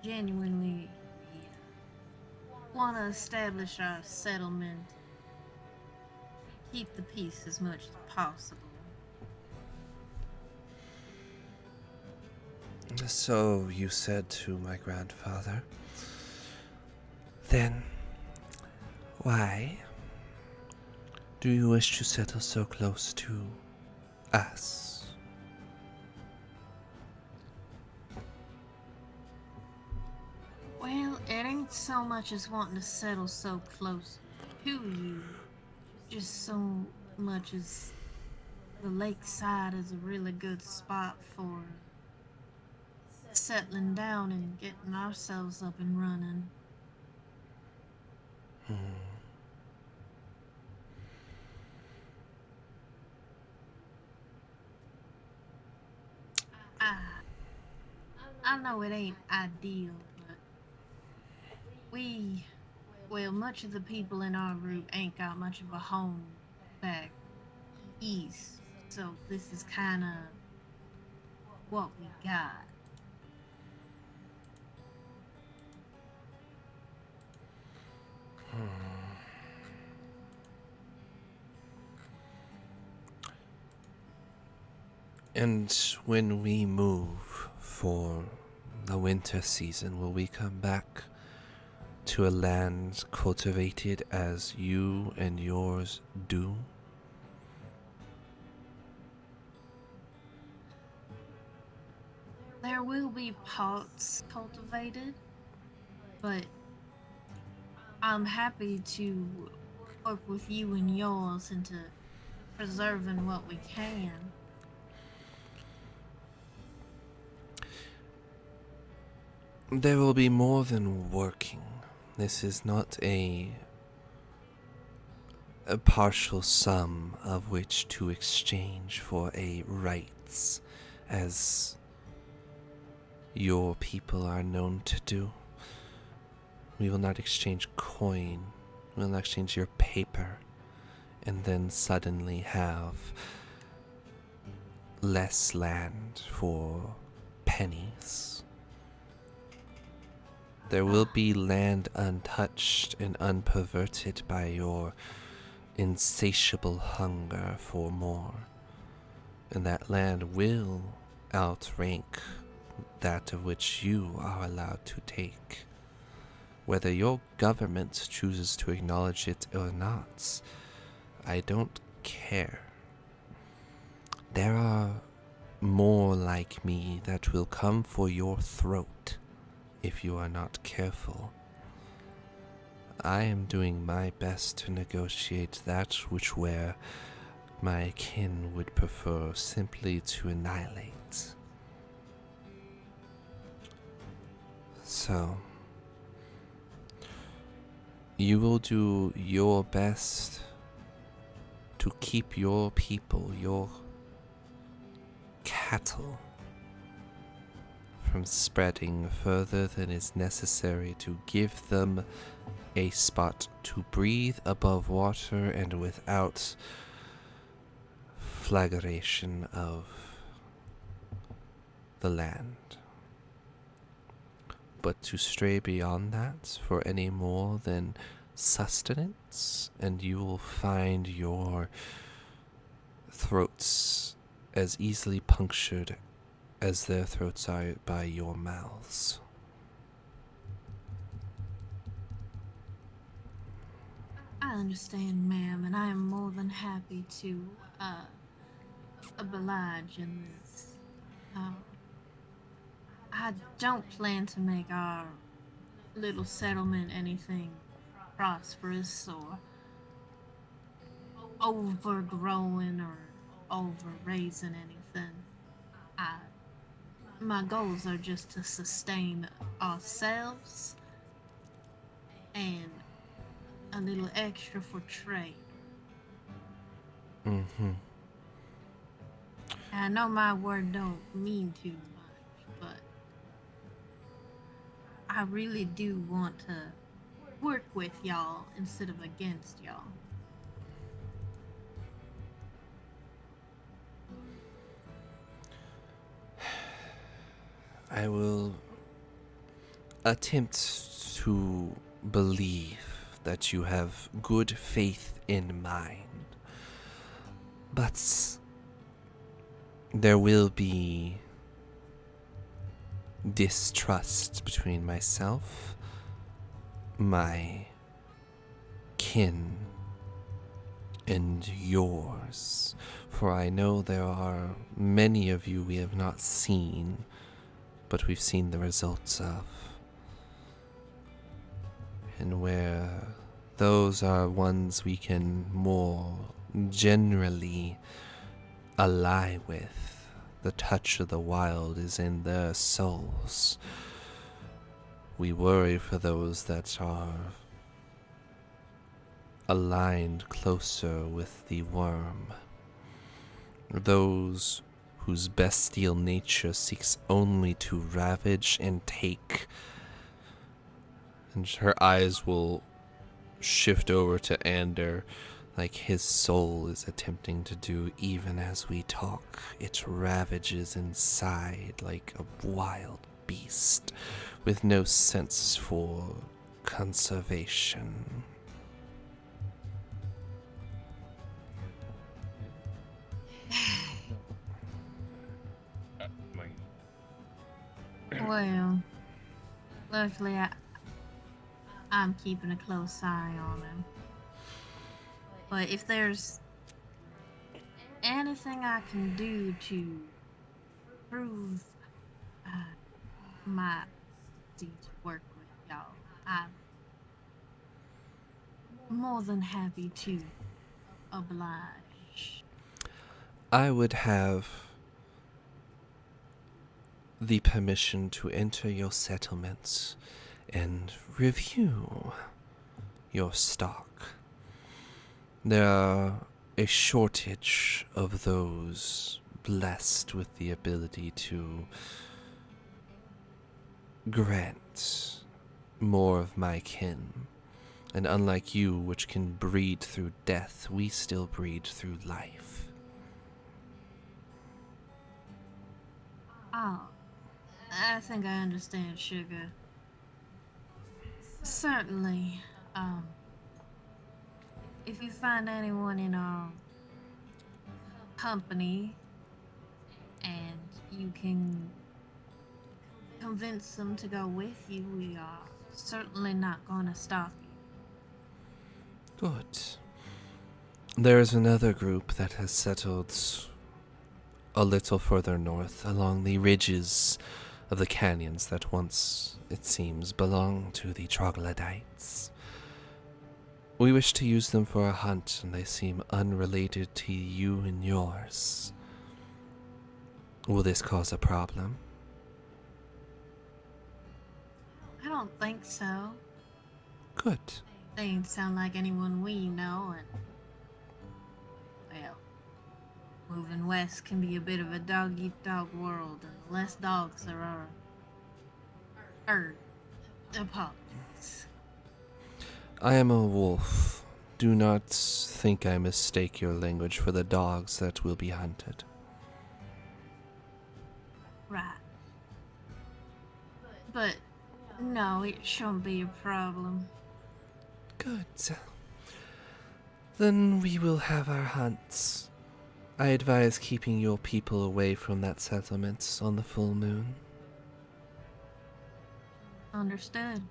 Genuinely, we want to establish our settlement, keep the peace as much as possible. So you said to my grandfather. Then, why do you wish to settle so close to us? Well, it ain't so much as wanting to settle so close to you. just so much as the lakeside is a really good spot for settling down and getting ourselves up and running. I know it ain't ideal, but much of the people in our group ain't got much of a home back east, so this is kind of what we got. And when we move for the winter season, will we come back to a land cultivated as you and yours do? There will be parts cultivated, but I'm happy to work with you and yours into preserving what we can. There will be more than working. This is not a partial sum of which to exchange for a rights, as your people are known to do. We will not exchange coin. We will not exchange your paper and then suddenly have less land for pennies. There will be land untouched and unperverted by your insatiable hunger for more, and that land will outrank that of which you are allowed to take. Whether your government chooses to acknowledge it or not, I don't care. There are more like me that will come for your throat if you are not careful. I am doing my best to negotiate that which where my kin would prefer simply to annihilate. So, you will do your best to keep your people, your cattle, from spreading further than is necessary to give them a spot to breathe above water and without flagellation of the land. But to stray beyond that for any more than sustenance, and you will find your throats as easily punctured as their throats are by your mouths. I understand, ma'am, and I am more than happy to oblige in this. I don't plan to make our little settlement anything prosperous or overgrowing or over-raising anything. My goals are just to sustain ourselves and a little extra for trade. Mm-hmm. I know my word don't mean too much, but I really do want to work with y'all instead of against y'all. I will attempt to believe that you have good faith in mind, but there will be distrust between myself, my kin, and yours, for I know there are many of you we have not seen, but we've seen the results of. And where those are ones we can more generally ally with. The touch of the wild is in their souls. We worry for those that are aligned closer with the worm. Those whose bestial nature seeks only to ravage and take. And her eyes will shift over to Ander, like his soul is attempting to do even as we talk. It ravages inside like a wild beast with no sense for conservation. Well, luckily I'm keeping a close eye on him. But if there's anything I can do to prove my ability to work with y'all, I'm more than happy to oblige. I would have the permission to enter your settlements and review your stock. There are a shortage of those blessed with the ability to grant more of my kin. And unlike you, which can breed through death, we still breed through life. Oh, I think I understand, Sugar. Certainly, if you find anyone in our company and you can convince them to go with you, we are certainly not going to stop you. Good. There is another group that has settled a little further north along the ridges of the canyons that once, it seems, belonged to the troglodytes. We wish to use them for a hunt, and they seem unrelated to you and yours. Will this cause a problem? I don't think so. Good. They ain't sound like anyone we know, and well, moving west can be a bit of a dog-eat-dog world, and the less dogs there are, apologies. I am a wolf. Do not think I mistake your language for the dogs that will be hunted. Right. But no, it shouldn't be a problem. Good. Then we will have our hunts. I advise keeping your people away from that settlement on the full moon. Understood.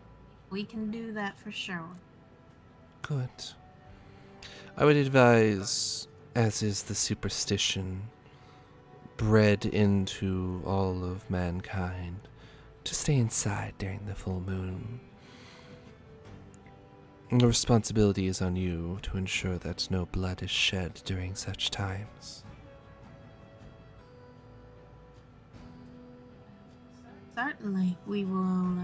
We can do that for sure. Good. I would advise, as is the superstition bred into all of mankind, to stay inside during the full moon. The responsibility is on you to ensure that no blood is shed during such times. Certainly, we will,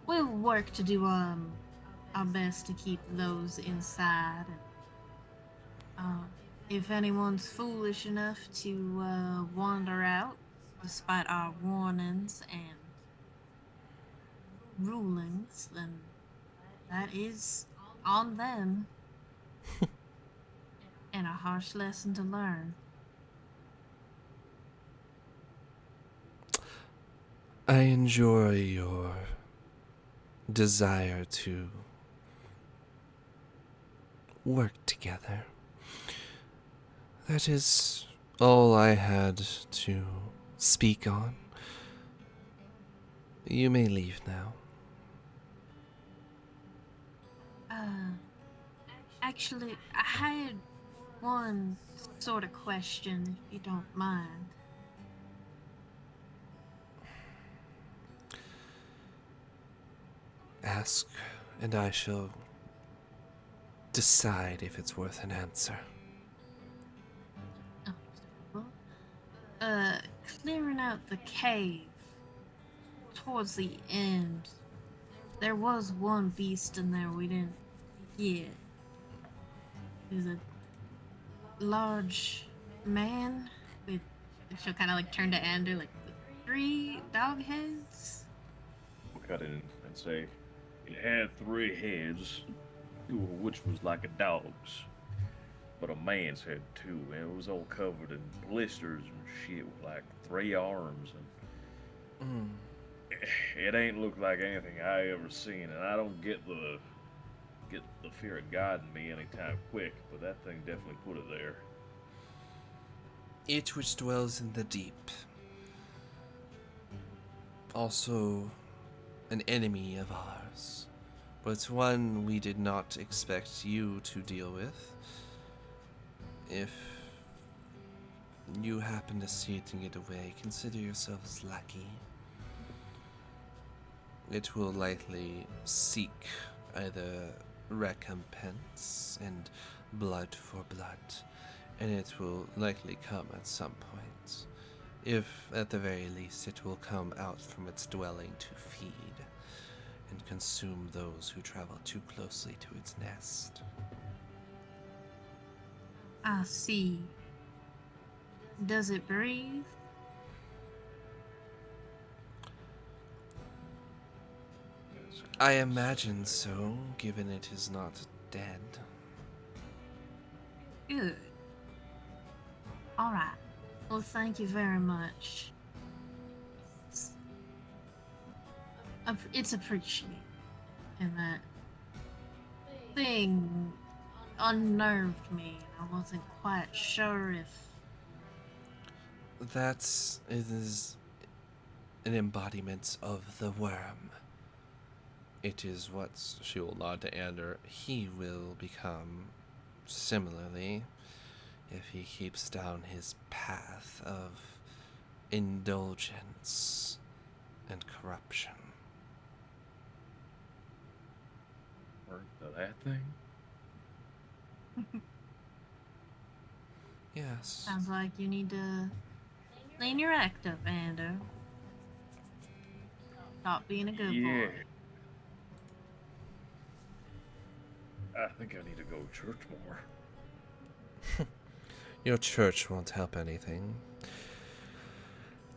we'll work to do, our best to keep those inside. And, if anyone's foolish enough to, wander out, despite our warnings and rulings, then that is on them. And a harsh lesson to learn. I enjoy your desire to work together. That is all I had to speak on. You may leave now. Actually, I had one sort of question, if you don't mind. Ask and I shall decide if it's worth an answer. Clearing out the cave towards the end, there was one beast in there we didn't get. It was a large man with, She'll kind of like turn to Ander, like, 3 dog heads. We'll cut in and say it had 3 heads, 2 of which was like a dog's, but a man's had 2, and it was all covered in blisters and shit with like 3 arms, and it ain't looked like anything I ever seen, and I don't get the fear of God in me anytime quick, but that thing definitely put it there. It which dwells in the deep. Also an enemy of ours, but one we did not expect you to deal with. If you happen to see it and get away, consider yourselves lucky. It will likely seek either recompense and blood for blood, and it will likely come at some point. If, at the very least, it will come out from its dwelling to feed and consume those who travel too closely to its nest. I see. Does it breathe? I imagine so, given it is not dead. Good. Alright. Well, thank you very much. It's appreciated. And that thing unnerved me. I wasn't quite sure if... That is an embodiment of the worm. It is what she will nod to Ander. He will become similarly if he keeps down his path of indulgence and corruption. Or that thing? Yes. Sounds like you need to clean your act up, Ander. Stop being a good boy. I think I need to go to church more. Your church won't help anything.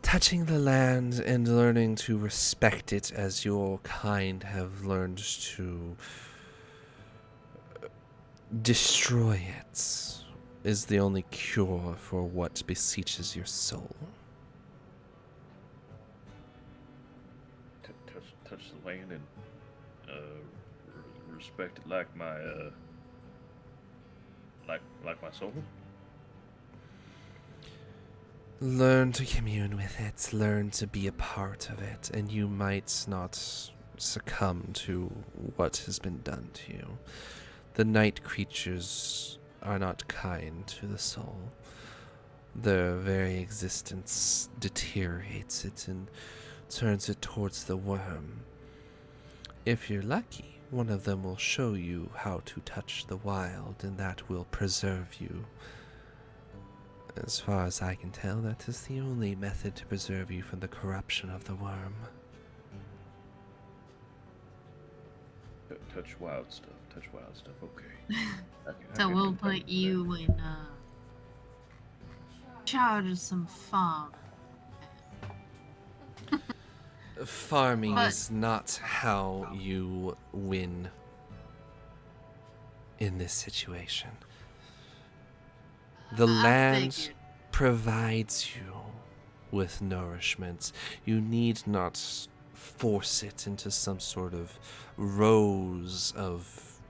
Touching the land and learning to respect it as your kind have learned to destroy it is the only cure for what beseeches your soul. Touch the land and respect it like my like my soul. Learn to commune with it, learn to be a part of it, and you might not succumb to what has been done to you. The night creatures are not kind to the soul. Their very existence deteriorates it and turns it towards the worm. If you're lucky, one of them will show you how to touch the wild, and that will preserve you. As far as I can tell, that is the only method to preserve you from the corruption of the worm. Touch wild stuff. Okay. So we'll put you in charge of some farm. Farming But- is not how you win in this situation. The I land figured. provides you with nourishment. You need not force it into some sort of rows of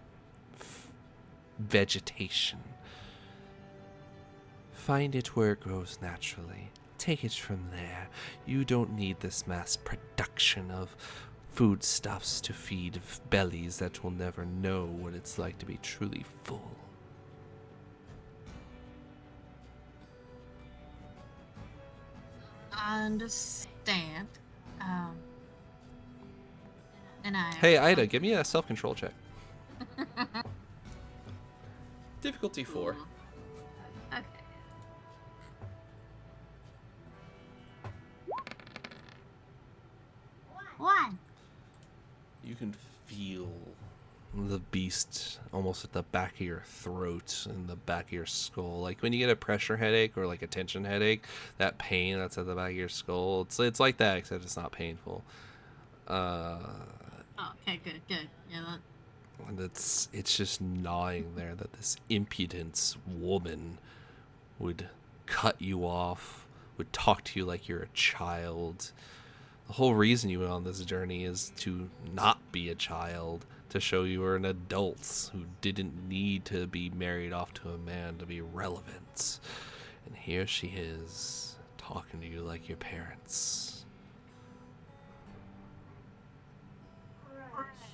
vegetation. Find it where it grows naturally. Take it from there. You don't need this mass production of foodstuffs to feed bellies that will never know what it's like to be truly full. I understand. And And I. Hey, Ida, give me a self-control check. Difficulty 4. Cool. Okay. One. You can feel the beast almost at the back of your throat and the back of your skull. Like when you get a pressure headache or like a tension headache, that pain that's at the back of your skull, it's like that, except it's not painful. Oh, okay, good. Yeah, that. And it's just gnawing there that this impudent woman would cut you off, would talk to you like you're a child. The whole reason you went on this journey is to not be a child, to show you were an adult who didn't need to be married off to a man to be relevant. And here she is, talking to you like your parents.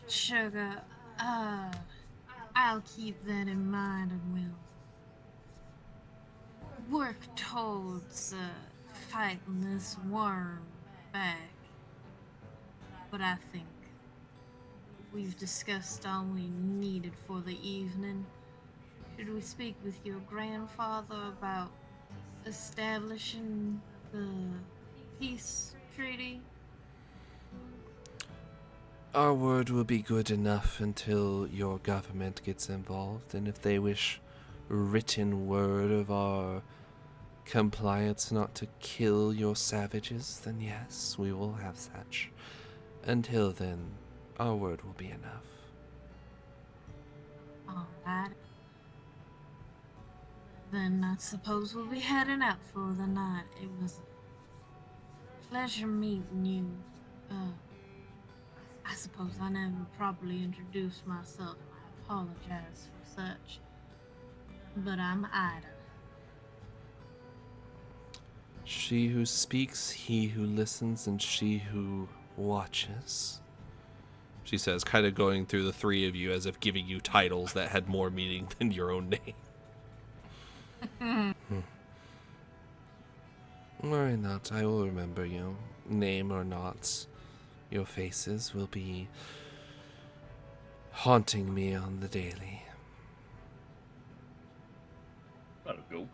Sugar, I'll keep that in mind and will work towards fighting this worm back. But I think we've discussed all we needed for the evening. Should we speak with your grandfather about establishing the peace treaty? Our word will be good enough until your government gets involved, and if they wish written word of our compliance not to kill your savages, then yes, we will have such. Until then, our word will be enough. Alright. Then I suppose we'll be heading out for the night. It was a pleasure meeting you. I suppose I never properly introduced myself. I apologize for such. But I'm Ida. She who speaks, he who listens, and she who watches, she says, kind of going through the three of you as if giving you titles that had more meaning than your own name. Worry not, I will remember you. Name or not, your faces will be haunting me on the daily. Not a ghost.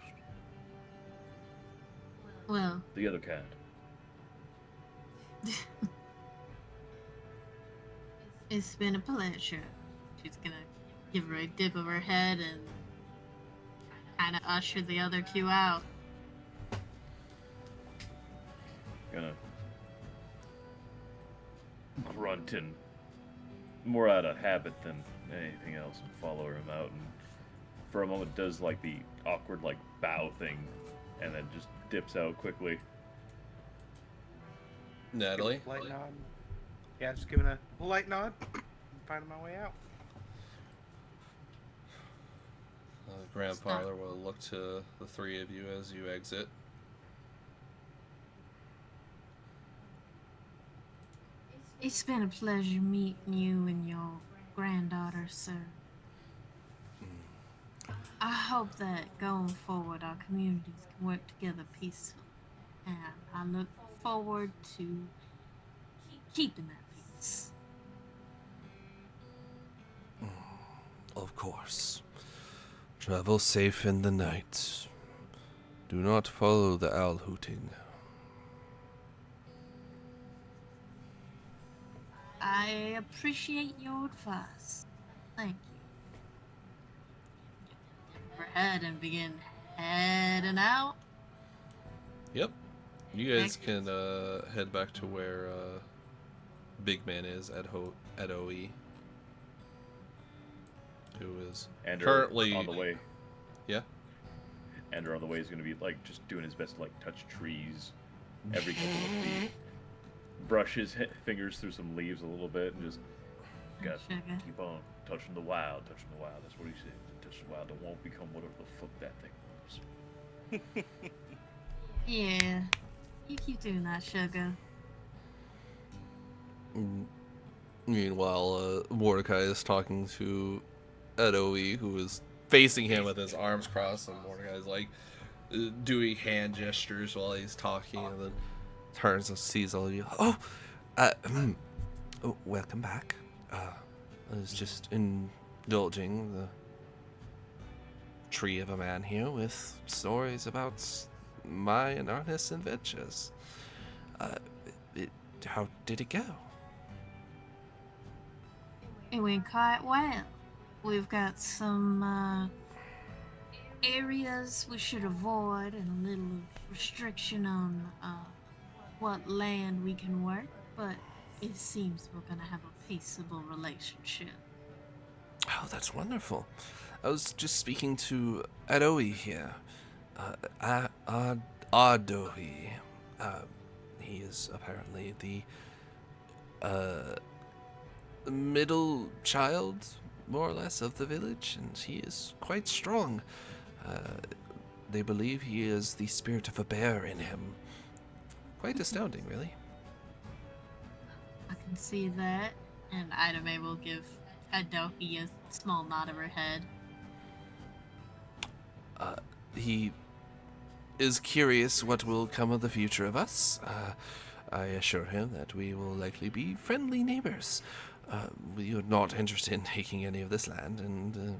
Well, The other kind. it's been a pleasure. She's gonna give her a dip of her head and kind of usher the other two out. Gonna grunt and more out of habit than anything else and follow him out, and for a moment does like the awkward like bow thing and then just dips out quickly. Natalie? Light nod. Yeah, just giving a light nod. Finding my way out. Grandfather will look to the three of you as you exit. It's been a pleasure meeting you and your granddaughter, sir. I hope that going forward our communities can work together peacefully. And I look forward to keeping that peace. Of course. Travel safe in the night. Do not follow the owl hooting. I appreciate your advice. Thank you. Her head and begin heading out. Yep. You guys can head back to where Big Man is at OE. Who is And currently on the way. Yeah. And on the way is gonna be like just doing his best to like touch trees every couple of feet. Brush his fingers through some leaves a little bit and just got Sugar. keep on touching the wild, touching the wild. That's what he said. Touch the wild, it won't become whatever the fuck that thing was. Yeah. You keep doing that, sugar. Meanwhile, Mordecai is talking to Edoe, who is facing him with his arms crossed, and Mordecai's like doing hand gestures while he's talking, and then turns and sees all of you. Oh, Oh, welcome back. I was just indulging the tree of a man here with stories about my and Arnis adventures. How did it go? It went quite well. We've got some areas we should avoid and a little restriction on what land we can work, but it seems we're gonna have a peaceable relationship. Oh, that's wonderful. I was just speaking to Adohi here. Adohi. He is apparently the middle child, more or less, of the village, and he is quite strong. They believe he is the spirit of a bear in him. Quite astounding, really. I can see that. And Ida May will give Adohi a small nod of her head. He is curious what will come of the future of us. I assure him that we will likely be friendly neighbors. We are not interested in taking any of this land, and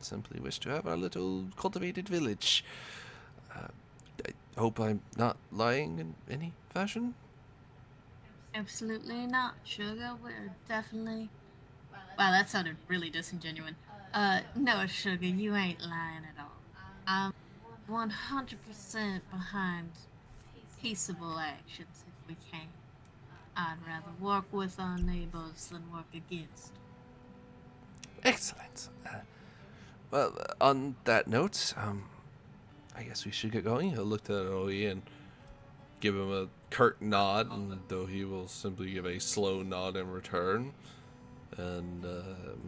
simply wish to have our little cultivated village. I hope I'm not lying in any fashion. Absolutely not, Sugar. We're definitely. Wow, that sounded really disingenuous. No, Sugar, you ain't lying at all. I'm 100% behind peaceable actions if we can. I'd rather work with our neighbors than work against. Excellent. Well, on that note, I guess we should get going. He'll look at Adohi and give him a curt nod, and Adohi will simply give a slow nod in return and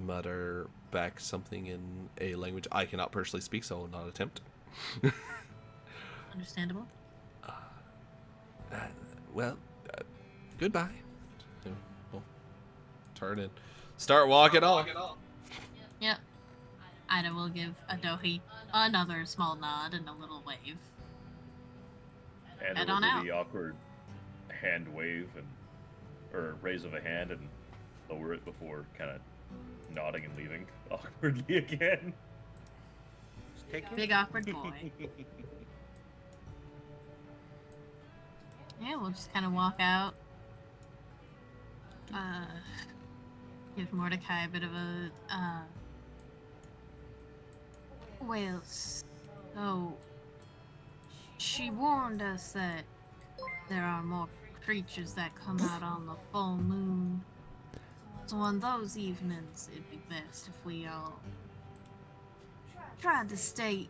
mutter back something in a language I cannot personally speak, so I will not attempt. Understandable. Goodbye. We'll turn and start walking off. Yep. Ida will give Adohi another small nod and a little wave. And Head we'll on do out. the awkward hand wave or raise of a hand and lower it before kind of nodding and leaving awkwardly again. Just take it. Big awkward boy. Yeah, we'll just kind of walk out. Give Mordecai a bit of a, Well, so she warned us that there are more creatures that come out on the full moon. So on those evenings, it'd be best if we all tried to stay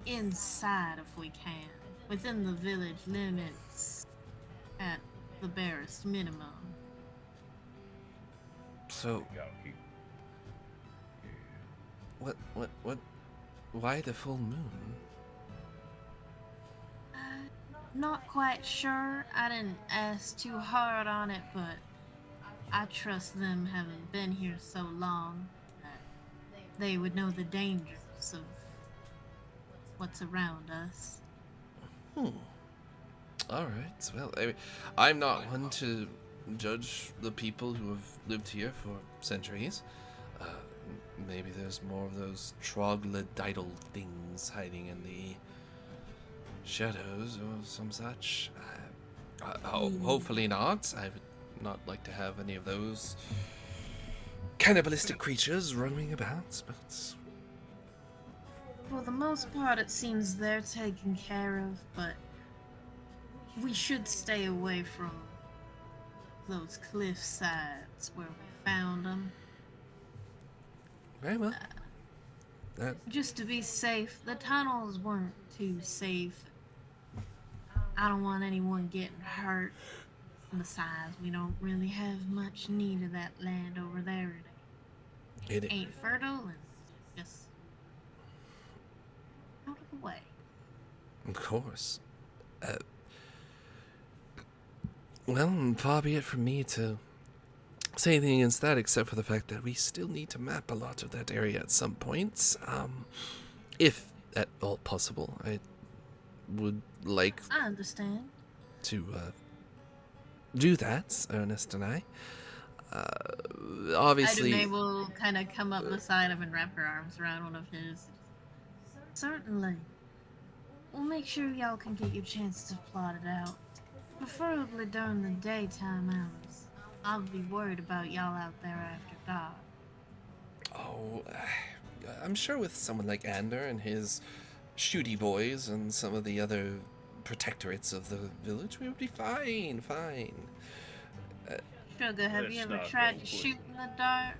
inside if we can, within the village limits, at the barest minimum. So, Gotta keep- what, why the full moon? Not quite sure. I didn't ask too hard on it, but I trust them having been here so long that they would know the dangers of what's around us. Alright, well, I'm not one to judge the people who have lived here for centuries. Maybe there's more of those troglodytal things hiding in the shadows or some such. Hopefully not. I would not like to have any of those cannibalistic creatures roaming about, but... For the most part, it seems they're taken care of, but we should stay away from those cliff sides where we found them. Very well. Just to be safe. The tunnels weren't too safe. I don't want anyone getting hurt. Besides, we don't really have much need of that land over there. It ain't fertile and just out of the way. Of course. Well, far be it from me to say anything against that, except for the fact that we still need to map a lot of that area at some point. If at all possible, I would like I understand. to do that, Ernest and I. Obviously, Adume will kind of come up beside him and wrap her arms around one of his. Certainly. We'll make sure y'all can get your chance to plot it out. Preferably during the daytime hours. I'll be worried about y'all out there after dark. oh, I'm sure with someone like Ander and his shooty boys and some of the other protectorates of the village, we would be fine. Sugar, have you Let's ever not tried go to quick. shoot in the dark?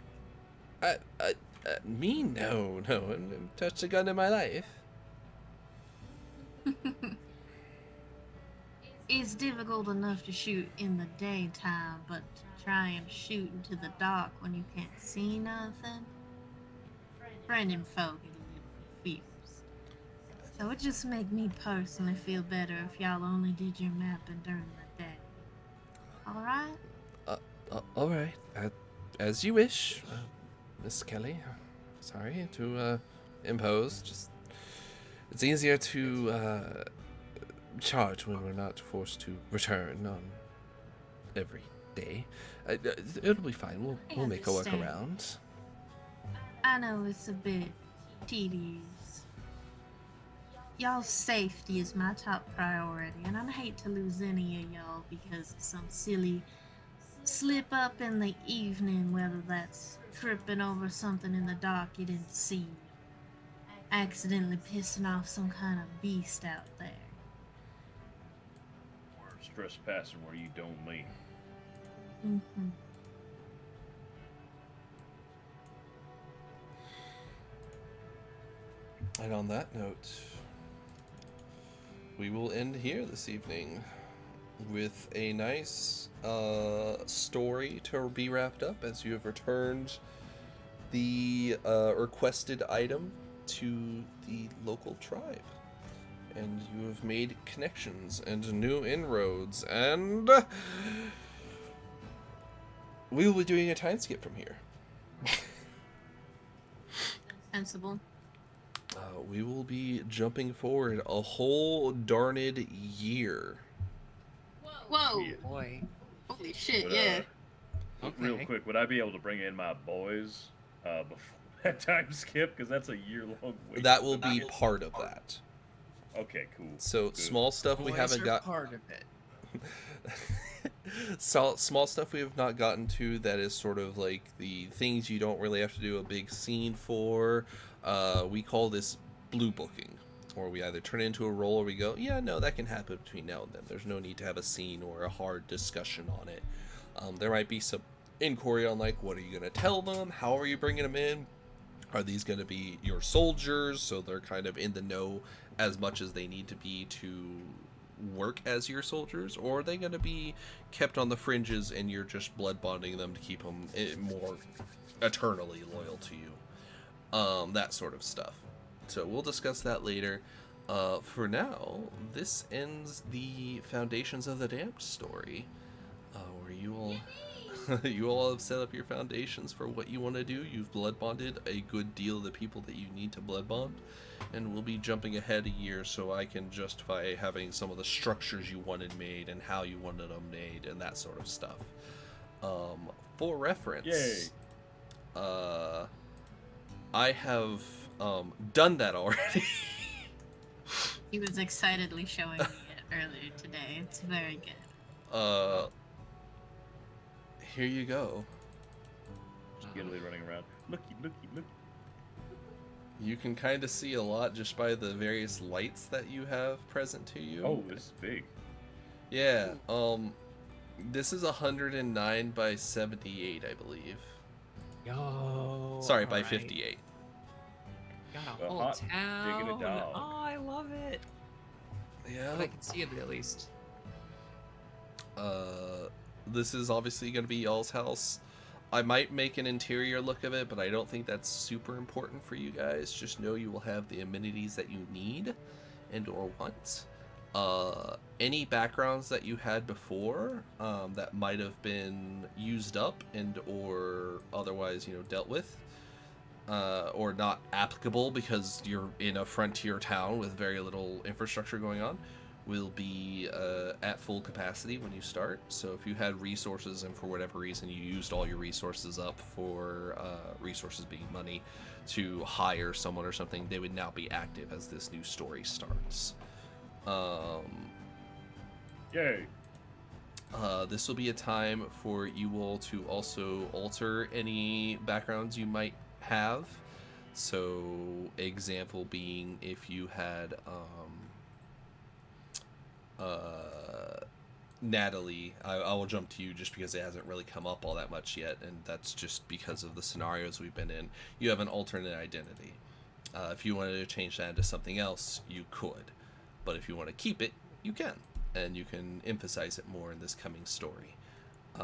Me? No. I've touched a gun in my life. It's difficult enough to shoot in the daytime, but to try and shoot into the dark when you can't see nothing? Friendin' folk get a little confused. So it just make me personally feel better if y'all only did your mapping during the day. Alright? Alright. As you wish, Miss Kelly. Sorry to impose. Just it's easier to charge when we're not forced to return on every day. It'll be fine. We'll make a understand. workaround. I know it's a bit tedious. Y'all's safety is my top priority, and I'd hate to lose any of y'all because of some silly slip up in the evening, whether that's tripping over something in the dark you didn't see, accidentally pissing off some kind of beast out there. Or trespassing where you don't mean. Mm-hmm. And on that note, we will end here this evening with a nice story to be wrapped up as you have returned the requested item to the local tribe. And you have made connections and new inroads, and we will be doing a time skip from here. Sensible. We will be jumping forward a whole darned year. Whoa! Yeah. Boy. Holy shit! But, Yeah. Real Okay. quick, would I be able to bring in my boys before that time skip? Because that's a year-long wait. That will be part of that. Okay, cool. So Good. small stuff we Boys haven't are got. part of it. Small stuff we have not gotten to that is sort of like the things you don't really have to do a big scene for. We call this blue booking, or we either turn it into a role or we go, yeah, no, that can happen between now and then. There's no need to have a scene or a hard discussion on it. There might be some inquiry on like, what are you going to tell them? How are you bringing them in? Are these going to be your soldiers, so they're kind of in the know as much as they need to be to work as your soldiers, or are they going to be kept on the fringes and you're just blood bonding them to keep them more eternally loyal to you? That sort of stuff. So we'll discuss that later. For now, this ends the Foundations of the Damned story, where you all have set up your foundations for what you want to do. You've blood bonded a good deal of the people that you need to blood bond, and we'll be jumping ahead a year so I can justify having some of the structures you wanted made and how you wanted them made and that sort of stuff. For reference, Yay. I have done that already. He was excitedly showing me it earlier today. It's very good. Here you go. Just giddily running around. Looky. You can kind of see a lot just by the various lights that you have present to you. Oh, this is big. Yeah, this is 109 by 78, I believe. Yo. Sorry, by alright. 58. Got a The whole hot town. digging a dog. Oh, I love it. Yeah. But I can see it at least. This is obviously going to be y'all's house. I might make an interior look of it, but I don't think that's super important for you guys. Just know you will have the amenities that you need and or want. Any backgrounds that you had before that might have been used up and or otherwise, dealt with, or not applicable because you're in a frontier town with very little infrastructure going on, will be at full capacity when you start. So if you had resources and for whatever reason you used all your resources up for resources being money to hire someone or something, they would now be active as this new story starts. Yay. This will be a time for you all to also alter any backgrounds you might have. So, example being if you had Natalie, I will jump to you just because it hasn't really come up all that much yet, and that's just because of the scenarios we've been in. You have an alternate identity. If you wanted to change that into something else, you could. But if you want to keep it, you can. And you can emphasize it more in this coming story. Miss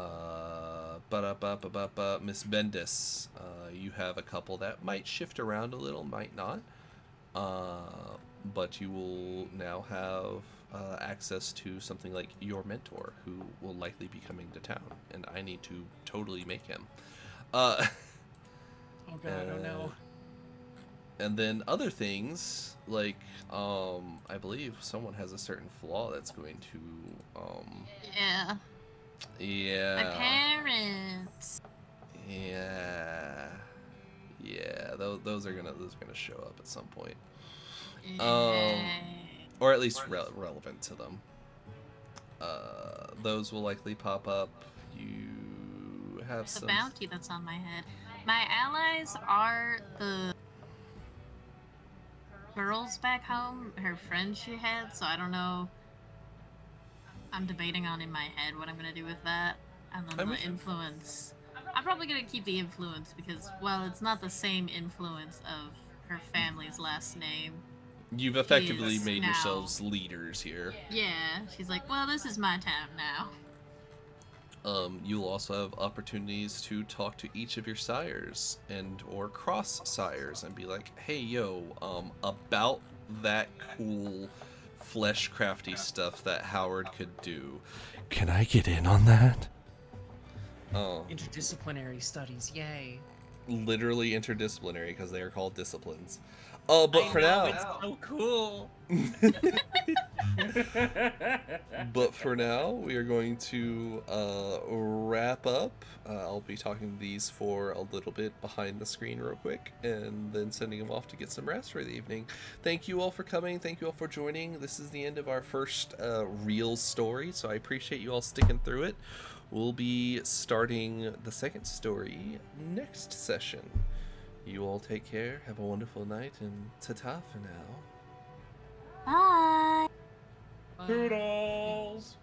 Bendis, you have a couple that might shift around a little, might not. But you will now have access to something like your mentor, who will likely be coming to town, and I need to totally make him. Oh god, oh no. And then other things, like, I believe someone has a certain flaw that's going to, Yeah. yeah. My parents. Yeah. Yeah, those are gonna show up at some point. Yay. Or at least relevant to them. Those will likely pop up. You have The some bounty that's on my head. My allies are the girls back home, her friends she had, so I don't know. I'm debating on in my head what I'm gonna do with that. And then the influence. I'm probably gonna keep the influence because, well, it's not the same influence of her family's last name. You've effectively is made now- yourselves leaders here. Yeah, she's like, well, this is my town now. You'll also have opportunities to talk to each of your sires and or cross sires and be like, hey yo, about that cool flesh crafty stuff that Howard could do. Can I get in on that? Interdisciplinary studies, yay. Literally interdisciplinary because they are called disciplines. But I for know, now, it's so cool. But for now, we are going to wrap up. I'll be talking to these for a little bit behind the screen real quick, and then sending them off to get some rest for the evening. Thank you all for coming. Thank you all for joining. This is the end of our first real story, so I appreciate you all sticking through it. We'll be starting the second story next session. You all take care, have a wonderful night, and ta-ta for now. Bye. Toodles!